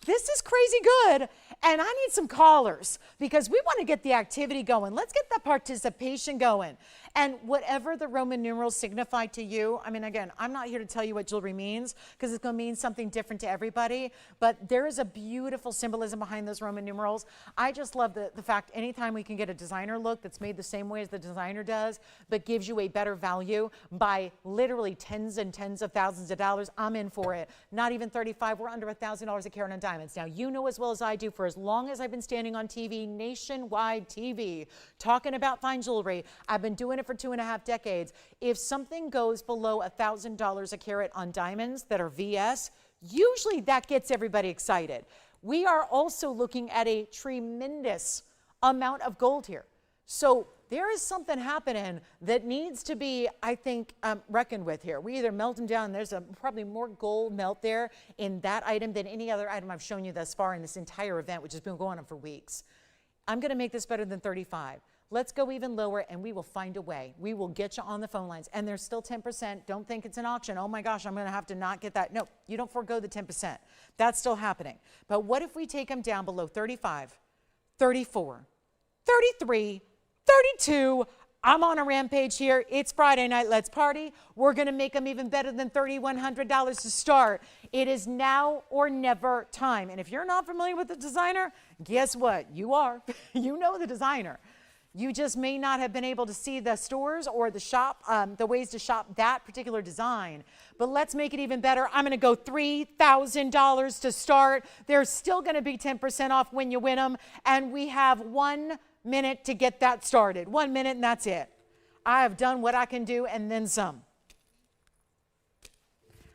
This is crazy good, and I need some callers because we want to get the activity going. Let's get the participation going. And whatever the Roman numerals signify to you, I mean, again, I'm not here to tell you what jewelry means because it's going to mean something different to everybody, but there is a beautiful symbolism behind those Roman numerals. I just love the fact anytime we can get a designer look that's made the same way as the designer does, but gives you a better value by literally tens and tens of thousands of dollars, I'm in for it. Not even 35, we're under $1,000 a carat on diamonds. Now, you know as well as I do, for as long as I've been standing on TV, nationwide TV, talking about fine jewelry, I've been doing it for 2.5 decades. If something goes below $1,000 a carat on diamonds that are VS, usually that gets everybody excited. We are also looking at a tremendous amount of gold here. So there is something happening that needs to be, I think, reckoned with here. We either melt them down, there's probably more gold melt there in that item than any other item I've shown you thus far in this entire event, which has been going on for weeks. I'm going to make this better than 35. Let's go even lower, and we will find a way. We will get you on the phone lines, and there's still 10%. Don't think it's an auction. Oh my gosh, I'm going to have to not get that. No, you don't forego the 10%. That's still happening. But what if we take them down below 35, 34, 33, 32? I'm on a rampage here. It's Friday night. Let's party. We're going to make them even better than $3,100 to start. It is now or never time. And if you're not familiar with the designer, guess what? You are. You know the designer. You just may not have been able to see the stores or the shop, the ways to shop that particular design. But let's make it even better. I'm going to go $3,000 to start. There's still going to be 10% off when you win them. And we have 1 minute to get that started. 1 minute, and that's it. I have done what I can do and then some.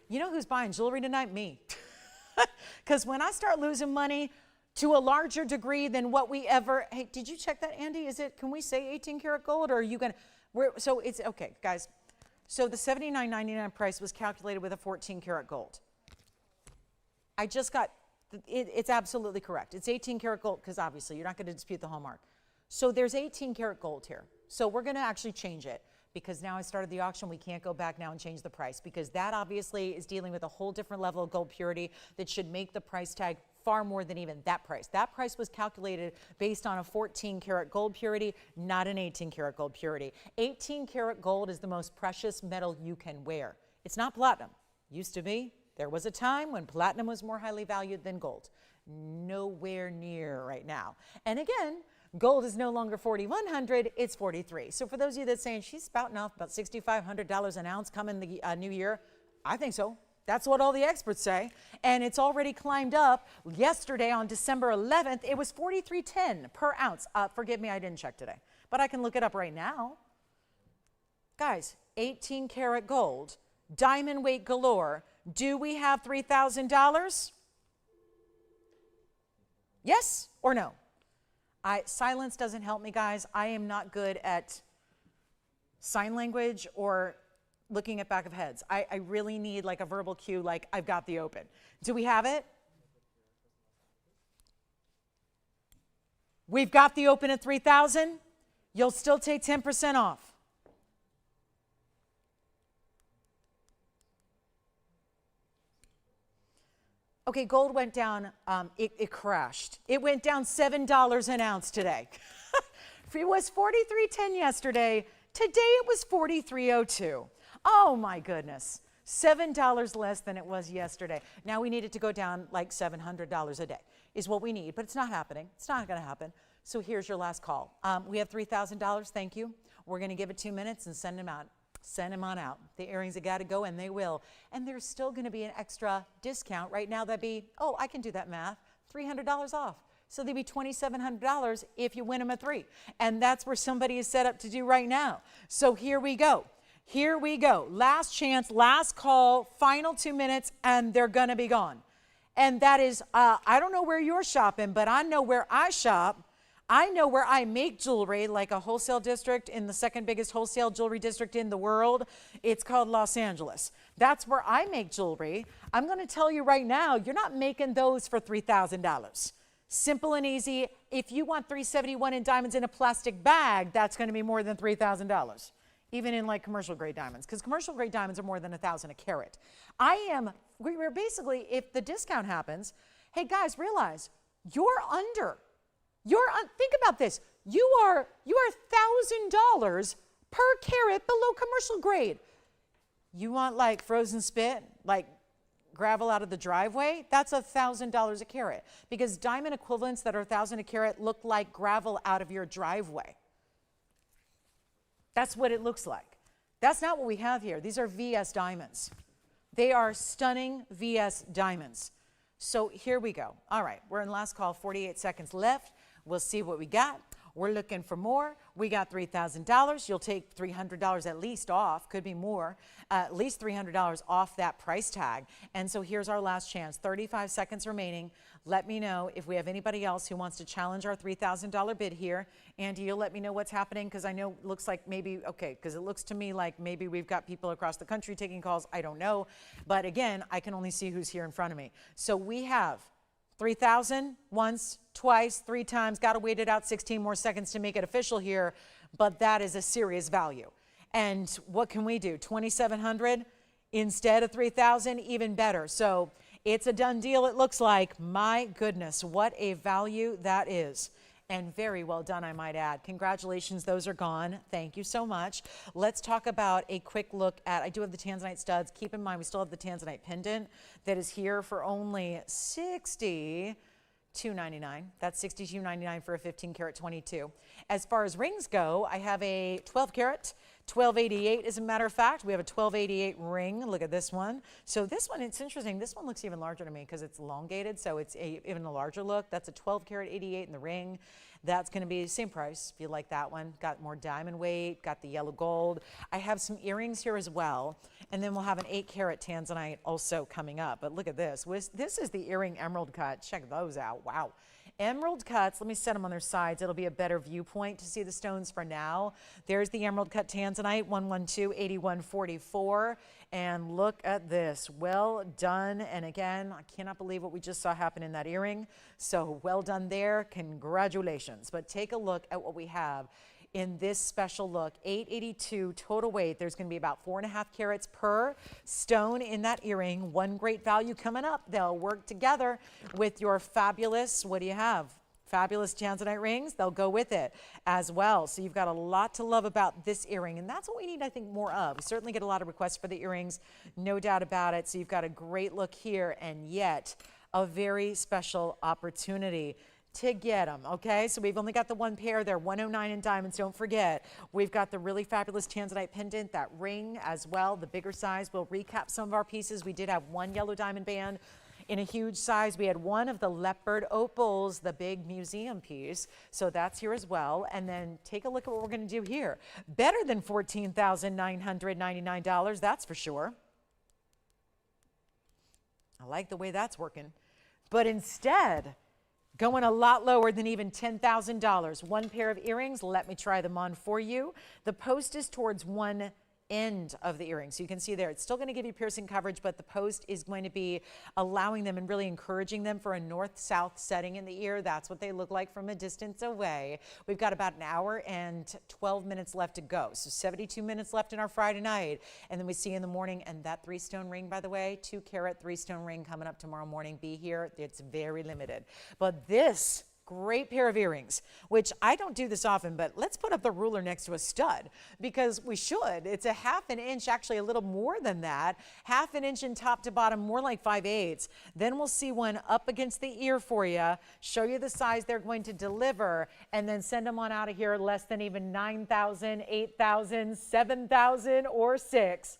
You know who's buying jewelry tonight? Me. Because when I start losing money to a larger degree than what we ever, hey, did you check that, Andy? Can we say 18 karat gold, or are you going to, so it's, okay, guys. So the $79.99 price was calculated with a 14 karat gold. I just got, it's absolutely correct. It's 18 karat gold, because obviously you're not going to dispute the hallmark. So there's 18 karat gold here. So we're going to actually change it. because now I started the auction. We can't go back now and change the price, because that obviously is dealing with a whole different level of gold purity that should make the price tag far more than even that price. That price was calculated based on a 14 karat gold purity, not an 18 karat gold purity. 18 karat gold is the most precious metal you can wear. It's not platinum. Used to be. There was a time when platinum was more highly valued than gold. Nowhere near right now. And again, gold is no longer $4,100, it's $43. So for those of you that saying she's spouting off about $6,500 an ounce coming the new year, I think so. That's what all the experts say. And it's already climbed up. Yesterday on December 11th, it was $43.10 per ounce. Forgive me, I didn't check today, but I can look it up right now. Guys, 18 karat gold, diamond weight galore. Do we have $3,000? Yes or no? Silence doesn't help me, guys. I am not good at sign language or looking at back of heads. I really need like a verbal cue, like I've got the open. Do we have it? We've got the open at 3,000. You'll still take 10% off. Okay, gold went down, it crashed. It went down $7 an ounce today. It was $43.10 yesterday. Today it was $43.02. Oh my goodness, $7 less than it was yesterday. Now we need it to go down like $700 a day is what we need, but it's not happening. It's not gonna happen. So here's your last call. We have $3,000, thank you. We're gonna give it 2 minutes and send them out. Send them on out. The earrings have got to go, and they will. And there's still going to be an extra discount. Right now, that'd be, oh, I can do that math, $300 off. So they'd be $2,700 if you win them a 3. And that's where somebody is set up to do right now. So here we go. Here we go. Last chance, last call, final 2 minutes, and they're going to be gone. And that is, I don't know where you're shopping, but I know where I shop. I know where I make jewelry, like a wholesale district in the second biggest wholesale jewelry district in the world. It's called Los Angeles. That's where I make jewelry. I'm going to tell you right now, you're not making those for $3,000. Simple and easy. If you want $371 in diamonds in a plastic bag, that's going to be more than $3,000, even in like commercial grade diamonds, because commercial grade diamonds are more than 1,000 a carat. We're basically, if the discount happens, hey guys, realize you're under. Think about this. You are $1,000 per carat below commercial grade. You want like frozen spit, like gravel out of the driveway? That's $1,000 a carat, because diamond equivalents that are 1,000 a carat look like gravel out of your driveway. That's what it looks like. That's not what we have here. These are VS diamonds. They are stunning VS diamonds. So here we go. All right, we're in last call, 48 seconds left. We'll see what we got. We're looking for more. We got $3,000. You'll take $300 at least off, could be more, at least $300 off that price tag. And so here's our last chance, 35 seconds remaining. Let me know if we have anybody else who wants to challenge our $3,000 bid here. Andy, you'll let me know what's happening, because I know it looks like maybe, okay, because it looks to me like maybe we've got people across the country taking calls. I don't know. But again, I can only see who's here in front of me. So we have 3,000 once, twice, 3 times, got to wait it out 16 more seconds to make it official here, but that is a serious value. And what can we do? 2,700 instead of 3,000, even better. So it's a done deal, it looks like. My goodness, what a value that is. And very well done, I might add. Congratulations, those are gone. Thank you so much. Let's talk about a quick look at, I do have the Tanzanite studs. Keep in mind, we still have the Tanzanite pendant that is here for only $62.99. That's $62.99 for a 15 karat 22. As far as rings go, I have a 12 karat, 1288 as a matter of fact. We have a 1288 ring. Look at this one. So this one, it's interesting. This one looks even larger to me because it's elongated, so it's even a larger look. That's a 12 karat 88 in the ring. That's going to be the same price if you like that one. Got more diamond weight, got the yellow gold. I have some earrings here as well. And then we'll have an 8 karat Tanzanite also coming up. But look at this. This is the earring emerald cut. Check those out. Wow. Emerald cuts, let me set them on their sides. It'll be a better viewpoint to see the stones for now. There's the emerald cut Tanzanite, 112-8144. And look at this, well done. And again, I cannot believe what we just saw happen in that earring. So well done there, congratulations. But take a look at what we have in this special look. 882 total weight. There's going to be about 4.5 carats per stone in that earring. One great value coming up. They'll work together with your fabulous, what do you have? Fabulous Tanzanite rings. They'll go with it as well. So you've got a lot to love about this earring, and that's what we need, I think, more of. We certainly get a lot of requests for the earrings, no doubt about it. So you've got a great look here, and yet a very special opportunity to get them, okay? So we've only got the one pair there, 109 in diamonds, don't forget. We've got the really fabulous Tanzanite pendant, that ring as well, the bigger size. We'll recap some of our pieces. We did have one yellow diamond band in a huge size. We had one of the Leopard opals, the big museum piece. So that's here as well. And then take a look at what we're going to do here. Better than $14,999, that's for sure. I like the way that's working. But instead, going a lot lower than even $10,000. One pair of earrings, let me try them on for you. The post is towards one end of the earring. So you can see there, it's still going to give you piercing coverage, but the post is going to be allowing them and really encouraging them for a north-south setting in the ear. That's what they look like from a distance away. We've got about an hour and 12 minutes left to go. So 72 minutes left in our Friday night. And then we see you in the morning. And that 3-stone ring, by the way, 2-carat 3-stone ring coming up tomorrow morning. Be here. It's very limited. But this great pair of earrings, which I don't do this often, but let's put up the ruler next to a stud because we should. It's a 1/2 inch, actually a little more than that, 1/2 inch in top to bottom, more like 5/8. Then we'll see one up against the ear for you, show you the size they're going to deliver, and then send them on out of here less than even 9,000, 8,000, 7,000, or 6.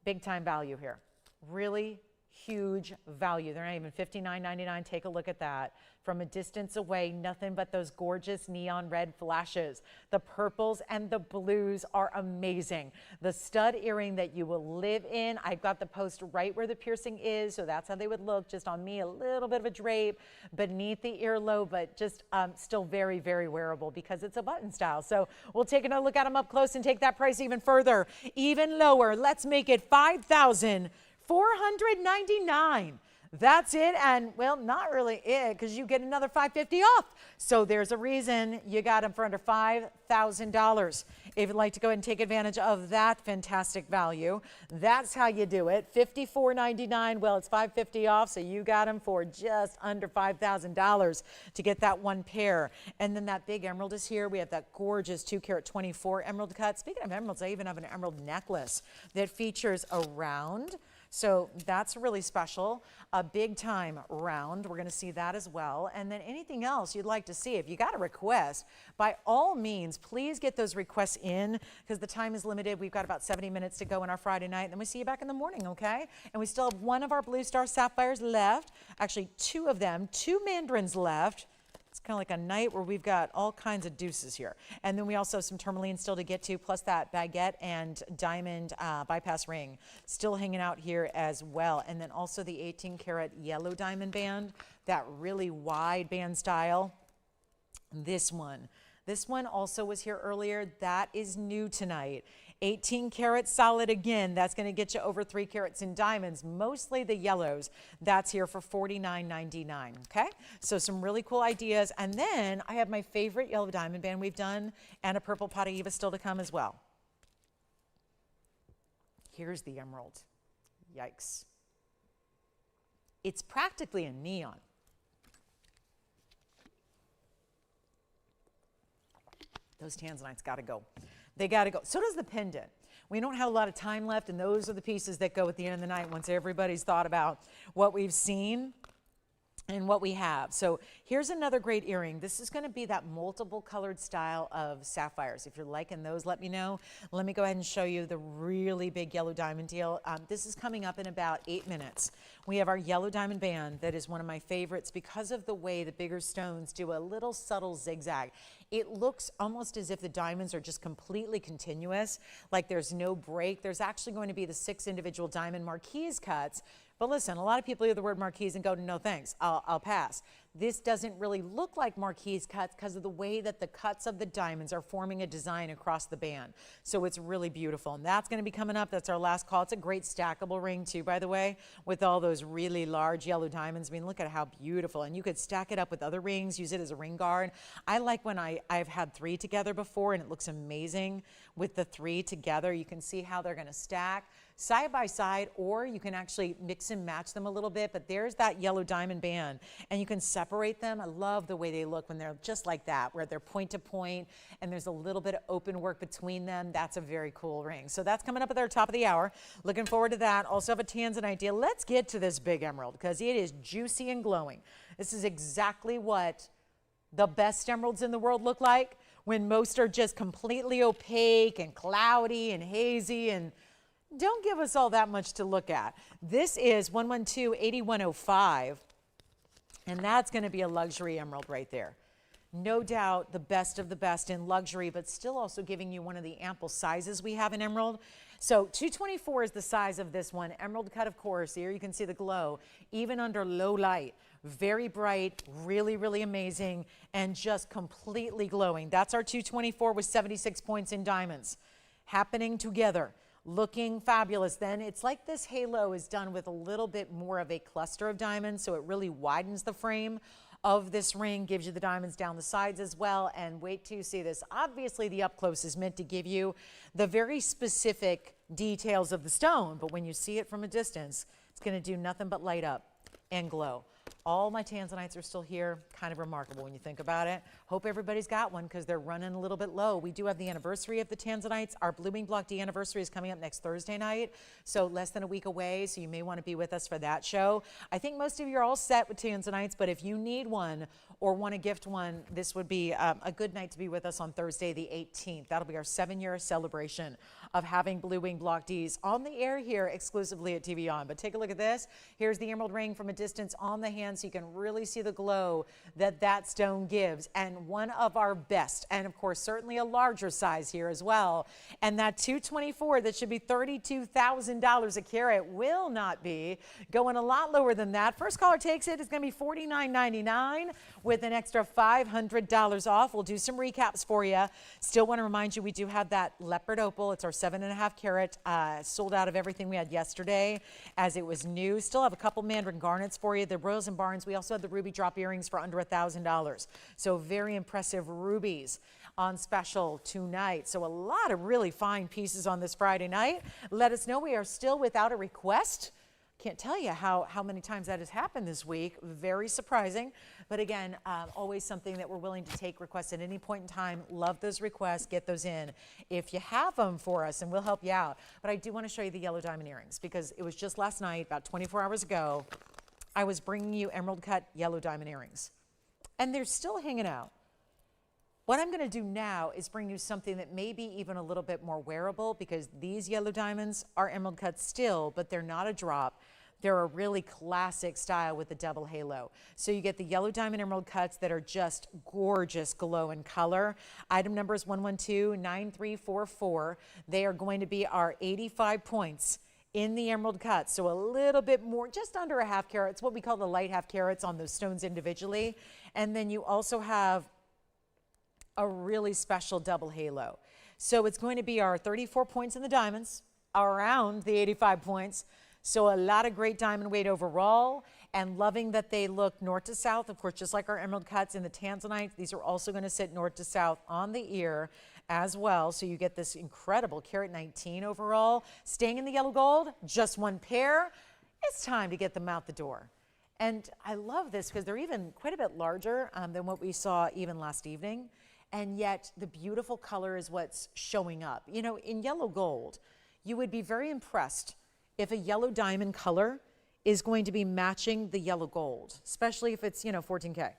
Big time value here. Really huge value. They're not even $59.99. Take a look at that. From a distance away, nothing but those gorgeous neon red flashes. The purples and the blues are amazing. The stud earring that you will live in. I've got the post right where the piercing is, so that's how they would look. Just on me, a little bit of a drape beneath the earlobe, but just still very, very wearable because it's a button style. So we'll take another look at them up close and take that price even further, even lower. Let's make it $5,499. That's it, and well, not really it, because you get another $550 off. So there's a reason you got them for under $5,000. If you'd like to go ahead and take advantage of that fantastic value, that's how you do it. $54.99. Well, it's $550 off, so you got them for just under $5,000 to get that one pair. And then that big emerald is here. We have that gorgeous 2-carat 24 emerald cut. Speaking of emeralds, I even have an emerald necklace that features a round. So that's really special, a big time round. We're going to see that as well. And then anything else you'd like to see, if you got a request, by all means, please get those requests in because the time is limited. We've got about 70 minutes to go in our Friday night. Then we see you back in the morning, okay? And we still have one of our Blue Star Sapphires left, actually 2 of them, 2 Mandarins left. It's kind of like a night where we've got all kinds of deuces here. And then we also have some Tourmaline still to get to, plus that Baguette and diamond bypass ring still hanging out here as well. And then also the 18-karat yellow diamond band, that really wide band style. This one also was here earlier. That is new tonight. 18 karat solid again. That's going to get you over 3 carats in diamonds, mostly the yellows. That's here for $49.99. Okay, so some really cool ideas. And then I have my favorite yellow diamond band we've done and a purple Pataiba still to come as well. Here's the emerald. Yikes. It's practically a neon. Those Tanzanites got to go. They got to go. So does the pendant. We don't have a lot of time left, and those are the pieces that go at the end of the night once everybody's thought about what we've seen and what we have. So here's another great earring. This is going to be that multiple colored style of sapphires. If you're liking those, let me know. Let me go ahead and show you the really big yellow diamond deal. This is coming up in about 8 minutes. We have our yellow diamond band that is one of my favorites because of the way the bigger stones do a little subtle zigzag. It looks almost as if the diamonds are just completely continuous, like there's no break. There's actually going to be the 6 individual diamond marquise cuts. But listen, a lot of people hear the word marquise and go, no thanks, I'll pass. this doesn't really look like marquise cuts because of the way that the cuts of the diamonds are forming a design across the band. So it's really beautiful. And that's going to be coming up. That's our last call. It's a great stackable ring too, by the way, with all those really large yellow diamonds. I mean, look at how beautiful. And you could stack it up with other rings, use it as a ring guard. I like when I've had 3 together before, and it looks amazing with the 3 together. You can see how they're going to stack side by side, or you can actually mix and match them a little bit. But there's that yellow diamond band, and you can separate them. I love the way they look when they're just like that, where they're point to point and there's a little bit of open work between them. That's a very cool ring. So that's coming up at our top of the hour. Looking forward to that. Also have a Tanzanite deal. Let's get to this big emerald because it is juicy and glowing. This is exactly what the best emeralds in the world look like, when most are just completely opaque and cloudy and hazy and don't give us all that much to look at. This is 112-8105, and that's going to be a luxury emerald right there. No doubt the best of the best in luxury, but still also giving you one of the ample sizes we have in emerald. So 224 is the size of this one. Emerald cut, of course. Here you can see the glow, even under low light. Very bright, really, really amazing, and just completely glowing. That's our 224 with 76 points in diamonds. Happening together. Looking fabulous. Then it's like this halo is done with a little bit more of a cluster of diamonds, so it really widens the frame of this ring, gives you the diamonds down the sides as well. And wait till you see this. Obviously the up close is meant to give you the very specific details of the stone, but when you see it from a distance, it's going to do nothing but light up and glow. All my Tanzanites are still here. Kind of remarkable when you think about it. Hope everybody's got one because they're running a little bit low. We do have the anniversary of the Tanzanites. Our Blooming Block D anniversary is coming up next Thursday night, so less than a week away, so you may want to be with us for that show. I think most of you are all set with Tanzanites, but if you need one or want to gift one, this would be a good night to be with us on Thursday the 18th. That'll be our 7-year celebration of having Blooming Block Ds on the air here exclusively at TVON. But take a look at this. Here's the emerald ring from a distance on the hand, so you can really see the glow that that stone gives. And one of our best, and of course certainly a larger size here as well. And that 224 that should be $32,000 a carat will not be, going a lot lower than that. First caller takes it. It's going to be $49.99 with an extra $500 off. We'll do some recaps for you. Still want to remind you we do have that Leopard opal. It's our 7.5 carat, sold out of everything we had yesterday as it was new. Still have a couple Mandarin garnets for you. The Royals and Barnes. We also have the ruby drop earrings for under $1,000. So very impressive rubies on special tonight. So a lot of really fine pieces on this Friday night. Let us know. We are still without a request. Can't tell you how many times that has happened this week. Very surprising. But again, always something that we're willing to take requests at any point in time. Love those requests. Get those in if you have them for us, and we'll help you out. But I do want to show you the yellow diamond earrings because it was just last night, about 24 hours ago, I was bringing you emerald cut yellow diamond earrings. And they're still hanging out. What I'm going to do now is bring you something that may be even a little bit more wearable, because these yellow diamonds are emerald cut still, but they're not a drop. They're a really classic style with the double halo. So you get the yellow diamond emerald cuts that are just gorgeous glow in color. Item number is 112-9344. They are going to be our 85 points in the emerald cut. So a little bit more, just under a half carat. It's what we call the light half carats on those stones individually. And then you also have a really special double halo. So it's going to be our 34 points in the diamonds, around the 85 points. So a lot of great diamond weight overall, and loving that they look north to south, of course, just like our emerald cuts in the Tanzanite. These are also going to sit north to south on the ear as well. So you get this incredible carat 19 overall. Staying in the yellow gold, just one pair. It's time to get them out the door. And I love this because they're even quite a bit larger than what we saw even last evening. And yet the beautiful color is what's showing up. You know, in yellow gold, you would be very impressed if a yellow diamond color is going to be matching the yellow gold, especially if it's, 14K.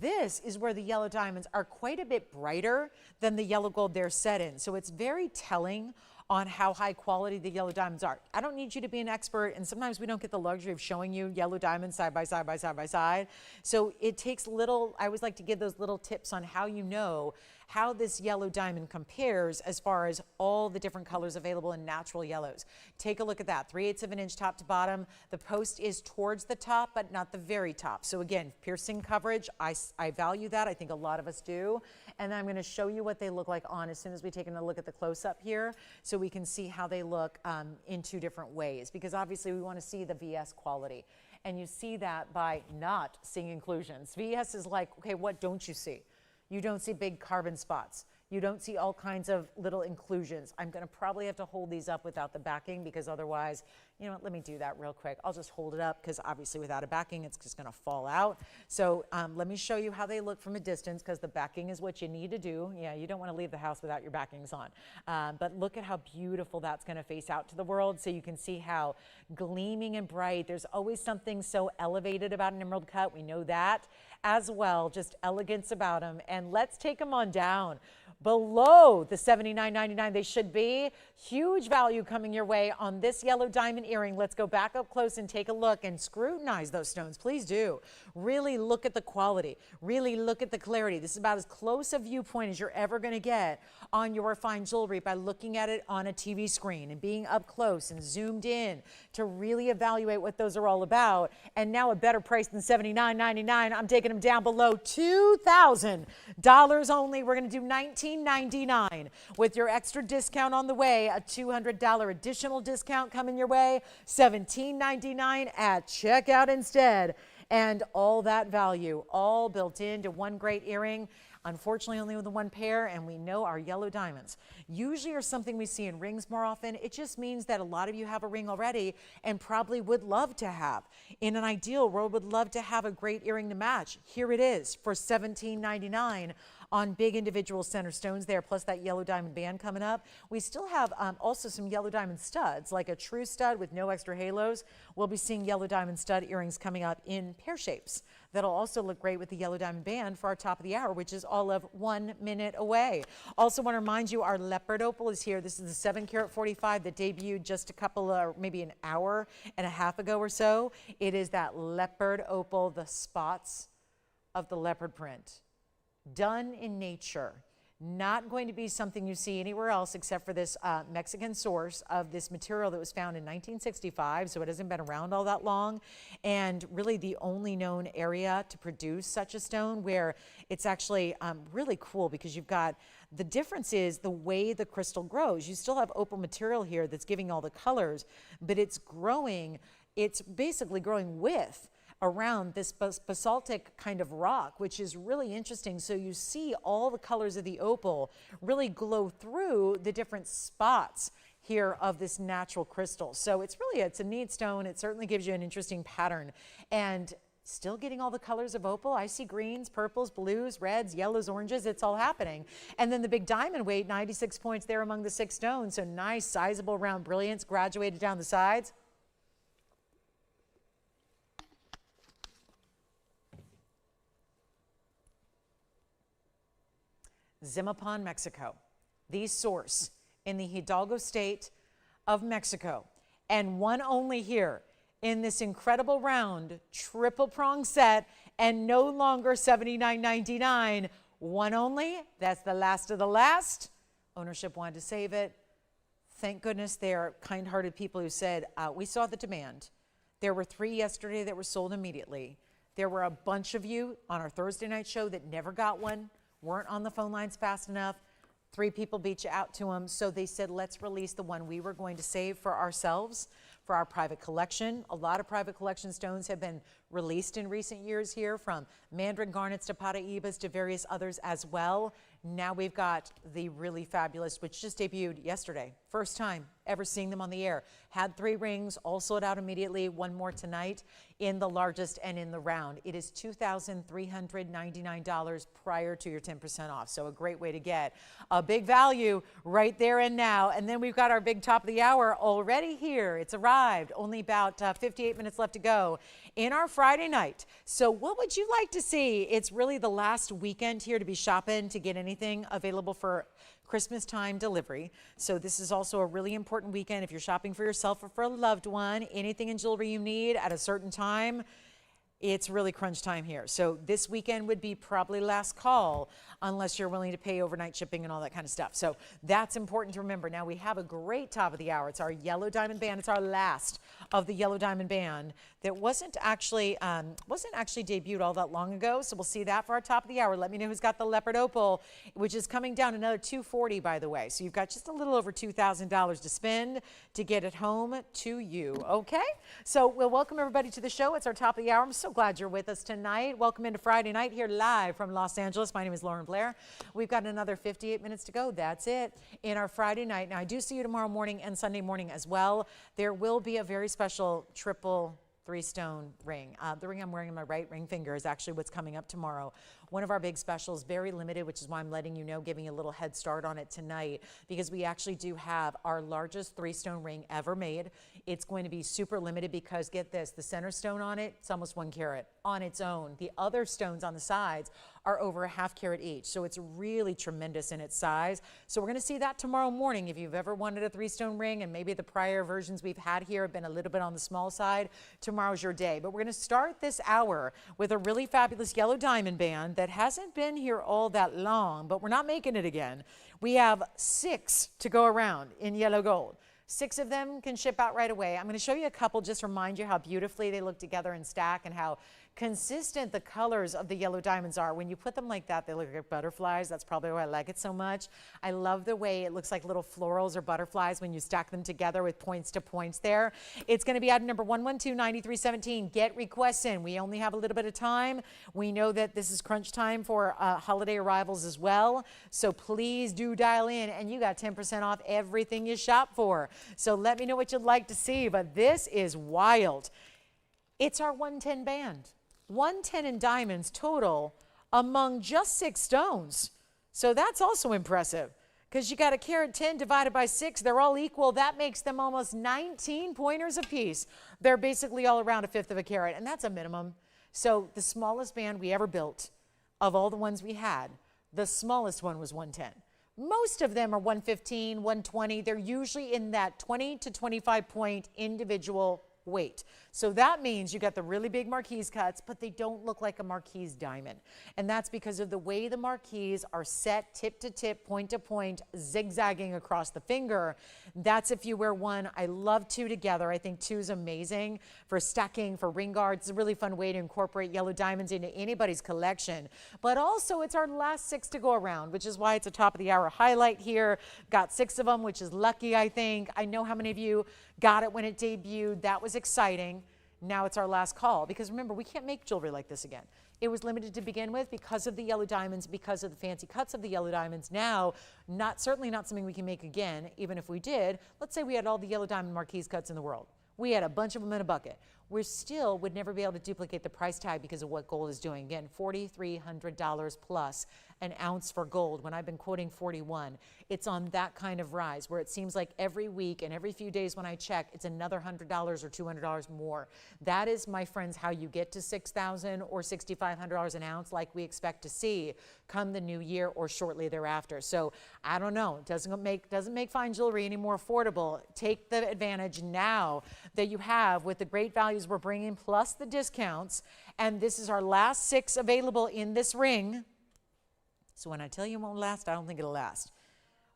This is where the yellow diamonds are quite a bit brighter than the yellow gold they're set in. So it's very telling on how high quality the yellow diamonds are. I don't need you to be an expert, and sometimes we don't get the luxury of showing you yellow diamonds side by side by side by side. So it takes little, I always like to give those little tips on how you know how this yellow diamond compares as far as all the different colors available in natural yellows. Take a look at that, 3/8 of an inch top to bottom. The post is towards the top, but not the very top. So again, piercing coverage, I value that. I think a lot of us do. And I'm going to show you what they look like on as soon as we take a look at the close-up here, so we can see how they look in two different ways, because obviously we want to see the VS quality. And you see that by not seeing inclusions. VS is like, okay, what don't you see? You don't see big carbon spots. You don't see all kinds of little inclusions. I'm going to probably have to hold these up without the backing, because otherwise, you know what, let me do that real quick. I'll just hold it up, because obviously without a backing, it's just going to fall out. So let me show you how they look from a distance, because the backing is what you need to do. Yeah, you don't want to leave the house without your backings on. But look at how beautiful that's going to face out to the world. So you can see how gleaming and bright. There's always something so elevated about an emerald cut. We know that as well, just elegance about them. And let's take them on down below the $79.99 they should be. Huge value coming your way on this yellow diamond earring. Let's go back up close and take a look and scrutinize those stones. Please do. Really look at the quality. Really look at the clarity. This is about as close a viewpoint as you're ever going to get on your fine jewelry by looking at it on a TV screen and being up close and zoomed in to really evaluate what those are all about. And now a better price than $79.99. I'm taking them down below $2,000 only. We're going to do $19.99 with your extra discount on the way. A $200 additional discount coming your way. $17.99 at checkout instead. And all that value all built into one great earring. Unfortunately, only with the one pair, and we know our yellow diamonds usually are something we see in rings more often. It just means that a lot of you have a ring already and probably would love to have. In an ideal world, would love to have a great earring to match. Here it is for $17.99 on big individual center stones there, plus that yellow diamond band coming up. We still have also some yellow diamond studs, like a true stud with no extra halos. We'll be seeing yellow diamond stud earrings coming up in pear shapes. That'll also look great with the yellow diamond band for our top of the hour, which is all of 1 minute away. Also want to remind you, our Leopard opal is here. This is the 7 karat 45 that debuted just a couple of, maybe an hour and a half ago or so. It is that Leopard opal, the spots of the leopard print. Done in nature. Not going to be something you see anywhere else except for this Mexican source of this material that was found in 1965, so it hasn't been around all that long, and really the only known area to produce such a stone, where it's actually really cool, because you've got, the difference is the way the crystal grows. You still have opal material here that's giving all the colors, but it's growing, it's basically growing with around this basaltic kind of rock, which is really interesting. So you see all the colors of the opal really glow through the different spots here of this natural crystal. So it's really, it's a neat stone. It certainly gives you an interesting pattern. And still getting all the colors of opal. I see greens, purples, blues, reds, yellows, oranges. It's all happening. And then the big diamond weight, 96 points there among the 6 stones. So nice, sizable, round brilliance graduated down the sides. Zimapan, Mexico. The source in the Hidalgo state of Mexico, and one only here in this incredible round triple prong set, and no longer $79.99. One only. That's the last of the last. Ownership wanted to save it. Thank goodness they're kind-hearted people who said, we saw the demand. There were 3 yesterday that were sold immediately. There were a bunch of you on our Thursday night show that never got one, weren't on the phone lines fast enough. 3 people beat you out to them. So they said, let's release the one we were going to save for ourselves, for our private collection. A lot of private collection stones have been released in recent years here, from Mandarin garnets to Pataibas to various others as well. Now we've got the really fabulous, which just debuted yesterday. First time ever seeing them on the air. Had 3 rings, all sold out immediately. One more tonight in the largest and in the round. It is $2,399 prior to your 10% off. So a great way to get a big value right there and now. And then we've got our big top of the hour already here. It's arrived. Only about 58 minutes left to go in our Friday night. So what would you like to see? It's really the last weekend here to be shopping to get anything available for Christmas time delivery. So this is also a really important weekend if you're shopping for yourself or for a loved one. Anything in jewelry you need at a certain time, it's really crunch time here. So this weekend would be probably last call unless you're willing to pay overnight shipping and all that kind of stuff. So that's important to remember. Now we have a great top of the hour. It's our yellow diamond band. It's our last of the yellow diamond band that wasn't actually debuted all that long ago. So we'll see that for our top of the hour. Let me know who's got the leopard opal, which is coming down another $240, by the way. So you've got just a little over $2,000 to spend to get it home to you. Okay. So we'll welcome everybody to the show. It's our top of the hour. I'm so glad you're with us tonight. Welcome into Friday night here live from Los Angeles. My name is Lauren Blair. We've got another 58 minutes to go. That's it in our Friday night. Now I do see you tomorrow morning and Sunday morning as well. There will be a very special triple 3-stone ring. The ring I'm wearing on my right ring finger is actually what's coming up tomorrow. One of our big specials, very limited, which is why I'm letting you know, giving you a little head start on it tonight, because we actually do have our largest 3-stone ring ever made. It's going to be super limited because, get this, the center stone on it, it's almost 1 carat on its own. The other stones on the sides are over a ½ carat each. So it's really tremendous in its size. So we're going to see that tomorrow morning. If you've ever wanted a 3-stone ring and maybe the prior versions we've had here have been a little bit on the small side, tomorrow's your day. But we're going to start this hour with a really fabulous yellow diamond band that hasn't been here all that long, but we're not making it again. We have 6 to go around in yellow gold. 6 of them can ship out right away. I'm going to show you a couple, just remind you how beautifully they look together and stack and how consistent the colors of the yellow diamonds are. When you put them like that, they look like butterflies. That's probably why I like it so much. I love the way it looks like little florals or butterflies when you stack them together with points to points there. It's going to be item number 112-9317. Get requests in. We only have a little bit of time. We know that this is crunch time for holiday arrivals as well. So please do dial in, and you got 10% off everything you shop for. So let me know what you'd like to see, but this is wild. It's our 110 band. 110 in diamonds total among just 6 stones. So that's also impressive because you got a carat 10 divided by 6. They're all equal. That makes them almost 19 pointers apiece. They're basically all around a 1/5 of a carat, and that's a minimum. So the smallest band we ever built of all the ones we had, the smallest one was 110. Most of them are 115, 120. They're usually in that 20 to 25 point individual weight. So that means you got the really big marquise cuts, but they don't look like a marquise diamond. And that's because of the way the marquise are set tip to tip, point to point, zigzagging across the finger. That's if you wear one. I love 2 together. I think 2 is amazing for stacking, for ring guards. It's a really fun way to incorporate yellow diamonds into anybody's collection. But also it's our last 6 to go around, which is why it's a top of the hour highlight here. Got 6 of them, which is lucky, I think. I know how many of you got it when it debuted. That was exciting. Now it's our last call because remember, we can't make jewelry like this again. It was limited to begin with because of the yellow diamonds, because of the fancy cuts of the yellow diamonds. Now, certainly not something we can make again, even if we did. Let's say we had all the yellow diamond marquise cuts in the world. We had a bunch of them in a bucket. We still would never be able to duplicate the price tag because of what gold is doing. Again, $4,300 plus an ounce for gold. When I've been quoting 41, it's on that kind of rise where it seems like every week and every few days when I check, it's another $100 or $200 more. That is, my friends, how you get to $6,000 or $6,500 an ounce like we expect to see come the new year or shortly thereafter. So I don't know, it doesn't make fine jewelry any more affordable. Take the advantage now that you have with the great values we're bringing plus the discounts. And this is our last 6 available in this ring. So when I tell you it won't last, I don't think it'll last.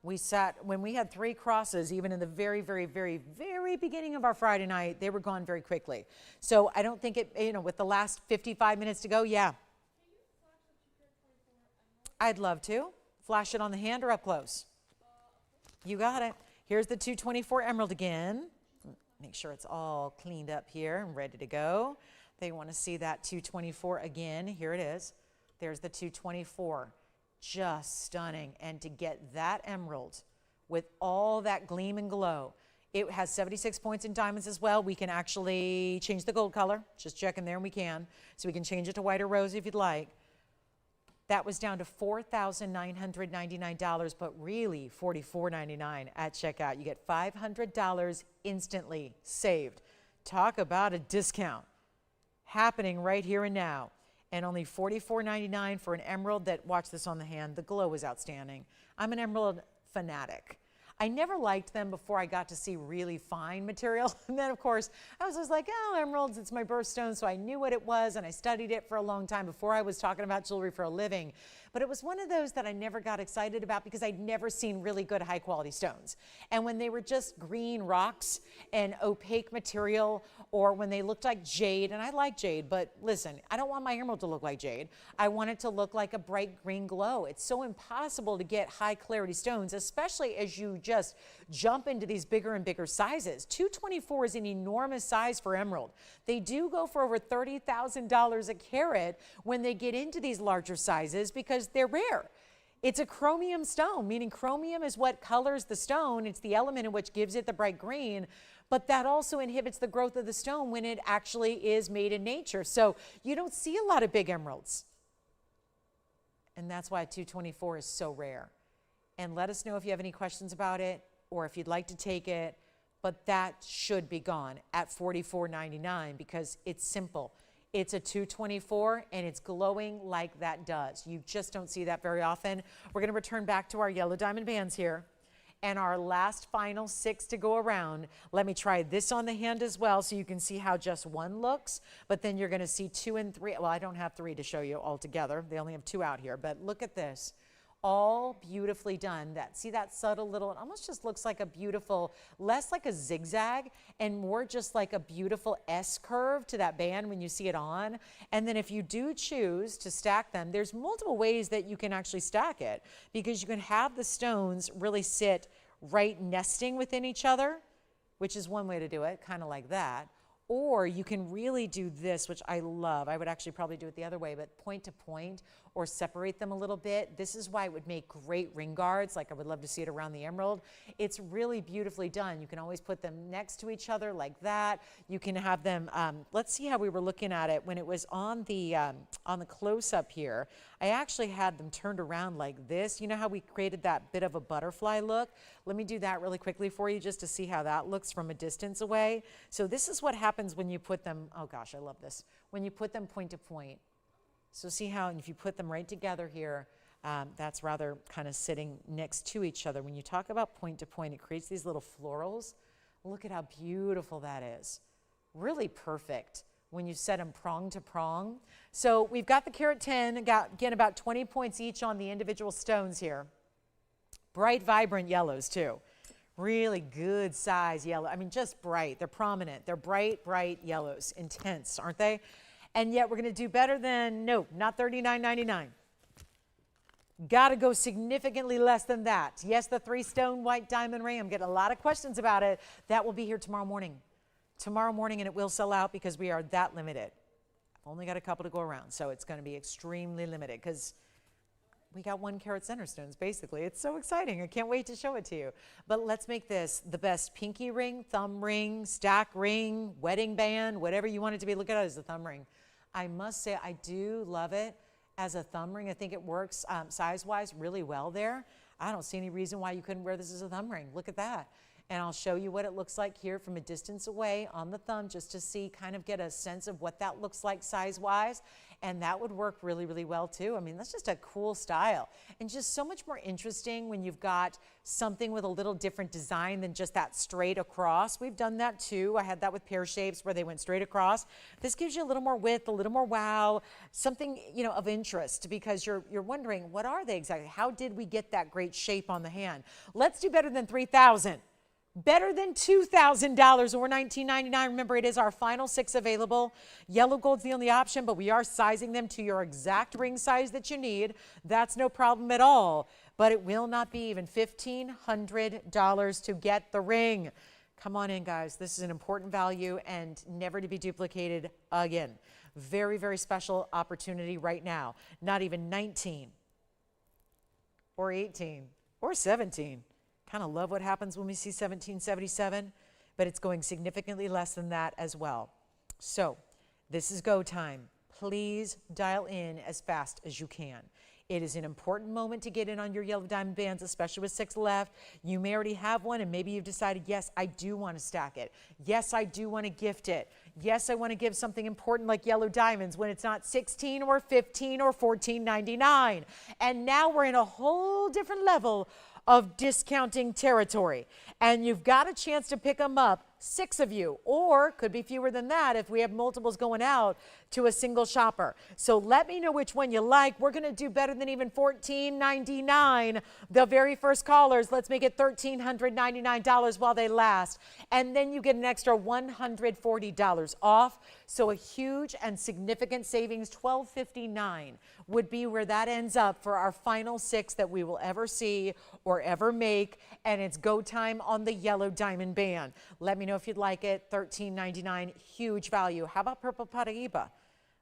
When we had 3 crosses, even in the very, very, very, very beginning of our Friday night, they were gone very quickly. So I don't think with the last 55 minutes to go, yeah. I'd love to. Flash it on the hand or up close? You got it. Here's the 224 emerald again. Make sure it's all cleaned up here and ready to go. They want to see that 224 again. Here it is. There's the 224. Just stunning. And to get that emerald with all that gleam and glow, it has 76 points in diamonds as well. We can actually change the gold color. Just checking there, and we can. So we can change it to white or rose if you'd like. That was down to $4,999, but really $44.99 at checkout. You get $500 instantly saved. Talk about a discount. happening right here and now. And only $44.99 for an emerald that, watch this on the hand, the glow is outstanding. I'm an emerald fanatic. I never liked them before I got to see really fine material. And then, of course, I was just like, oh, emeralds, it's my birthstone. So I knew what it was, and I studied it for a long time before I was talking about jewelry for a living. But it was one of those that I never got excited about because I'd never seen really good high-quality stones. And when they were just green rocks and opaque material, or when they looked like jade, and I like jade, but listen, I don't want my emerald to look like jade. I want it to look like a bright green glow. It's so impossible to get high-clarity stones, especially as you just jump into these bigger and bigger sizes. 224 is an enormous size for emerald. They do go for over $30,000 a carat when they get into these larger sizes because they're rare. It's a chromium stone, meaning chromium is what colors the stone. It's the element in which gives it the bright green, but that also inhibits the growth of the stone when it actually is made in nature. So you don't see a lot of big emeralds. And that's why 224 is so rare. And let us know if you have any questions about it or if you'd like to take it, but that should be gone at $44.99 because it's simple. It's a 224 and it's glowing like that does. You just don't see that very often. We're going to return back to our yellow diamond bands here. And our last final 6 to go around. Let me try this on the hand as well so you can see how just one looks, but then you're going to see 2 and 3. Well, I don't have 3 to show you all together. They only have 2 out here, but look at this. All beautifully done. See that subtle little, it almost just looks like a beautiful, less like a zigzag and more just like a beautiful S curve to that band when you see it on. And then if you do choose to stack them, there's multiple ways that you can actually stack it because you can have the stones really sit right nesting within each other, which is one way to do it, kind of like that. Or you can really do this, which I love. I would actually probably do it the other way, but point to point or separate them a little bit. This is why it would make great ring guards. Like I would love to see it around the emerald. It's really beautifully done. You can always put them next to each other like that. You can have them, let's see how we were looking at it when it was on the close-up here. I actually had them turned around like this. You know how we created that bit of a butterfly look? Let me do that really quickly for you just to see how that looks from a distance away. So this is what happens when you put them, oh gosh, I love this, when you put them point to point. So see how, and if you put them right together here, that's rather kind of sitting next to each other. When you talk about point to point, it creates these little florals. Look at how beautiful that is. Really perfect when you set them prong to prong. So we've got the carat 10, again about 20 points each on the individual stones here. Bright, vibrant yellows too. Really good size yellow. I mean, just bright. They're prominent. They're bright, bright yellows. Intense, aren't they? And yet we're going to do better than, no, not $39.99. Got to go significantly less than that. Yes, the 3-stone white diamond ring. I'm getting a lot of questions about it. That will be here tomorrow morning. Tomorrow morning, and it will sell out because we are that limited. I've only got a couple to go around, so it's going to be extremely limited because we got 1 carat center stones, basically. It's so exciting. I can't wait to show it to you. But let's make this the best pinky ring, thumb ring, stack ring, wedding band, whatever you want it to be. Look at it as a thumb ring. I must say I do love it as a thumb ring. I think it works size-wise really well there. I don't see any reason why you couldn't wear this as a thumb ring. Look at that. And I'll show you what it looks like here from a distance away on the thumb just to see, kind of get a sense of what that looks like size-wise. And that would work really, really well too. I mean, that's just a cool style. And just so much more interesting when you've got something with a little different design than just that straight across. We've done that too. I had that with pear shapes where they went straight across. This gives you a little more width, a little more wow, something, you know, of interest because you're wondering, what are they exactly? How did we get that great shape on the hand? Let's do better than $3,000. Better than $2,000 or $19.99. Remember, it is our final 6 available. Yellow gold's the only option, but we are sizing them to your exact ring size that you need. That's no problem at all. But it will not be even $1,500 to get the ring. Come on in, guys. This is an important value and never to be duplicated again. Very, very special opportunity right now. Not even 19 or 18 or 17. Kind of love what happens when we see 1777, but it's going significantly less than that as well. So this is go time. please dial in as fast as you can. It is an important moment to get in on your yellow diamond bands, especially with 6 left. You may already have one, and maybe you've decided, yes, I do want to stack it. Yes, I do want to gift it. Yes, I want to give something important like yellow diamonds when it's not 16 or 15 or $14.99. And now we're in a whole different level of discounting territory. And you've got a chance to pick them up, 6 of you, or could be fewer than that if we have multiples going out to a single shopper. So let me know which one you like. We're going to do better than even $14.99. The very first callers, let's make it $1,399 while they last. And then you get an extra $140 off. So a huge and significant savings, $1,259 would be where that ends up for our final 6 that we will ever see or ever make. And it's go time on the yellow diamond band. Let me know if you'd like it. $13.99, huge value. How about purple Pataiba?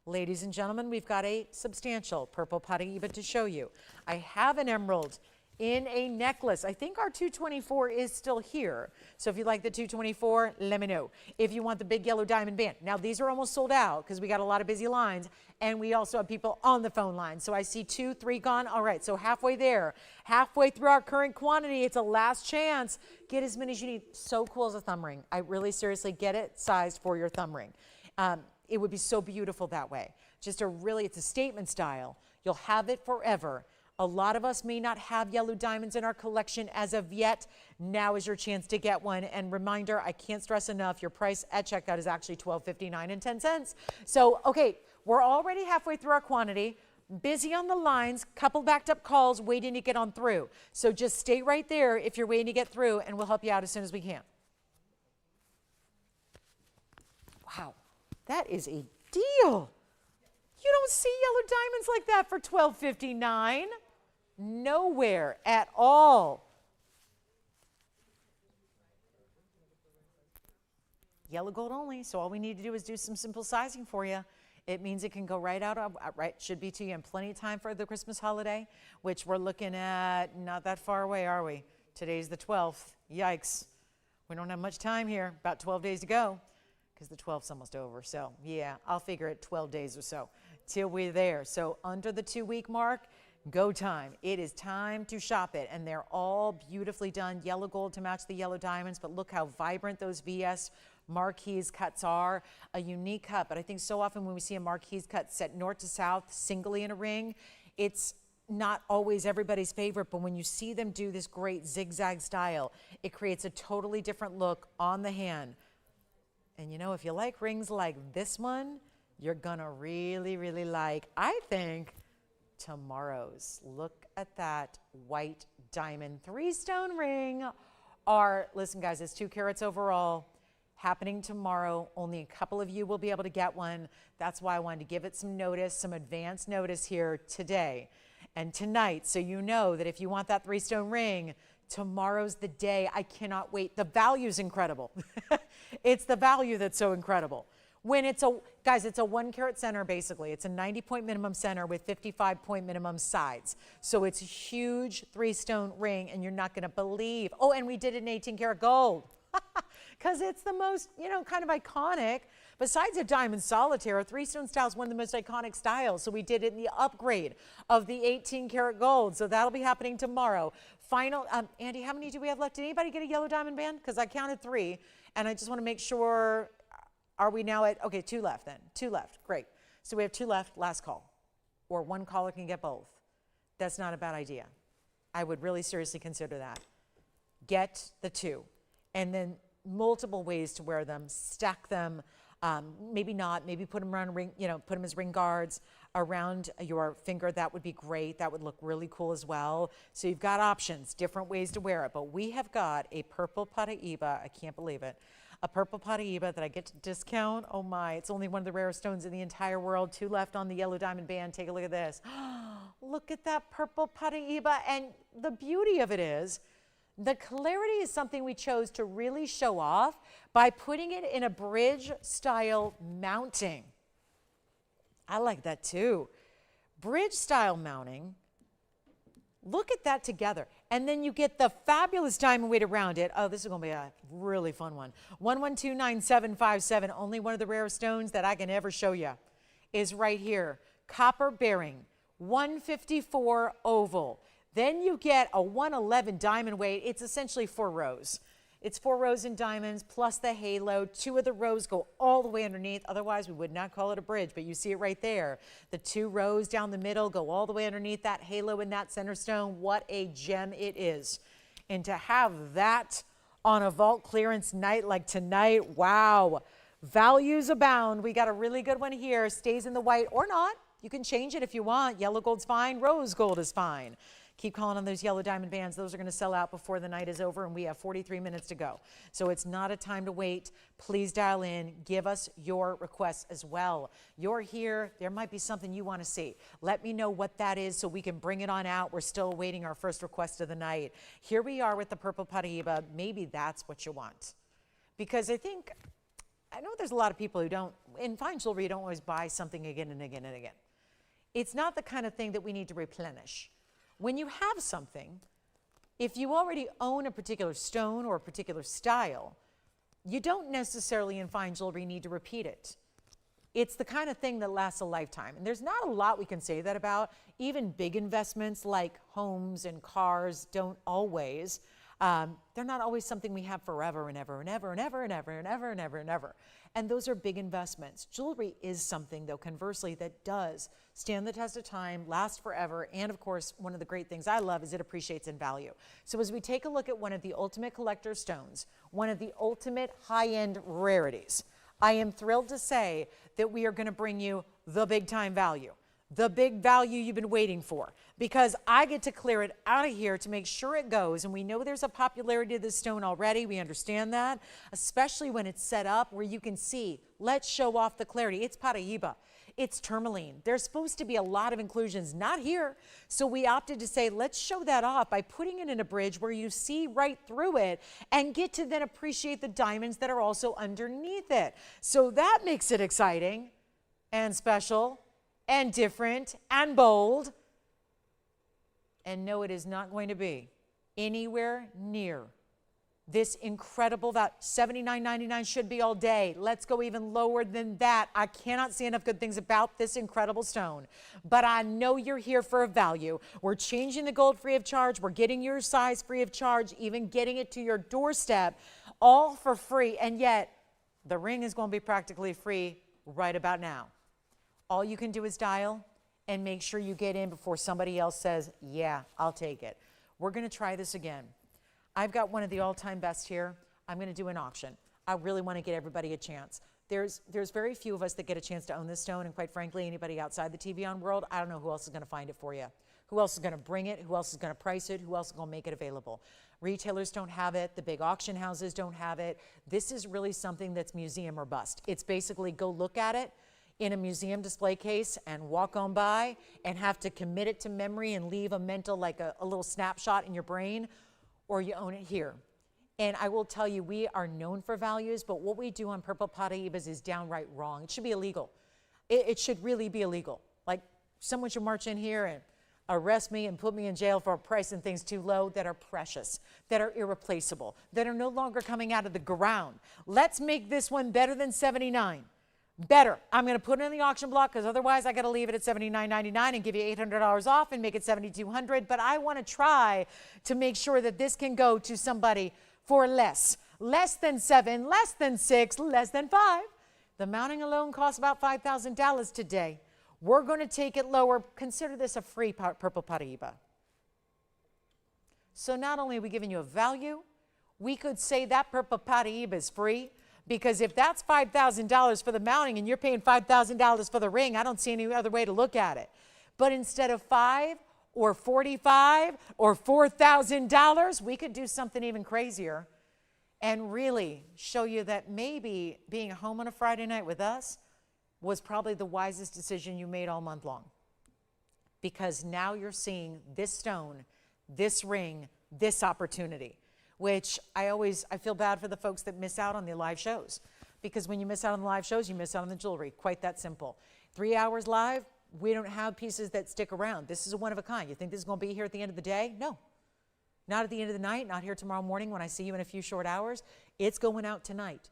Ladies and gentlemen, we've got a substantial purple Pataiba to show you. I have an emerald in a necklace. I think our 224 is still here. So if you like the 224, let me know. If you want the big yellow diamond band. Now these are almost sold out because we got a lot of busy lines, and we also have people on the phone line. So I see 2, 3 gone. All right, so halfway there. Halfway through our current quantity. It's a last chance. Get as many as you need. So cool as a thumb ring. I really seriously get it sized for your thumb ring. It would be so beautiful that way. Just it's a statement style. You'll have it forever. A lot of us may not have yellow diamonds in our collection as of yet. Now is your chance to get one. And reminder, I can't stress enough, your price at checkout is actually $12.59. So, okay, we're already halfway through our quantity. Busy on the lines, couple backed up calls waiting to get on through. So just stay right there if you're waiting to get through, and we'll help you out as soon as we can. Wow, that is a deal. You don't see yellow diamonds like that for $12.59. Nowhere at all. Yellow gold only, so all we need to do is do some simple sizing for you. It means it can go right out, should be to you in plenty of time for the Christmas holiday, which we're looking at not that far away, are we? Today's the 12th. Yikes. We don't have much time here, about 12 days to go, because the 12th's almost over. So yeah, I'll figure it 12 days or so till we're there. So under the 2-week mark, go time. It is time to shop it. And they're all beautifully done. Yellow gold to match the yellow diamonds, but look how vibrant those VS Marquise cuts are. A unique cut, but I think so often when we see a Marquise cut set north to south singly in a ring, it's not always everybody's favorite, but when you see them do this great zigzag style, it creates a totally different look on the hand. And you know, if you like rings like this one, you're gonna really, really like, I think, tomorrow's. Look at that white diamond 3-stone ring. Listen guys, it's 2 carats overall. Happening tomorrow. Only a couple of you will be able to get one. That's why I wanted to give it some notice, some advance notice here today and tonight, so you know that if you want that 3-stone ring, tomorrow's the day. I cannot wait. The value's incredible. It's the value that's so incredible. When it's guys, it's a 1-carat center basically. It's a 90-point minimum center with 55-point minimum sides. So it's a huge 3-stone ring, and you're not going to believe. Oh, and we did it in 18-karat gold. Because it's the most, kind of iconic. Besides a diamond solitaire, a 3-stone style is one of the most iconic styles. So we did it in the upgrade of the 18-karat gold. So that'll be happening tomorrow. Final, Andy, how many do we have left? Did anybody get a yellow diamond band? Because I counted 3, and I just want to make sure. Are we now at, okay, 2 left then. 2 left, great. So we have 2 left, last call. Or 1 caller can get both. That's not a bad idea. I would really seriously consider that. Get the 2. And then multiple ways to wear them, stack them, maybe not, maybe put them around ring, put them as ring guards around your finger. That would be great. That would look really cool as well. So you've got options, different ways to wear it. But we have got a purple Pataiba. I can't believe it. A purple Pataiba that I get to discount. Oh my, it's only one of the rarest stones in the entire world. 2 left on the yellow diamond band. Take a look at this. Look at that purple Pataiba. And the beauty of it is, the clarity is something we chose to really show off by putting it in a bridge style mounting. I like that too. Bridge style mounting. Look at that together. And then you get the fabulous diamond weight around it. Oh, this is going to be a really fun one. 112957, only one of the rarest stones that I can ever show you. is right here. Copper bearing, 154 oval. Then you get a 111 diamond weight. It's essentially 4 rows. It's 4 rows in diamonds plus the halo. 2 of the rows go all the way underneath. Otherwise, we would not call it a bridge, but you see it right there. The 2 rows down the middle go all the way underneath that halo in that center stone. What a gem it is. And to have that on a vault clearance night like tonight, wow. Values abound. We got a really good one here. Stays in the white or not. You can change it if you want. Yellow gold's fine. Rose gold is fine. Keep calling on those yellow diamond bands. Those are going to sell out before the night is over, and we have 43 minutes to go. So it's not a time to wait. Please dial in. Give us your requests as well. You're here. There might be something you want to see. Let me know what that is so we can bring it on out. We're still awaiting our first request of the night. Here we are with the purple Pataiba. Maybe that's what you want. Because I know there's a lot of people who don't, in fine jewelry, you don't always buy something again and again and again. It's not the kind of thing that we need to replenish. When you have something, if you already own a particular stone or a particular style, you don't necessarily in fine jewelry need to repeat it. It's the kind of thing that lasts a lifetime. And there's not a lot we can say that about. Even big investments like homes and cars don't always. They're not always something we have forever and ever and ever and ever and ever and ever and ever and ever. And those are big investments. Jewelry is something, though, conversely, that does stand the test of time, last forever, and of course, one of the great things I love is it appreciates in value. So as we take a look at one of the ultimate collector stones, one of the ultimate high-end rarities, I am thrilled to say that we are going to bring you the big time value. The big value you've been waiting for, because I get to clear it out of here to make sure it goes. And we know there's a popularity of this stone already. We understand that, especially when it's set up where you can see, let's show off the clarity. It's Pataiba. It's Tourmaline. There's supposed to be a lot of inclusions, not here. So we opted to say, let's show that off by putting it in a bridge where you see right through it and get to then appreciate the diamonds that are also underneath it. So that makes it exciting and special and different and bold. And no, it is not going to be anywhere near this incredible value. $79.99 should be all day. Let's go even lower than that. I cannot say enough good things about this incredible stone, but I know you're here for a value. We're changing the gold free of charge. We're getting your size free of charge, even getting it to your doorstep, all for free. And yet the ring is going to be practically free right about now. All you can do is dial and make sure you get in before somebody else says, yeah, I'll take it. We're going to try this again. I've got one of the all-time best here. I'm going to do an auction. I really want to get everybody a chance. There's very few of us that get a chance to own this stone, and quite frankly, anybody outside the TVON world, I don't know who else is going to find it for you. Who else is going to bring it? Who else is going to price it? Who else is going to make it available? Retailers don't have it. The big auction houses don't have it. This is really something that's museum or bust. It's basically go look at it in a museum display case and walk on by and have to commit it to memory and leave a mental, like a little snapshot in your brain, or you own it here. And I will tell you, we are known for values, but what we do on purple Pataibas is downright wrong. It should be illegal. It should really be illegal. Like someone should march in here and arrest me and put me in jail for pricing things too low that are precious, that are irreplaceable, that are no longer coming out of the ground. Let's make this one better than 79. Better. I'm going to put it in the auction block because otherwise I got to leave it at $79.99 and give you $800 off and make it $7,200. But I want to try to make sure that this can go to somebody for less. Less than 7, less than 6, less than 5. The mounting alone costs about $5,000 today. We're going to take it lower. Consider this a free purple Pataiba. So not only are we giving you a value, we could say that purple Pataiba is free. Because if that's $5,000 for the mounting and you're paying $5,000 for the ring, I don't see any other way to look at it. But instead of $5,000 or $45,000 or $4,000, we could do something even crazier and really show you that maybe being home on a Friday night with us was probably the wisest decision you made all month long. Because now you're seeing this stone, this ring, this opportunity. Which I feel bad for the folks that miss out on the live shows. Because when you miss out on the live shows, you miss out on the jewelry. Quite that simple. 3 hours live, we don't have pieces that stick around. This is a one of a kind. You think this is going to be here at the end of the day? No. Not at the end of the night, not here tomorrow morning when I see you in a few short hours. It's going out tonight.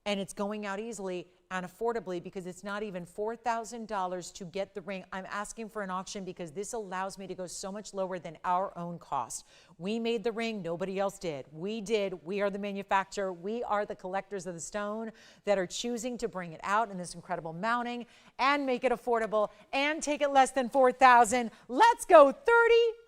And it's going out easily and affordably, because it's not even $4,000 to get the ring. I'm asking for an auction because this allows me to go so much lower than our own cost. We made the ring, nobody else did. We did. We are the manufacturer. We are the collectors of the stone that are choosing to bring it out in this incredible mounting and make it affordable and take it less than $4,000. Let's go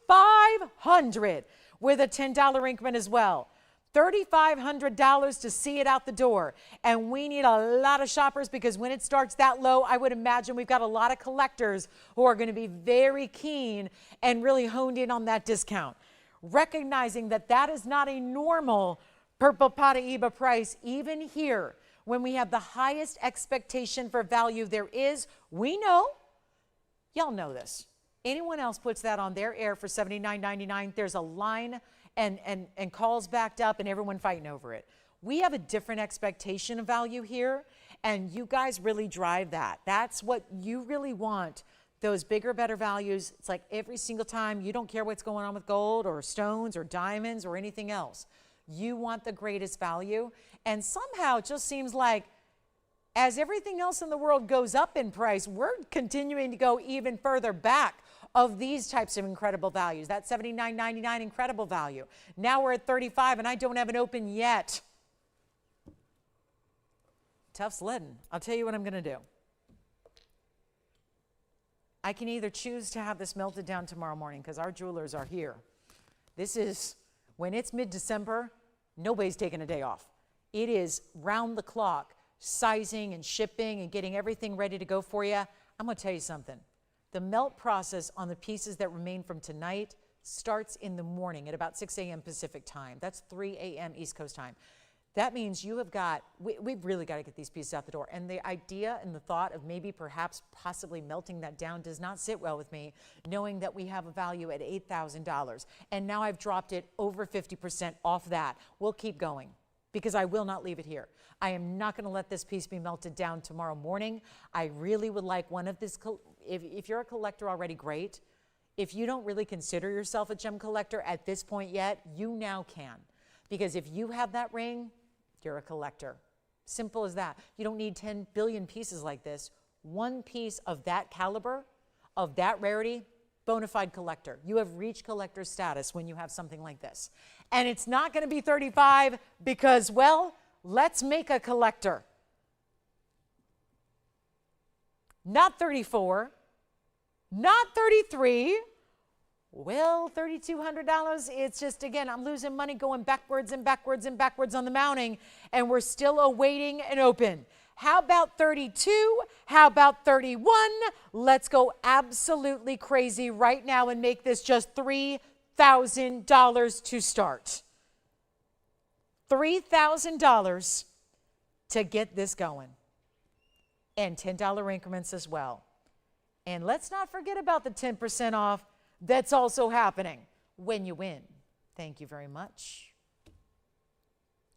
$3,500 with a $10 increment as well. $3,500 to see it out the door. And we need a lot of shoppers, because when it starts that low, I would imagine we've got a lot of collectors who are going to be very keen and really honed in on that discount. Recognizing that that is not a normal purple Pataiba price, even here, when we have the highest expectation for value there is. We know, y'all know this. Anyone else puts that on their air for $79.99, there's a line and calls backed up and everyone fighting over it. We have a different expectation of value here, and you guys really drive that. That's what you really want, those bigger, better values. It's like every single time, you don't care what's going on with gold or stones or diamonds or anything else. You want the greatest value, and somehow it just seems like as everything else in the world goes up in price, we're continuing to go even further back of these types of incredible values. That $79.99 incredible value. Now we're at $35 and I don't have it open yet. Tough sledding. I'll tell you what I'm going to do. I can either choose to have this melted down tomorrow morning, because our jewelers are here. This is, when it's mid-December, nobody's taking a day off. It is round the clock, sizing and shipping and getting everything ready to go for you. I'm going to tell you something. The melt process on the pieces that remain from tonight starts in the morning at about 6 a.m. Pacific time. That's 3 a.m. East Coast time. That means you have got, we've really got to get these pieces out the door. And the idea and the thought of maybe perhaps possibly melting that down does not sit well with me, knowing that we have a value at $8,000. And now I've dropped it over 50% off that. We'll keep going, because I will not leave it here. I am not going to let this piece be melted down tomorrow morning. I really would like one of this. If you're a collector already, great. If you don't really consider yourself a gem collector at this point yet, you now can. Because if you have that ring, you're a collector. Simple as that. You don't need 10 billion pieces like this. One piece of that caliber, of that rarity, bona fide collector. You have reached collector status when you have something like this. And it's not going to be 35 because, well, let's make a collector. Not 34, not 33, well, $3,200. It's just, again, I'm losing money going backwards and backwards and backwards on the mounting, and we're still awaiting an open. How about 32? How about 31? Let's go absolutely crazy right now and make this just $3,000 to start. $3,000 to get this going. And $10 increments as well. And let's not forget about the 10% off that's also happening when you win. Thank you very much.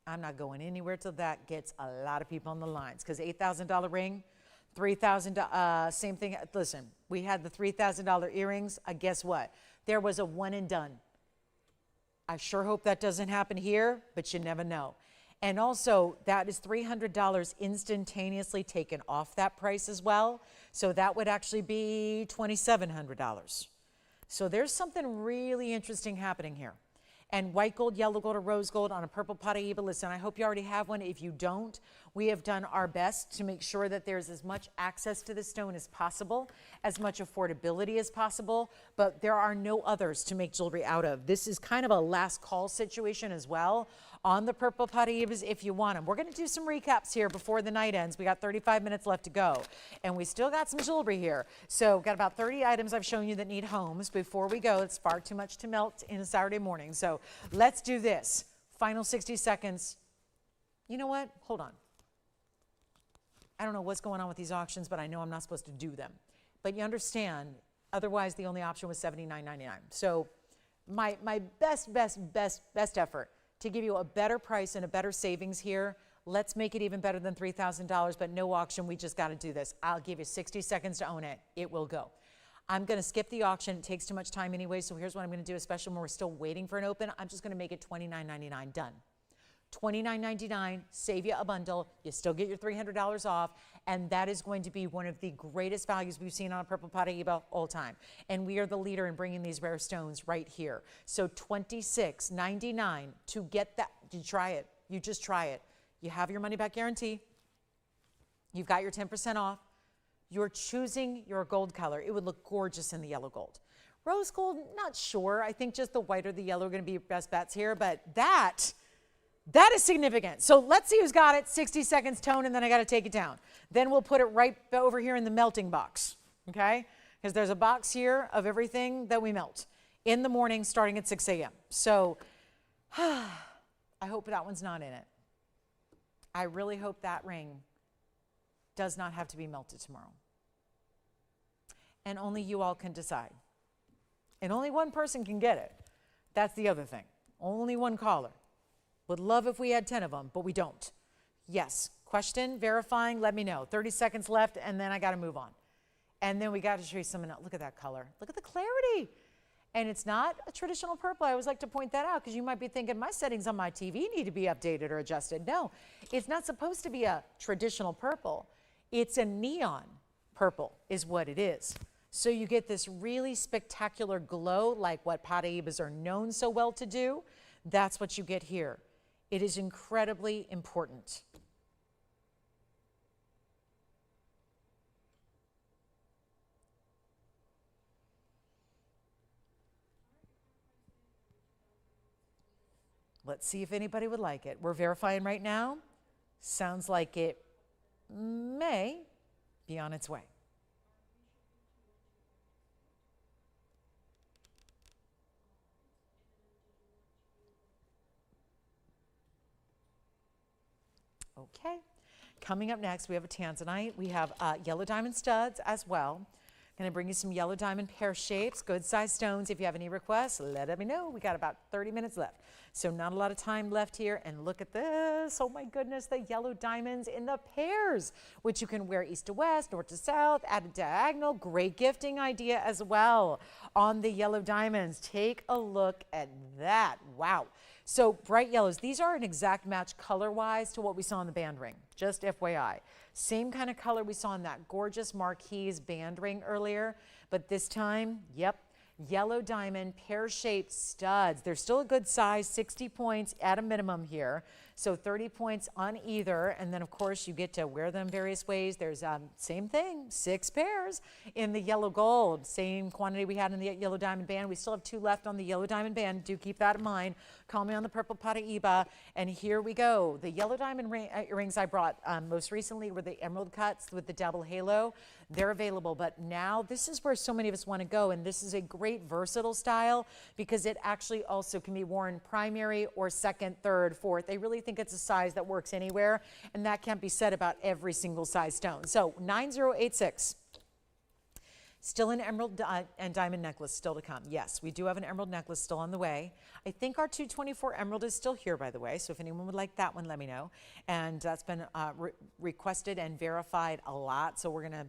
I'm not going anywhere till that gets a lot of people on the lines, because $8,000 ring, $3,000, same thing. Listen, we had the $3,000 earrings. Guess what? There was a one and done. I sure hope that doesn't happen here, but you never know. And also, that is $300 instantaneously taken off that price as well. So that would actually be $2,700. So there's something really interesting happening here. And white gold, yellow gold, or rose gold on a purple Pataiba. Listen, I hope you already have one. If you don't, we have done our best to make sure that there's as much access to the stone as possible, as much affordability as possible, but there are no others to make jewelry out of. This is kind of a last call situation as well on the purple Pataibas if you want them. We're going to do some recaps here before the night ends. We got 35 minutes left to go, and we still got some jewelry here. So got about 30 items I've shown you that need homes before we go. It's far too much to melt in a Saturday morning. So let's do this. Final 60 seconds. You know what? Hold on. I don't know what's going on with these auctions, but I know I'm not supposed to do them. But you understand, otherwise the only option was $79.99. So my best effort to give you a better price and a better savings here. Let's make it even better than $3,000, but no auction. We just got to do this. I'll give you 60 seconds to own it. It will go. I'm going to skip the auction. It takes too much time anyway, so here's what I'm going to do, especially when we're still waiting for an open. I'm just going to make it $29.99. Done. $29.99, save you a bundle. You still get your $300 off, and that is going to be one of the greatest values we've seen on a purple Pataiba all time. And we are the leader in bringing these rare stones right here. So $26.99 to get that. You try it. You just try it. You have your money back guarantee. You've got your 10% off. You're choosing your gold color. It would look gorgeous in the yellow gold. Rose gold, not sure. I think just the white or the yellow are going to be your best bets here, but that is significant. So let's see who's got it. 60 seconds tone, and then I got to take it down. Then we'll put it right over here in the melting box, okay? Because there's a box here of everything that we melt in the morning starting at 6 a.m. So I hope that one's not in it. I really hope that ring does not have to be melted tomorrow. And only you all can decide. And only one person can get it. That's the other thing. Only one caller. Would love if we had 10 of them, but we don't. Yes, question, verifying, let me know. 30 seconds left, and then I got to move on. And then we got to show you something else. Look at that color. Look at the clarity. And it's not a traditional purple. I always like to point that out because you might be thinking my settings on my TV need to be updated or adjusted. No, it's not supposed to be a traditional purple. It's a neon purple is what it is. So you get this really spectacular glow like what Pataibas are known so well to do. That's what you get here. It is incredibly important. Let's see if anybody would like it. We're verifying right now. Sounds like it may be on its way. Okay, coming up next, we have a Tanzanite. We have yellow diamond studs as well. Going to bring you some yellow diamond pear shapes, good size stones. If you have any requests, let me know. We got about 30 minutes left. So not a lot of time left here. And look at this. Oh my goodness, the yellow diamonds in the pairs, which you can wear east to west, north to south, add a diagonal. Great gifting idea as well on the yellow diamonds. Take a look at that. Wow. So bright yellows, these are an exact match color-wise to what we saw in the band ring, just FYI. Same kind of color we saw in that gorgeous Marquise band ring earlier, but this time, yep, yellow diamond, pear-shaped studs. They're still a good size, 60 points at a minimum here. So 30 points on either, and then of course you get to wear them various ways. There's same thing, 6 pairs in the yellow gold. Same quantity we had in the yellow diamond band. We still have 2 left on the yellow diamond band. Do keep that in mind. Call me on the purple Pataiba, and here we go. The yellow diamond earrings I brought most recently were the emerald cuts with the double halo. They're available, but now this is where so many of us want to go, and this is a great versatile style because it actually also can be worn primary or second, third, fourth. They really think it's a size that works anywhere, and that can't be said about every single size stone. So 9086. Still an emerald and diamond necklace still to come. Yes, we do have an emerald necklace still on the way. I think our 224 emerald is still here, by the way, so if anyone would like that one, let me know. And that's been requested and verified a lot, so we're going to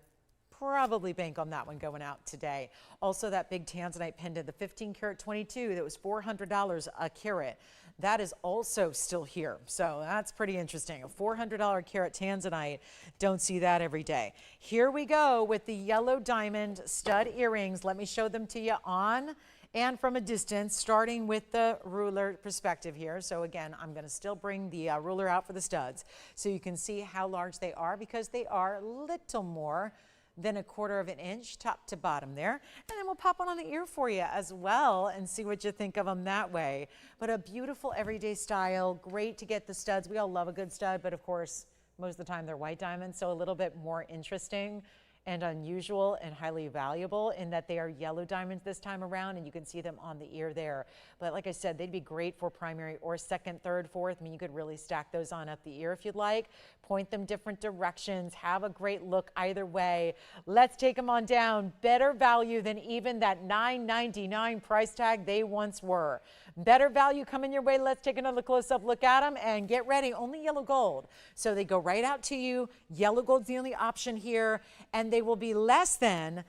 probably bank on that one going out today. Also, that big Tanzanite pendant, the 15 karat 22, that was $400 a carat. That is also still here. So that's pretty interesting. A $400 carat Tanzanite. Don't see that every day. Here we go with the yellow diamond stud earrings. Let me show them to you on and from a distance, starting with the ruler perspective here. So again, I'm going to still bring the ruler out for the studs so you can see how large they are, because they are a little more than 1/4 of an inch top to bottom there. And then we'll pop one on the ear for you as well and see what you think of them that way. But a beautiful everyday style, great to get the studs. We all love a good stud, but of course, most of the time they're white diamonds, so a little bit more interesting and unusual and highly valuable in that they are yellow diamonds this time around, and you can see them on the ear there. But like I said, they'd be great for primary or second, third, fourth. I mean, you could really stack those on up the ear if you'd like. Point them different directions. Have a great look either way. Let's take them on down. Better value than even that $9.99 price tag they once were. Better value coming your way. Let's take another close-up look at them and get ready. Only yellow gold. So they go right out to you. Yellow gold's the only option here, and they will be less than,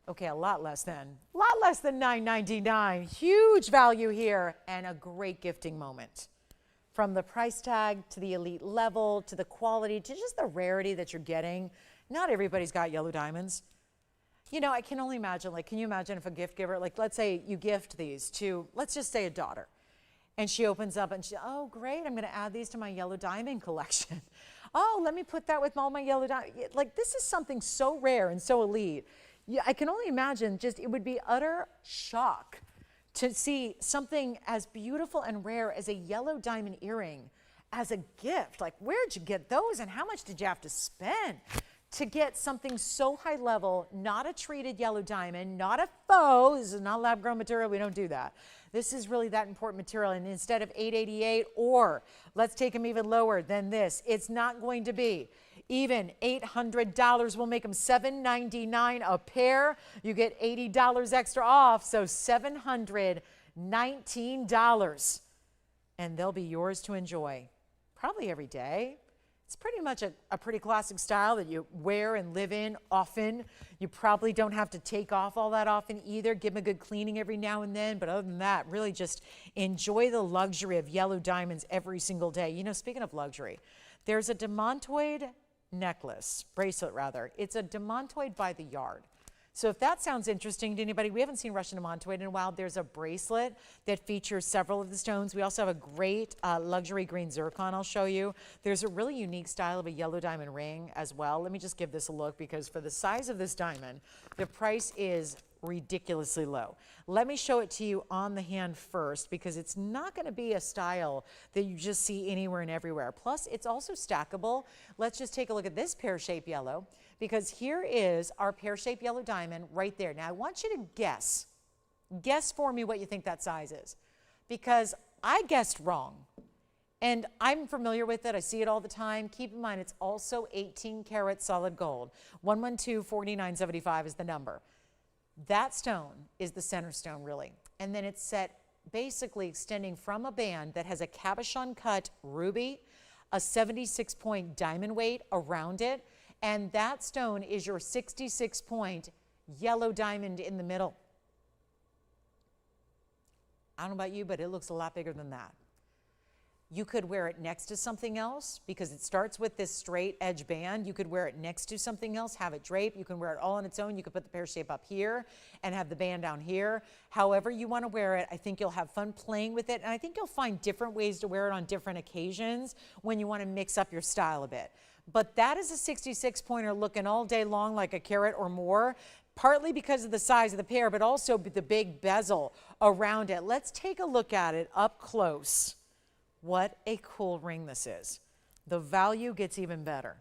okay, a lot less than $9.99. Huge value here and a great gifting moment. From the price tag to the elite level to the quality to just the rarity that you're getting. Not everybody's got yellow diamonds. You know, I can only imagine, like, can you imagine if a gift giver, like, let's say you gift these to, let's just say a daughter, and she opens up and she, oh, great, I'm going to add these to my yellow diamond collection. Oh, let me put that with all my yellow diamond. Like, this is something so rare and so elite. Yeah, I can only imagine just, it would be utter shock to see something as beautiful and rare as a yellow diamond earring as a gift. Like, where'd you get those and how much did you have to spend to get something so high level, not a treated yellow diamond, not a faux, this is not lab grown material, we don't do that. This is really that important material, and instead of $888, or let's take them even lower than this, it's not going to be even $800. We'll make them $799 a pair. You get $80 extra off, so $719. And they'll be yours to enjoy probably every day. It's pretty much a pretty classic style that you wear and live in often. You probably don't have to take off all that often either. Give them a good cleaning every now and then. But other than that, really just enjoy the luxury of yellow diamonds every single day. You know, speaking of luxury, there's a Demantoid necklace, bracelet rather. It's a Demantoid by the yard. So if that sounds interesting to anybody, we haven't seen Russian Demantoid in a while. There's a bracelet that features several of the stones. We also have a great luxury green zircon I'll show you. There's a really unique style of a yellow diamond ring as well. Let me just give this a look because for the size of this diamond, the price is ridiculously low. Let me show it to you on the hand first because it's not going to be a style that you just see anywhere and everywhere. Plus, it's also stackable. Let's just take a look at this pear-shaped yellow because here is our pear-shaped yellow diamond right there. Now, I want you to guess. Guess for me what you think that size is because I guessed wrong. And I'm familiar with it. I see it all the time. Keep in mind, it's also 18 karat solid gold. 112-4975 is the number. That stone is the center stone, really. And then it's set basically extending from a band that has a cabochon cut ruby, a 76-point diamond weight around it, and that stone is your 66-point yellow diamond in the middle. I don't know about you, but it looks a lot bigger than that. You could wear it next to something else because it starts with this straight edge band. You could wear it next to something else, have it drape. You can wear it all on its own. You could put the pear shape up here and have the band down here. However you want to wear it, I think you'll have fun playing with it. And I think you'll find different ways to wear it on different occasions when you want to mix up your style a bit. But that is a 66-pointer looking all day long like a carat or more, partly because of the size of the pear, but also the big bezel around it. Let's take a look at it up close. What a cool ring this is. The value gets even better.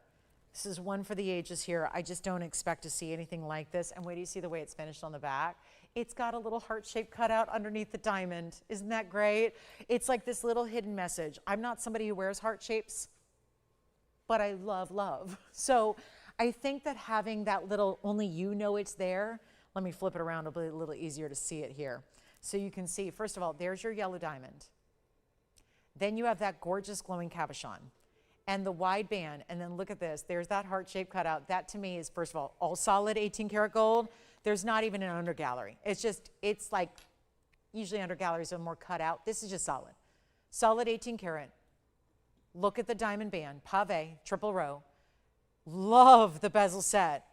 This is one for the ages here. I just don't expect to see anything like this. And wait till you see the way it's finished on the back. It's got a little heart-shaped cutout underneath the diamond. Isn't that great? It's like this little hidden message. I'm not somebody who wears heart shapes, but I love love. So I think that having that little, only you know it's there. Let me flip it around. It'll be a little easier to see it here. So you can see, first of all, there's your yellow diamond. Then you have that gorgeous glowing cabochon and the wide band. And then look at this. There's that heart-shaped cutout. That to me is, first of all solid 18 karat gold. There's not even an under gallery. It's just, it's like, usually under galleries are more cut out. This is just solid. Solid 18 karat. Look at the diamond band, pave, triple row. Love the bezel set.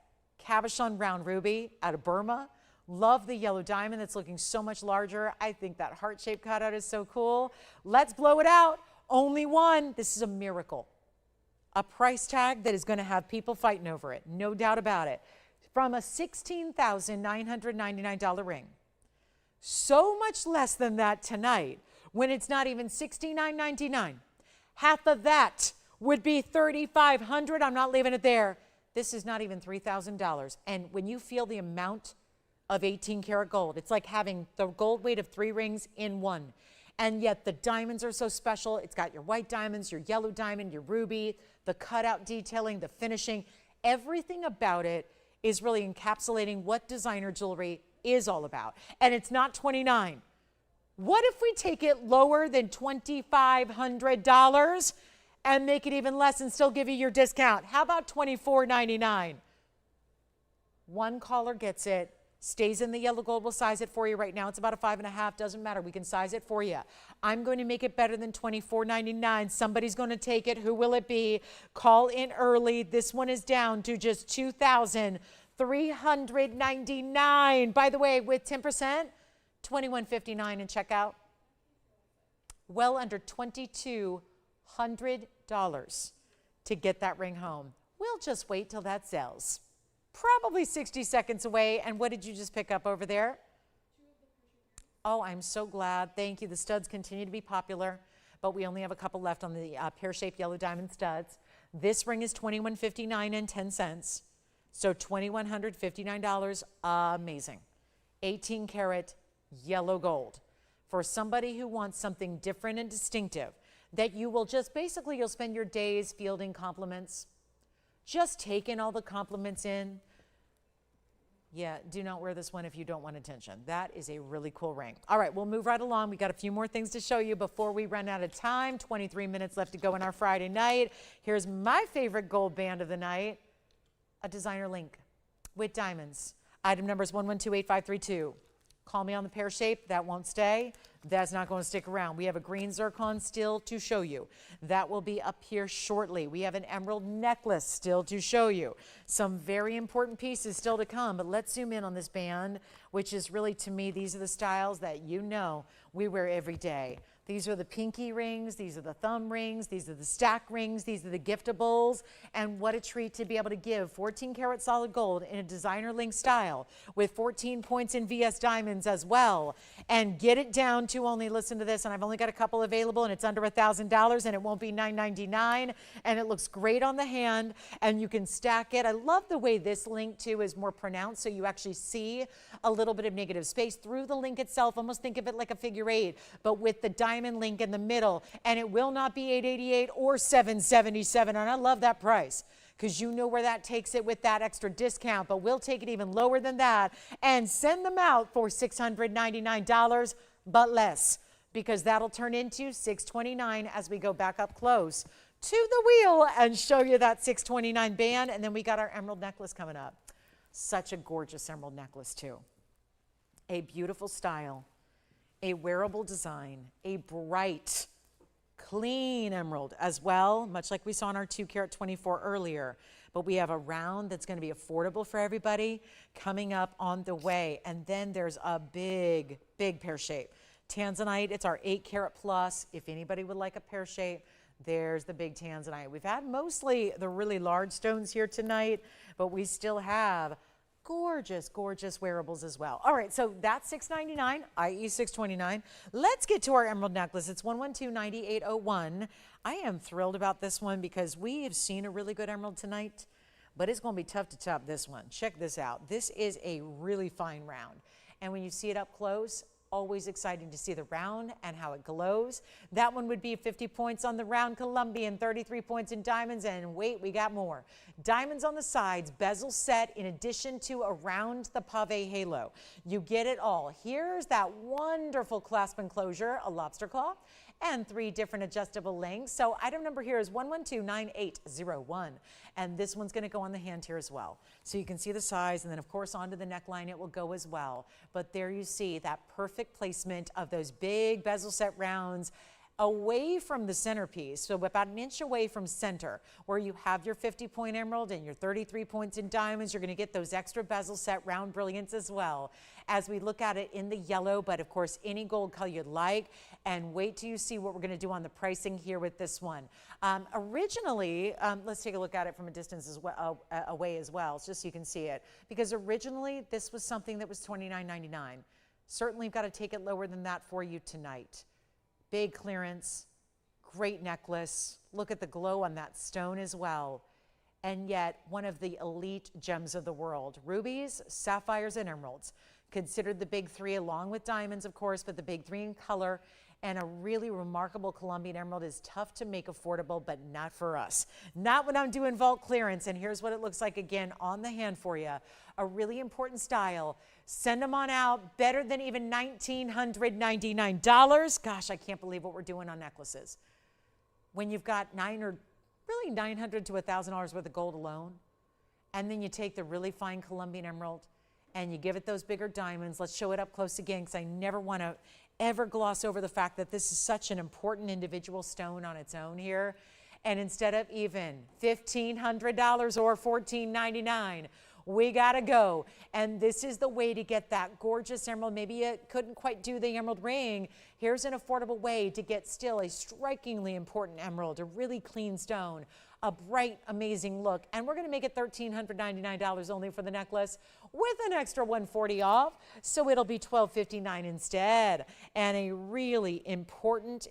Cabochon round ruby out of Burma. Love the yellow diamond that's looking so much larger. I think that heart-shaped cutout is so cool. Let's blow it out. Only one. This is a miracle. A price tag that is going to have people fighting over it. No doubt about it. From a $16,999 ring. So much less than that tonight when it's not even $69.99. Half of that would be $3,500. I'm not leaving it there. This is not even $3,000. And when you feel the amount of 18 karat gold. It's like having the gold weight of 3 rings in one. And yet the diamonds are so special. It's got your white diamonds, your yellow diamond, your ruby, the cutout detailing, the finishing. Everything about it is really encapsulating what designer jewelry is all about. And it's not $29. What if we take it lower than $2,500 and make it even less and still give you your discount? How about $24.99? One caller gets it. Stays in the yellow gold. We'll size it for you right now. It's about a 5.5. Doesn't matter. We can size it for you. I'm going to make it better than $24.99. Somebody's going to take it. Who will it be? Call in early. This one is down to just $2,399. By the way, with 10%, $21.59 in checkout. Well under $2,200 to get that ring home. We'll just wait till that sells. Probably 60 seconds away. And what did you just pick up over there? Oh, I'm so glad. Thank you. The studs continue to be popular, but we only have a couple left on the pear-shaped yellow diamond studs. This ring is $21.59 and 10 cents. So $2,159. Amazing. 18 karat yellow gold. For somebody who wants something different and distinctive, that you will just basically, you'll spend your days fielding compliments, just taking all the compliments in. Yeah, do not wear this one if you don't want attention. That is a really cool ring. All right, we'll move right along. We got a few more things to show you before we run out of time. 23 minutes left to go in our Friday night. Here's my favorite gold band of the night, a designer link with diamonds. Item number is 1128-532. Call me on the pear shape. That won't stay. That's not going to stick around. We have a green zircon still to show you. That will be up here shortly. We have an emerald necklace still to show you. Some very important pieces still to come, but let's zoom in on this band, which is really, to me, these are the styles that you know we wear every day. These are the pinky rings, these are the thumb rings, these are the stack rings, these are the giftables, and what a treat to be able to give 14 karat solid gold in a designer link style with 14 points in VS diamonds as well, and get it down to only, listen to this, and I've only got a couple available, and it's under $1,000, and it won't be $999, and it looks great on the hand, and you can stack it. I love the way this link too is more pronounced, so you actually see a little bit of negative space through the link itself. Almost think of it like a figure 8, but with the diamond link in the middle, and it will not be $888 or $777, and I love that price because you know where that takes it with that extra discount, but we'll take it even lower than that and send them out for $699, but less, because that'll turn into $629 as we go back up close to the wheel and show you that $629 band. And then we got our emerald necklace coming up. Such a gorgeous emerald necklace too. A beautiful style, a wearable design, a bright, clean emerald as well, much like we saw in our 2 karat 24 earlier. But we have a round that's going to be affordable for everybody coming up on the way. And then there's a big, big pear shape. Tanzanite, it's our 8 karat plus. If anybody would like a pear shape, there's the big Tanzanite. We've had mostly the really large stones here tonight, but we still have gorgeous, gorgeous wearables as well. All right, so that's $699, i.e. $629. Let's get to our emerald necklace. It's 112-9801. I am thrilled about this one because we have seen a really good emerald tonight, but it's going to be tough to top this one. Check this out. This is a really fine round, and when you see it up close, always exciting to see the round and how it glows. That one would be 50 points on the round Colombian, 33 points in diamonds, and wait, we got more. Diamonds on the sides, bezel set in addition to around the pave halo. You get it all. Here's that wonderful clasp enclosure, a lobster claw, and 3 different adjustable lengths. So item number here is 112-9801. And this one's going to go on the hand here as well. So you can see the size, and then of course onto the neckline it will go as well. But there you see that perfect placement of those big bezel set rounds away from the centerpiece, so about an inch away from center, where you have your 50-point emerald and your 33 points in diamonds. You're going to get those extra bezel set round brilliance as well as we look at it in the yellow, but of course any gold color you'd like. And wait till you see what we're going to do on the pricing here with this one. Originally, let's take a look at it from a distance as well, away as well, just so you can see it, because originally this was something that was $29.99. Certainly you've got to take it lower than that for you tonight. Big clearance, great necklace. Look at the glow on that stone as well. And yet one of the elite gems of the world. Rubies, sapphires, and emeralds. Considered the big 3 along with diamonds, of course, but the big 3 in color. And a really remarkable Colombian emerald is tough to make affordable, but not for us. Not when I'm doing vault clearance. And here's what it looks like again on the hand for you. A really important style. Send them on out. Better than even $1,999. Gosh, I can't believe what we're doing on necklaces. When you've got $900 to $1,000 worth of gold alone, and then you take the really fine Colombian emerald, and you give it those bigger diamonds. Let's show it up close again, because I never want to ever gloss over the fact that this is such an important individual stone on its own here. And instead of even $1,500 or $1,499, we gotta go. And this is the way to get that gorgeous emerald. Maybe you couldn't quite do the emerald ring. Here's an affordable way to get still a strikingly important emerald, a really clean stone, a bright, amazing look. And we're gonna make it $1,399 only for the necklace, with an extra $140 off. So it'll be $1,259 instead. And a really important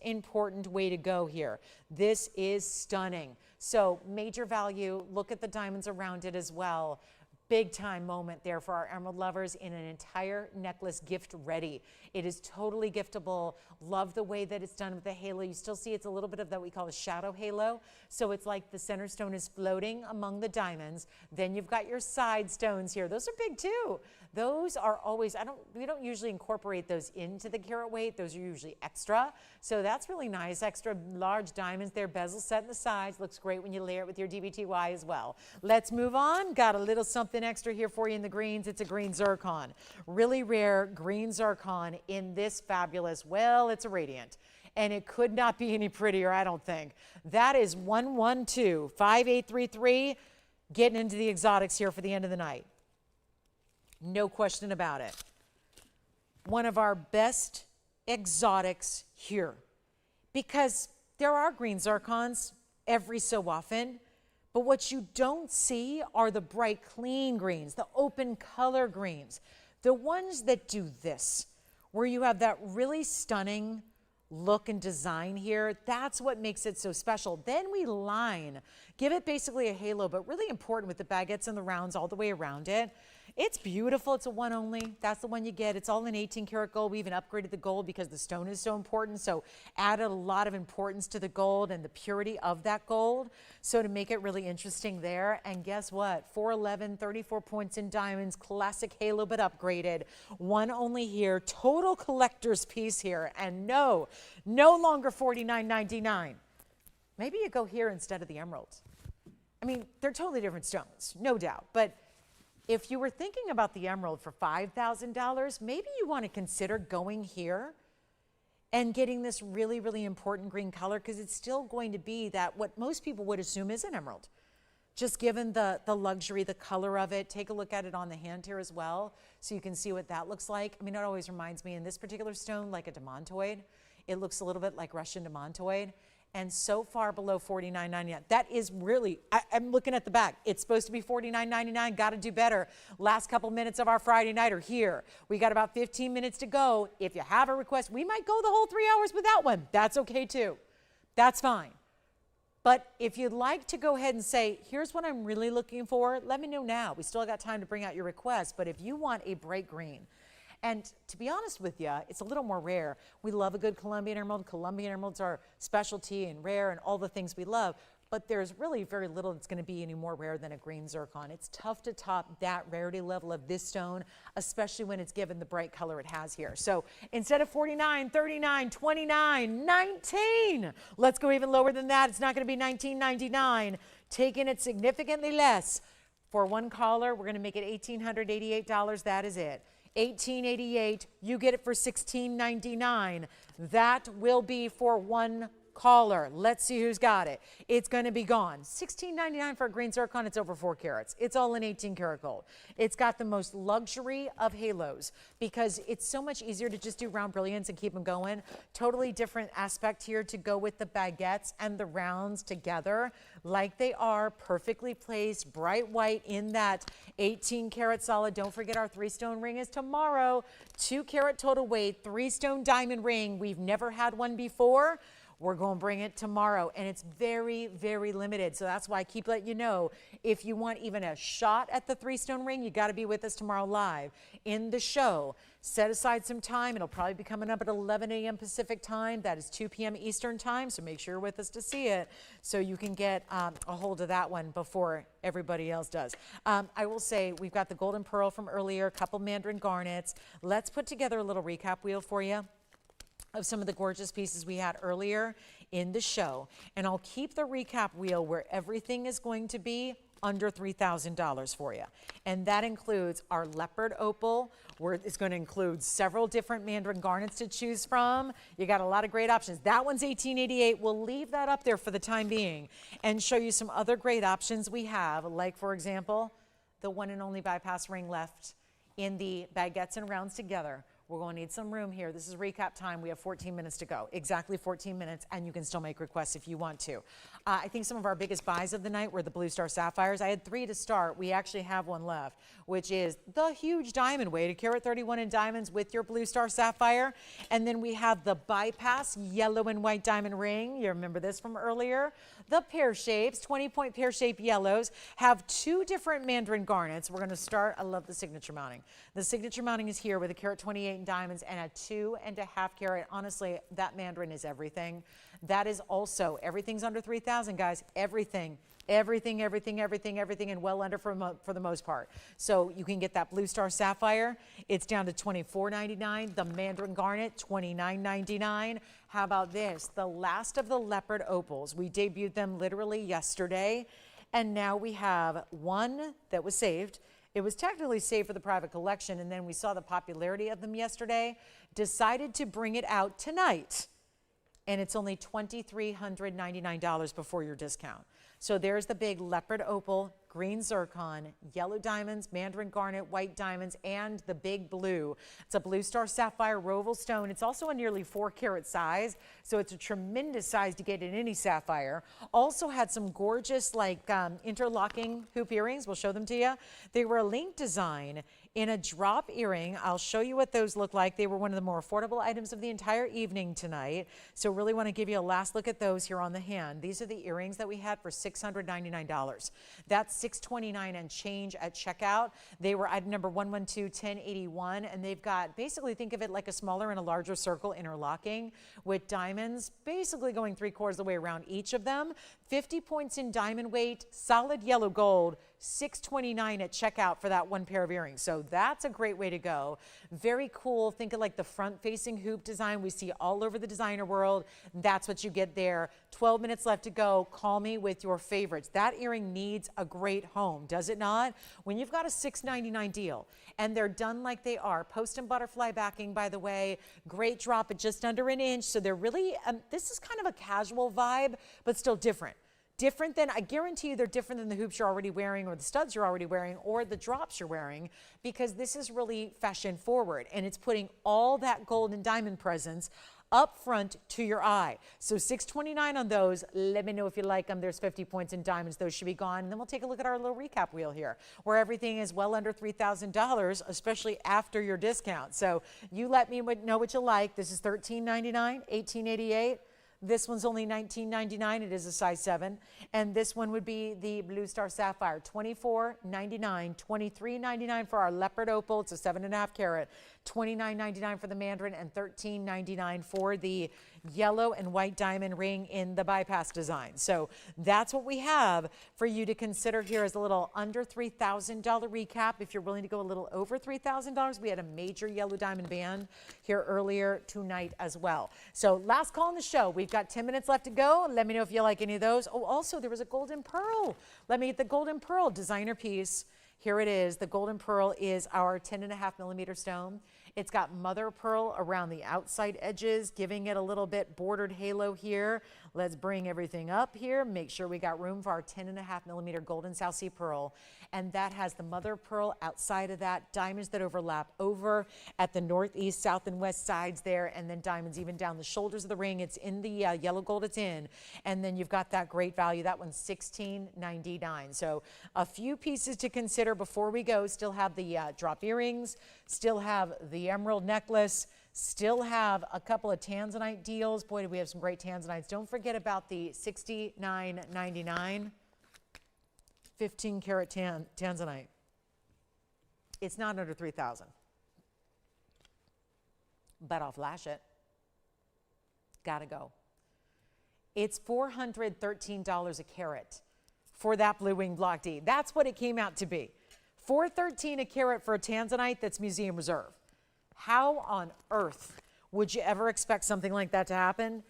way to go here. This is stunning. So major value, look at the diamonds around it as well. Big time moment there for our emerald lovers in an entire necklace gift ready. It is totally giftable. Love the way that it's done with the halo. You still see it's a little bit of that we call a shadow halo. So it's like the center stone is floating among the diamonds. Then you've got your side stones here. Those are big too. Those are always, we don't usually incorporate those into the carat weight. Those are usually extra. So that's really nice. Extra large diamonds there, bezel set in the sides. Looks great when you layer it with your DBTY as well. Let's move on. Got a little something extra here for you in the greens. It's a green zircon. Really rare green zircon in this fabulous, well, it's a radiant. And it could not be any prettier, I don't think. That is 112-5833. Getting into the exotics here for the end of the night. No question about it. One of our best exotics here, because there are green zircons every so often, but what you don't see are the bright, clean greens, the open color greens, the ones that do this, where you have that really stunning look and design here. That's what makes it so special. Then we line, give it basically a halo, but really important with the baguettes and the rounds all the way around it. It's beautiful. It's a one only. That's the one you get. It's all in 18 karat gold. We even upgraded the gold because the stone is so important. So added a lot of importance to the gold and the purity of that gold. So to make it really interesting there. And guess what? 411, 34 points in diamonds, classic halo, but upgraded. One only here. Total collector's piece here. And no longer $49.99. Maybe you go here instead of the emeralds. I mean, they're totally different stones, no doubt. But if you were thinking about the emerald for $5,000, maybe you want to consider going here and getting this really, really important green color, because it's still going to be that what most people would assume is an emerald. Just given the luxury, the color of it. Take a look at it on the hand here as well, so you can see what that looks like. I mean, it always reminds me in this particular stone like a Demantoid. It looks a little bit like Russian Demantoid. And so far below $49.99. That is really, I'm looking at the back. It's supposed to be $49.99. Got to do better. Last couple minutes of our Friday night are here. We got about 15 minutes to go. If you have a request, we might go the whole 3 hours without one. That's okay too. That's fine. But if you'd like to go ahead and say, here's what I'm really looking for, let me know now. We still got time to bring out your request. But if you want a bright green, and to be honest with you, it's a little more rare. We love a good Colombian emerald. Colombian emeralds are specialty and rare and all the things we love. But there's really very little that's going to be any more rare than a green zircon. It's tough to top that rarity level of this stone, especially when it's given the bright color it has here. So instead of $49, $39, $29, $19, let's go even lower than that. It's not going to be $19.99. Taking it significantly less. For one caller, we're going to make it $1,888. That is it. $1,888, you get it for $1,699. That will be for one caller. Let's see who's got it. It's going to be gone. $16.99 for a green zircon. It's over 4 carats. It's all in 18 karat gold. It's got the most luxury of halos because it's so much easier to just do round brilliance and keep them going. Totally different aspect here to go with the baguettes and the rounds together like they are, perfectly placed, bright white in that 18 karat solid. Don't forget our 3-stone ring is tomorrow. 2 carat total weight, 3-stone diamond ring. We've never had one before. We're going to bring it tomorrow, and it's very, very limited. So that's why I keep letting you know, if you want even a shot at the 3-stone ring, you got to be with us tomorrow live in the show. Set aside some time. It'll probably be coming up at 11 a.m. Pacific time. That is 2 p.m. Eastern time, so make sure you're with us to see it so you can get a hold of that one before everybody else does. I will say we've got the golden pearl from earlier, a couple Mandarin garnets. Let's put together a little recap wheel for you of some of the gorgeous pieces we had earlier in the show. And I'll keep the recap wheel where everything is going to be under $3,000 for you. And that includes our Leopard opal, where it's going to include several different Mandarin garnets to choose from. You got a lot of great options. That one's $18.88. We'll leave that up there for the time being and show you some other great options we have, like, for example, the one and only bypass ring left in the baguettes and rounds together. We're going to need some room here. This is recap time. We have 14 minutes to go, exactly 14 minutes, and you can still make requests if you want to. I think some of our biggest buys of the night were the Blue Star Sapphires. I had 3 to start. We actually have one left, which is the huge diamond weight, a carat 31 in diamonds with your Blue Star Sapphire. And then we have the bypass yellow and white diamond ring. You remember this from earlier. The pear shapes, 20-point pear shape yellows, have 2 different Mandarin garnets. We're going to start, I love the signature mounting. The signature mounting is here with a carat 28 in diamonds and a 2.5 carat. Honestly, that Mandarin is everything. That is also, everything's under 3,000, guys. Everything, and well under for the most part. So you can get that Blue Star Sapphire. It's down to $24.99. The Mandarin Garnet, $29.99. How about this? The last of the Leopard opals. We debuted them literally yesterday, and now we have one that was saved. It was technically saved for the private collection, and then we saw the popularity of them yesterday, decided to bring it out tonight, and it's only $2,399 before your discount. So there's the big Leopard opal, green zircon, yellow diamonds, Mandarin garnet, white diamonds, and the big blue. It's a Blue Star Sapphire Roval stone. It's also a nearly 4 carat size, so it's a tremendous size to get in any sapphire. Also had some gorgeous interlocking hoop earrings. We'll show them to you. They were a link design in a drop earring. I'll show you what those look like. They were one of the more affordable items of the entire evening tonight. So really want to give you a last look at those here on the hand. These are the earrings that we had for $699. That's $629 and change at checkout. They were item number 112-1081, and they've got, basically think of it like a smaller and a larger circle interlocking with diamonds basically going 3/4 of the way around each of them. 50 points in diamond weight, solid yellow gold, $629 at checkout for that one pair of earrings. So that's a great way to go. Very cool. Think of like the front-facing hoop design we see all over the designer world. That's what you get there. 12 minutes left to go. Call me with your favorites. That earring needs a great home, does it not? When you've got a $699 deal and they're done like they are, post and butterfly backing, by the way, great drop at just under an inch. So they're really, this is kind of a casual vibe, but still different. Different than, I guarantee you they're different than the hoops you're already wearing or the studs you're already wearing or the drops you're wearing, because this is really fashion forward and it's putting all that gold and diamond presence up front to your eye. So $629 on those. Let me know if you like them. There's 50 points in diamonds. Those should be gone. And then we'll take a look at our little recap wheel here, where everything is well under $3,000, especially after your discount. So you let me know what you like. This is $13.99, $18.88. This one's only $19.99. It is a size 7. And this one would be the Blue Star Sapphire, $24.99, $23.99 for our Leopard opal. It's a 7.5 carat, $29.99 for the Mandarin, and $13.99 for the yellow and white diamond ring in the bypass design. So that's what we have for you to consider here as a little under $3,000 recap. If you're willing to go a little over $3,000, we had a major yellow diamond band here earlier tonight as well. So last call on the show. We've got 10 minutes left to go. Let me know if you like any of those. Oh, also there was a golden pearl. Let me get the golden pearl designer piece. Here it is. The golden pearl is our 10.5 millimeter stone. It's got mother of pearl around the outside edges, giving it a little bit bordered halo here. Let's bring everything up here. Make sure we got room for our 10.5 millimeter golden South Sea pearl. And that has the mother of pearl outside of that, diamonds that overlap over at the northeast, south, and west sides there, and then diamonds even down the shoulders of the ring. It's in the yellow gold it's in. And then you've got that great value. That one's $16.99. So a few pieces to consider before we go. Still have the drop earrings, still have the emerald necklace, still have a couple of Tanzanite deals. Boy, do we have some great Tanzanites. Don't forget about the $69.99 15 karat Tanzanite. It's not under 3,000, but I'll flash it. Gotta go. It's $413 a carat for that blue wing block D. That's what it came out to be. $413 a carat for a Tanzanite that's museum reserve. How on earth would you ever expect something like that to happen?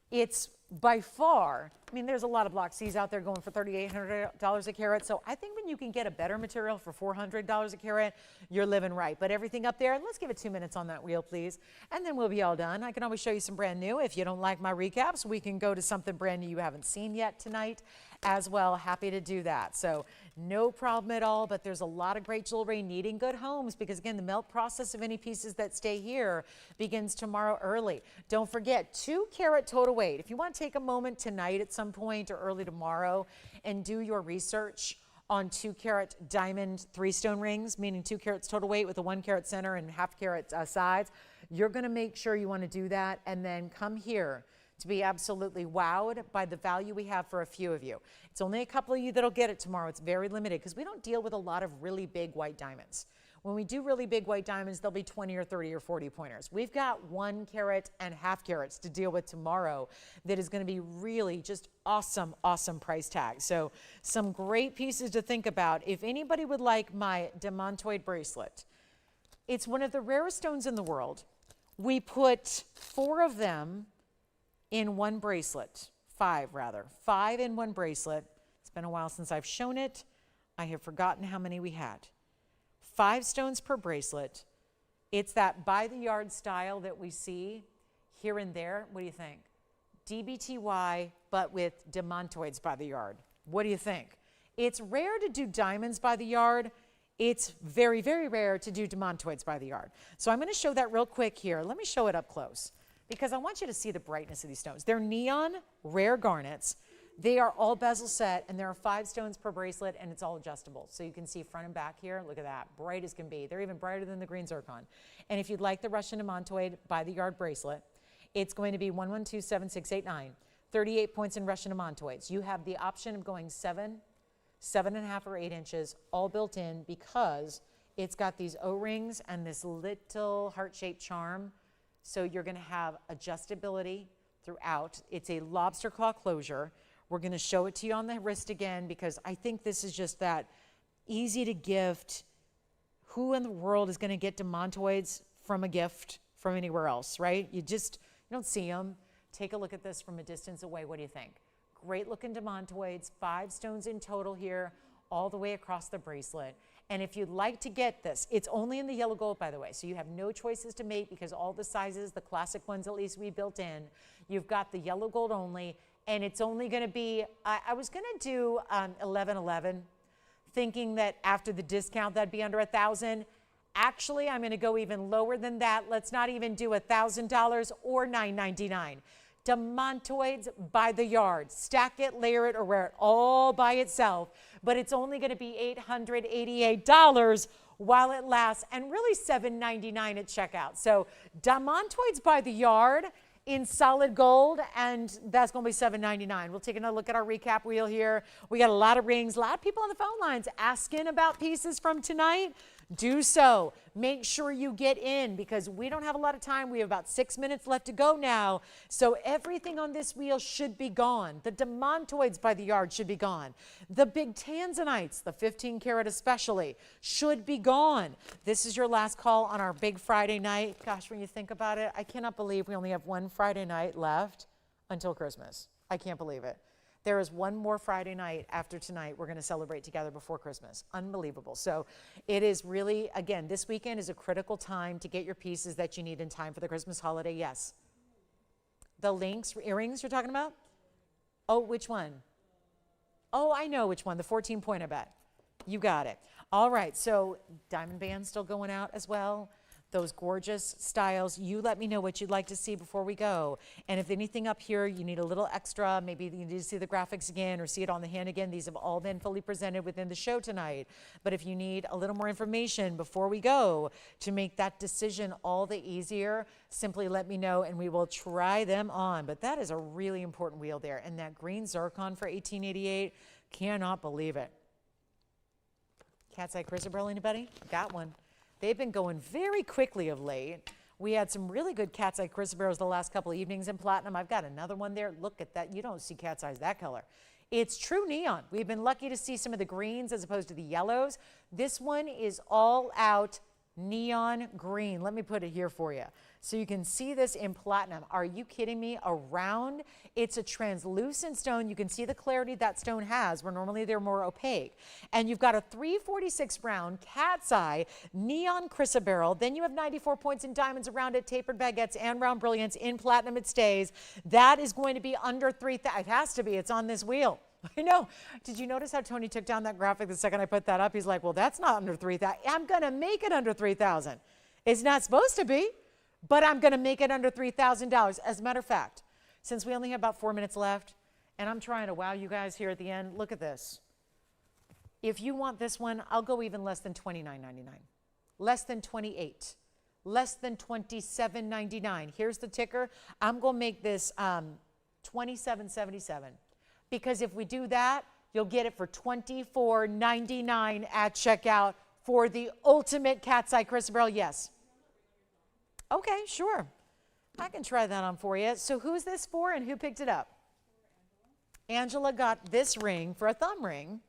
It's by far I mean, there's a lot of block C's out there going for $3,800 a carat. So I think when you can get a better material for $400 a carat, you're living right. But everything up there, let's give it 2 minutes on that wheel, please. And then we'll be all done. I can always show you some brand new. If you don't like my recaps, we can go to something brand new you haven't seen yet tonight as well. Happy to do that. So no problem at all, but there's a lot of great jewelry needing good homes because again, the melt process of any pieces that stay here begins tomorrow early. Don't forget 2 carat total weight. If you want to take a moment tonight at some point or early tomorrow and do your research on 2 carat diamond 3-stone rings, meaning 2 carats total weight with a 1 carat center and ½ carat sides, you're going to make sure you want to do that and then come here to be absolutely wowed by the value we have for a few of you. It's only a couple of you that'll get it tomorrow. It's very limited because we don't deal with a lot of really big white diamonds. When we do really big white diamonds, they'll be 20 or 30 or 40 pointers. We've got 1 carat and ½ carats to deal with tomorrow that is going to be really just awesome, awesome price tag. So some great pieces to think about. If anybody would like my Demantoid bracelet, it's one of the rarest stones in the world. We put 4 of them in 1 bracelet, 5 rather, 5 in 1 bracelet. It's been a while since I've shown it. I have forgotten how many we had. 5 stones per bracelet. It's that by the yard style that we see here and there. What do you think? DBTY, but with Demantoids by the yard. What do you think? It's rare to do diamonds by the yard. It's very, very rare to do Demantoids by the yard. So I'm going to show that real quick here. Let me show it up close, because I want you to see the brightness of these stones. They're neon rare garnets. They are all bezel set, and there are 5 stones per bracelet, and it's all adjustable. So you can see front and back here. Look at that, bright as can be. They're even brighter than the green zircon. And if you'd like the Russian Demantoid by the yard bracelet, it's going to be 1127689. 38 points in Russian Demantoids. You have the option of going 7, 7.5, or 8 inches, all built in because it's got these O-rings and this little heart-shaped charm. So you're going to have adjustability throughout. It's a lobster claw closure. We're going to show it to you on the wrist again because I think this is just that easy to gift. Who in the world is going to get Demantoids from a gift from anywhere else, right? You don't see them. Take a look at this from a distance away. What do you think? Great looking Demantoids, 5 stones in total here, all the way across the bracelet. And if you'd like to get this, it's only in the yellow gold, by the way, so you have no choices to make because all the sizes, the classic ones at least we built in, you've got the yellow gold only, and it's only going to be, I was going to do 1111, thinking that after the discount that'd be under $1,000. Actually, I'm going to go even lower than that. Let's not even do $1,000 or $999. Demantoids by the yard. Stack it, layer it, or wear it all by itself. But it's only going to be $888 while it lasts, and really $799 at checkout. So Demantoids by the yard in solid gold, and that's going to be $799. We'll take another look at our recap wheel here. We got a lot of rings, a lot of people on the phone lines asking about pieces from tonight. Do so. Make sure you get in because we don't have a lot of time. We have about 6 minutes left to go now. So everything on this wheel should be gone. The Demantoids by the yard should be gone. The big Tanzanites, the 15 karat especially, should be gone. This is your last call on our big Friday night. Gosh, when you think about it, I cannot believe we only have 1 Friday night left until Christmas. I can't believe it. There is 1 more Friday night after tonight we're going to celebrate together before Christmas. Unbelievable. So it is really, again, this weekend is a critical time to get your pieces that you need in time for the Christmas holiday. Yes. The links, earrings you're talking about? Oh, which one? Oh, I know which one. The 14 point, I bet. You got it. All right. So diamond bands still going out as well. Those gorgeous styles. You let me know what you'd like to see before we go. And if anything up here, you need a little extra, maybe you need to see the graphics again or see it on the hand again. These have all been fully presented within the show tonight. But if you need a little more information before we go to make that decision all the easier, simply let me know and we will try them on. But that is a really important wheel there. And that green zircon for $1888, cannot believe it. Cat's eye chrysoberyl, anybody? Got one. They've been going very quickly of late. We had some really good cat's eye chrysoberyls the last couple of evenings in platinum. I've got another one there. Look at that. You don't see cat's eyes that color. It's true neon. We've been lucky to see some of the greens as opposed to the yellows. This one is all out neon green. Let me put it here for you. So you can see this in platinum. Are you kidding me? Around, it's a translucent stone. You can see the clarity that stone has, where normally they're more opaque. And you've got a 346 round cat's eye neon chrysoberyl. Then you have 94 points in diamonds around it, tapered baguettes and round brilliance. In platinum it stays. That is going to be under 3,000. It has to be. It's on this wheel. I know. Did you notice how Tony took down that graphic the second I put that up? He's like, well, that's not under 3,000. I'm going to make it under 3,000. It's not supposed to be, but I'm going to make it under $3,000. As a matter of fact, since we only have about 4 minutes left, and I'm trying to wow you guys here at the end, look at this. If you want this one, I'll go even less than $29.99, less than $28, less than $27.99. Here's the ticker. I'm going to make this $27.77. Because if we do that, you'll get it for $24.99 at checkout for the ultimate cat's eye chrysoberyl. Yes. Okay, sure. I can try that on for you. So who's this for and who picked it up? Angela got this ring for a thumb ring,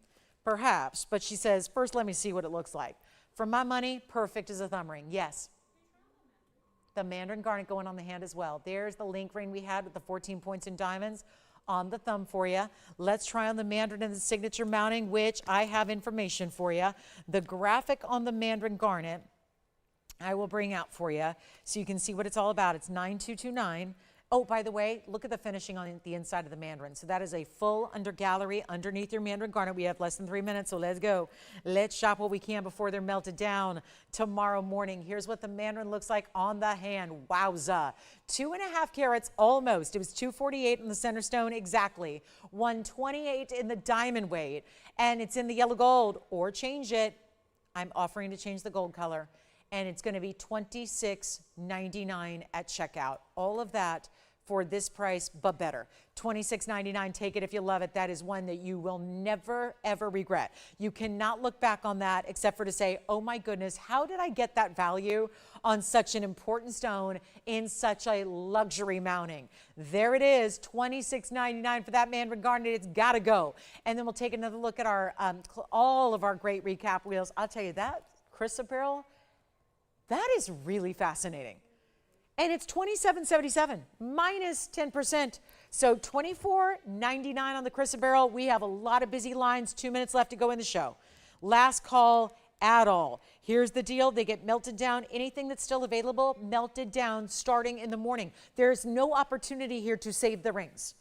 perhaps, but she says, first let me see what it looks like. For my money, perfect as a thumb ring. Yes. The Mandarin garnet going on the hand as well. There's the link ring we had with the 14 points in diamonds on the thumb for you. Let's try on the Mandarin and the signature mounting, which I have information for you. The graphic on the Mandarin garnet I will bring out for you so you can see what it's all about. It's 9229. Oh, by the way, look at the finishing on the inside of the Mandarin. So that is a full under gallery underneath your Mandarin garnet. We have less than 3 minutes, so let's go. Let's shop what we can before they're melted down tomorrow morning. Here's what the Mandarin looks like on the hand. Wowza. 2.5 carats almost. It was 248 in the center stone exactly. 128 in the diamond weight. And it's in the yellow gold, or change it. I'm offering to change the gold color. And it's going to be $26.99 at checkout. All of that for this price, but better. $26.99, take it if you love it. That is one that you will never, ever regret. You cannot look back on that except for to say, oh my goodness, how did I get that value on such an important stone in such a luxury mounting? There it is, $26.99 for that Mandarin garnet. It's got to go. And then we'll take another look at our all of our great recap wheels. I'll tell you that chrysoberyl, that is really fascinating. And it's $27.77 minus 10%. So $24.99 on the chrysoberyl. We have a lot of busy lines. 2 minutes left to go in the show. Last call at all. Here's the deal. They get melted down. Anything that's still available, melted down starting in the morning. There's no opportunity here to save the rings.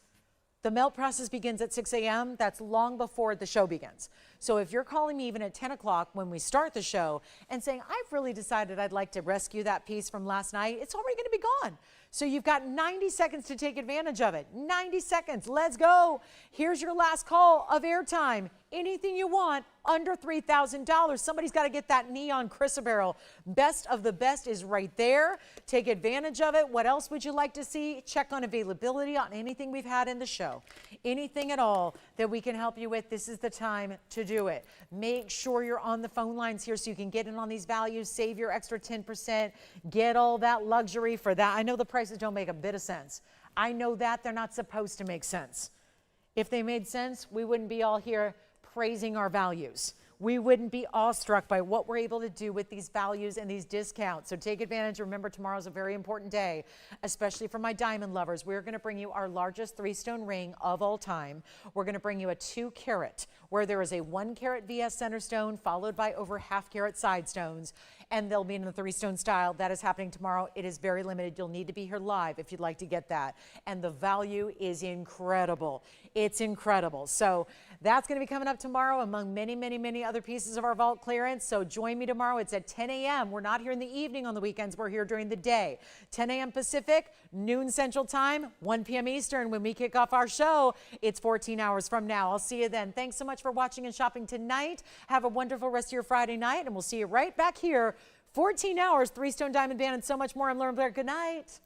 The melt process begins at 6 a.m. That's long before the show begins. So if you're calling me even at 10 o'clock when we start the show and saying, I've really decided I'd like to rescue that piece from last night, it's already going to be gone. So you've got 90 seconds to take advantage of it. 90 seconds. Let's go. Here's your last call of airtime. Anything you want under $3,000. Somebody's got to get that neon chrysoberyl. Best of the best is right there. Take advantage of it. What else would you like to see? Check on availability on anything we've had in the show. Anything at all that we can help you with, this is the time to do it. Make sure you're on the phone lines here so you can get in on these values, save your extra 10%, get all that luxury for that. I know the prices don't make a bit of sense. I know that they're not supposed to make sense. If they made sense, we wouldn't be all here praising our values. We wouldn't be awestruck by what we're able to do with these values and these discounts. So take advantage. Remember, tomorrow's a very important day, especially for my diamond lovers. We're going to bring you our largest 3-stone ring of all time. We're going to bring you a 2-carat, where there is a 1-carat VS center stone followed by over ½ side stones. And they'll be in the 3-stone style. That is happening tomorrow. It is very limited. You'll need to be here live if you'd like to get that. And the value is incredible. It's incredible. So that's going to be coming up tomorrow among many, many, many other pieces of our vault clearance. So join me tomorrow. It's at 10 a.m. We're not here in the evening on the weekends. We're here during the day. 10 a.m. Pacific, noon Central Time, 1 p.m. Eastern. When we kick off our show, it's 14 hours from now. I'll see you then. Thanks so much for watching and shopping tonight. Have a wonderful rest of your Friday night, and we'll see you right back here 14 hours, 3-stone diamond band, and so much more. I'm Lauren Blair. Good night.